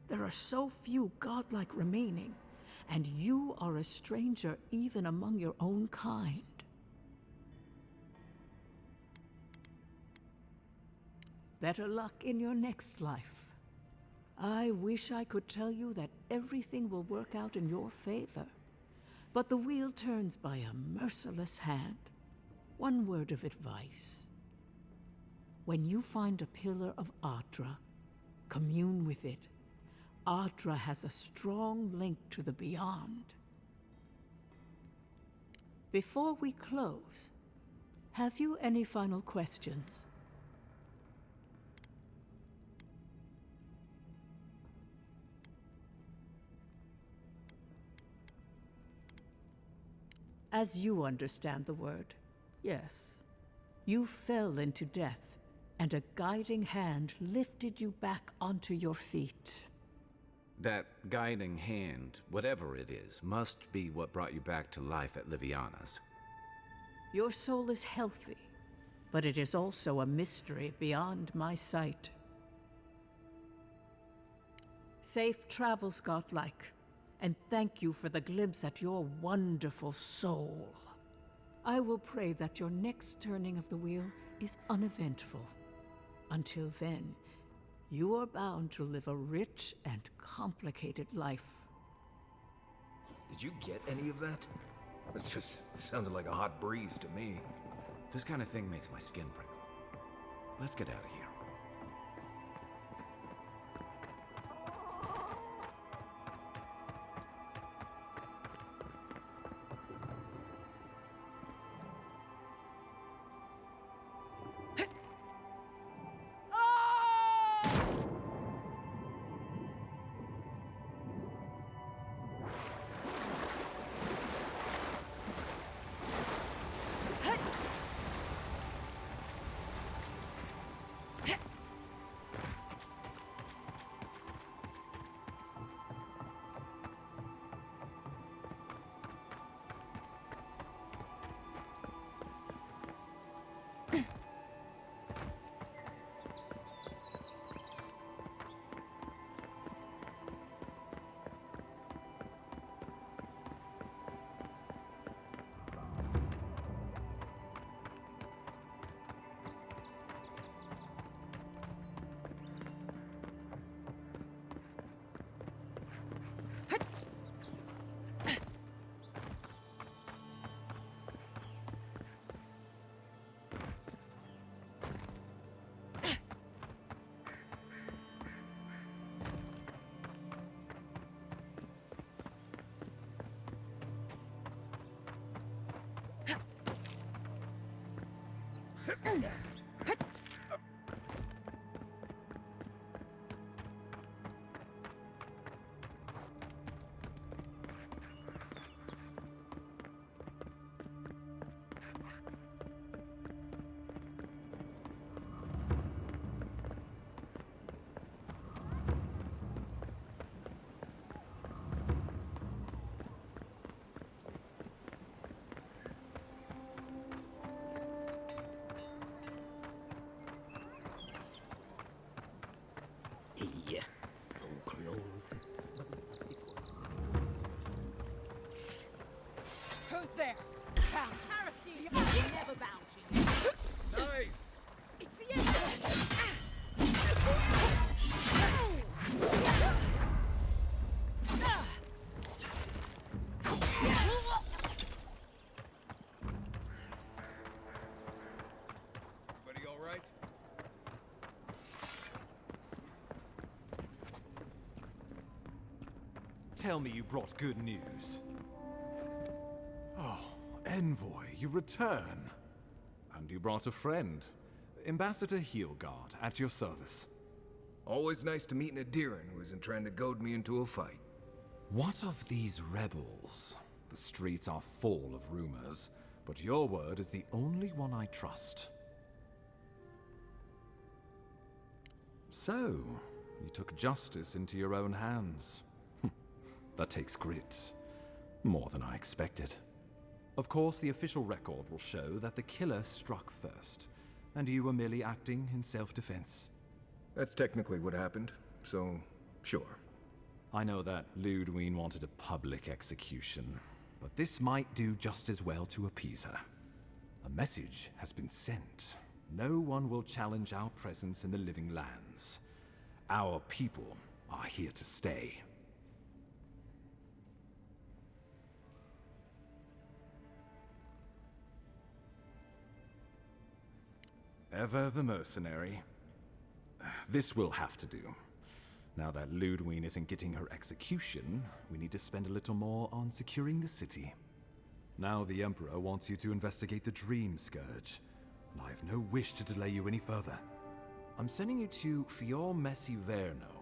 There are so few godlike remaining, and you are a stranger even among your own kind. Better luck in your next life. I wish I could tell you that everything will work out in your favor. But the wheel turns by a merciless hand. One word of advice. When you find a pillar of Ardra, commune with it. Ardra has a strong link to the beyond. Before we close, have you any final questions? As you understand the word, yes. You fell into death, and a guiding hand lifted you back onto your feet. That guiding hand, whatever it is, must be what brought you back to life at Liviana's. Your soul is healthy, but it is also a mystery beyond my sight. Safe travels, godlike, and thank you for the glimpse at your wonderful soul. I will pray that your next turning of the wheel is uneventful. Until then, you are bound to live a rich and complicated life. Did you get any of that? It just sounded like a hot breeze to me. This kind of thing makes my skin prickle. Let's get out of here. Yeah, so close. Who's there? Count. Charity. I never bow to you. Nice. It's the end. Everybody all right? Tell me you brought good news. Oh, Envoy, you return. And you brought a friend. Ambassador Heelguard, at your service. Always nice to meet an Adiran who isn't trying to goad me into a fight. What of these rebels? The streets are full of rumors, but your word is the only one I trust. So, you took justice into your own hands. That takes grit. More than I expected. Of course, the official record will show that the killer struck first, and you were merely acting in self-defense. That's technically what happened, so sure. I know that Ludwine wanted a public execution, but this might do just as well to appease her. A message has been sent. No one will challenge our presence in the living lands. Our people are here to stay. Ever the mercenary. This will have to do. Now that Ludwine isn't getting her execution, we need to spend a little more on securing the city. Now the Emperor wants you to investigate the Dream Scourge, and I have no wish to delay you any further. I'm sending you to Fior Messi Verno,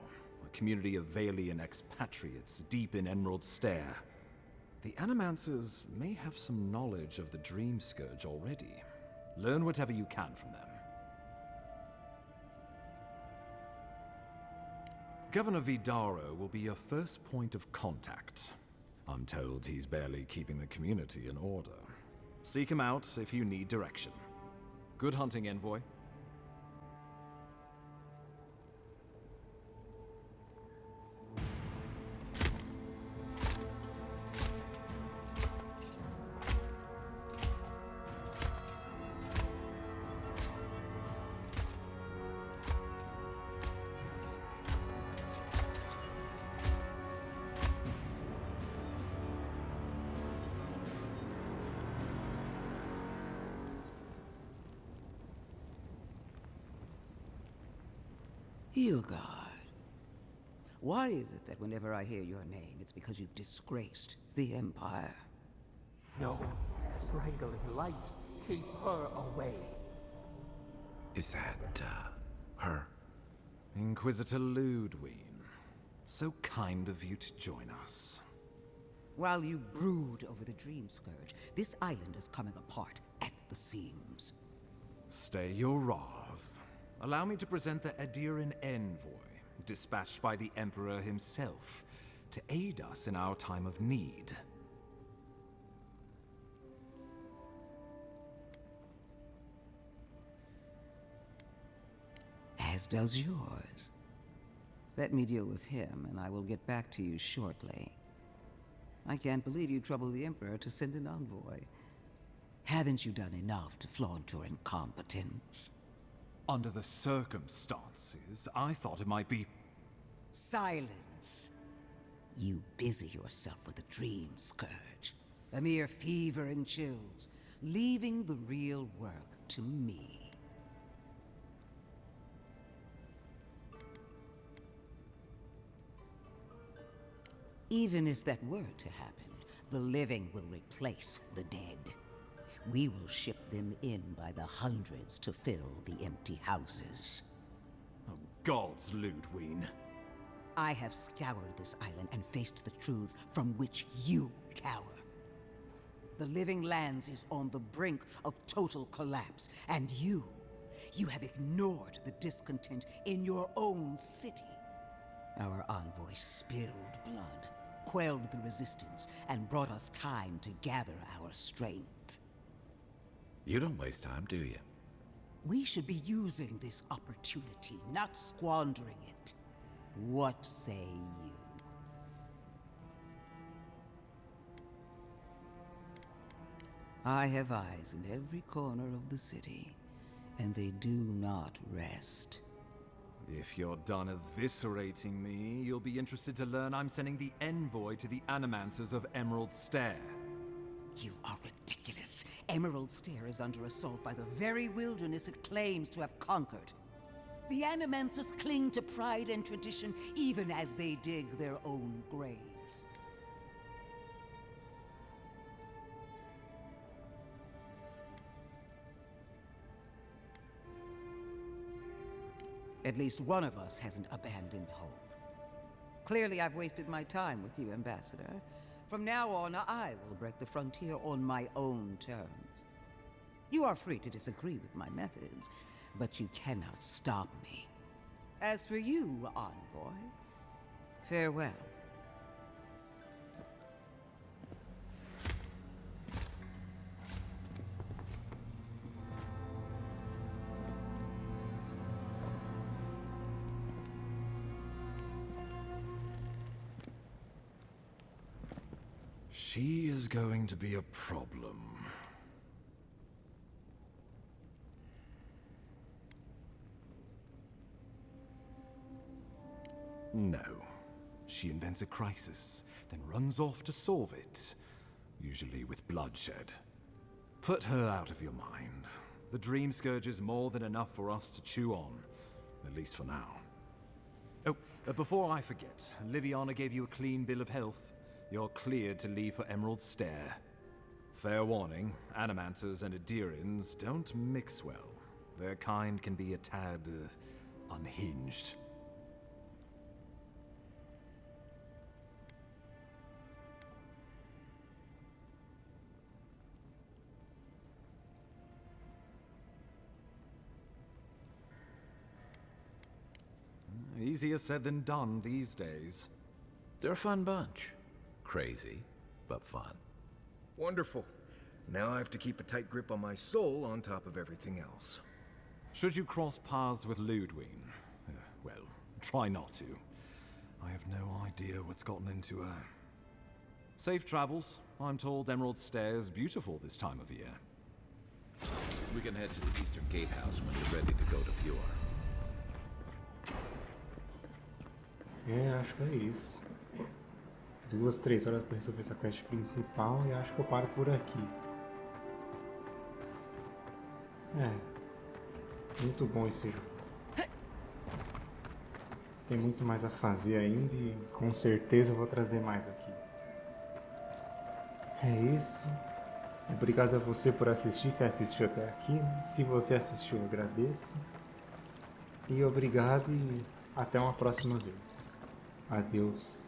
a community of Valian expatriates deep in Emerald Stair. The Animancers may have some knowledge of the Dream Scourge already. Learn whatever you can from them. Governor Vidaro will be your first point of contact. I'm told he's barely keeping the community in order. Seek him out if you need direction. Good hunting, Envoy. Ilgard. Why is it that whenever I hear your name, it's because you've disgraced the Empire? No, strangling light. Keep her away. Is that, her? Inquisitor Ludwig. So kind of you to join us. While you brood over the Dream Scourge, this island is coming apart at the seams. Stay your wrath. Allow me to present the Adiran envoy, dispatched by the Emperor himself, to aid us in our time of need. As does yours. Let me deal with him, and I will get back to you shortly. I can't believe you troubled the Emperor to send an envoy. Haven't you done enough to flaunt your incompetence? Under the circumstances, I thought it might be... Silence! You busy yourself with the Dream Scourge. A mere fever and chills, leaving the real work to me. Even if that were to happen, the living will replace the dead. We will ship them in by the hundreds to fill the empty houses. Oh, gods, Ludwig. I have scoured this island and faced the truths from which you cower. The Living Lands is on the brink of total collapse, and you have ignored the discontent in your own city. Our envoy spilled blood, quelled the resistance, and brought us time to gather our strength. You don't waste time, do you? We should be using this opportunity, not squandering it. What say you? I have eyes in every corner of the city, and they do not rest. If you're done eviscerating me, you'll be interested to learn I'm sending the envoy to the Animancers of Emerald Stair. You are ridiculous. Emerald Stair is under assault by the very wilderness it claims to have conquered. The Animancers cling to pride and tradition even as they dig their own graves. At least one of us hasn't abandoned hope. Clearly, I've wasted my time with you, Ambassador. From now on, I will break the frontier on my own terms. You are free to disagree with my methods, but you cannot stop me. As for you, envoy, farewell. She is going to be a problem. No. She invents a crisis, then runs off to solve it, usually with bloodshed. Put her out of your mind. The Dream Scourge is more than enough for us to chew on, at least for now. Oh, before I forget, Liviana gave you a clean bill of health. You're cleared to leave for Emerald Stair. Fair warning, Animancers and Adirans don't mix well. Their kind can be a tad, unhinged. Easier said than done these days. They're a fun bunch. Crazy, but fun. Wonderful. Now I have to keep a tight grip on my soul on top of everything else. Should you cross paths with Ludwig, well, try not to. I have no idea what's gotten into her. Safe travels. I'm told Emerald Stair is beautiful this time of year. We can head to the Eastern Gatehouse when you're ready to go to Fjord. Acho que é isso. 2, 3 horas para resolver essa quest principal e acho que eu paro por aqui. Muito bom esse jogo. Tem muito mais a fazer ainda e com certeza eu vou trazer mais aqui. É isso. Obrigado a você por assistir, se assistiu até aqui, né? Se você assistiu, eu agradeço. E obrigado e até uma próxima vez. Adeus.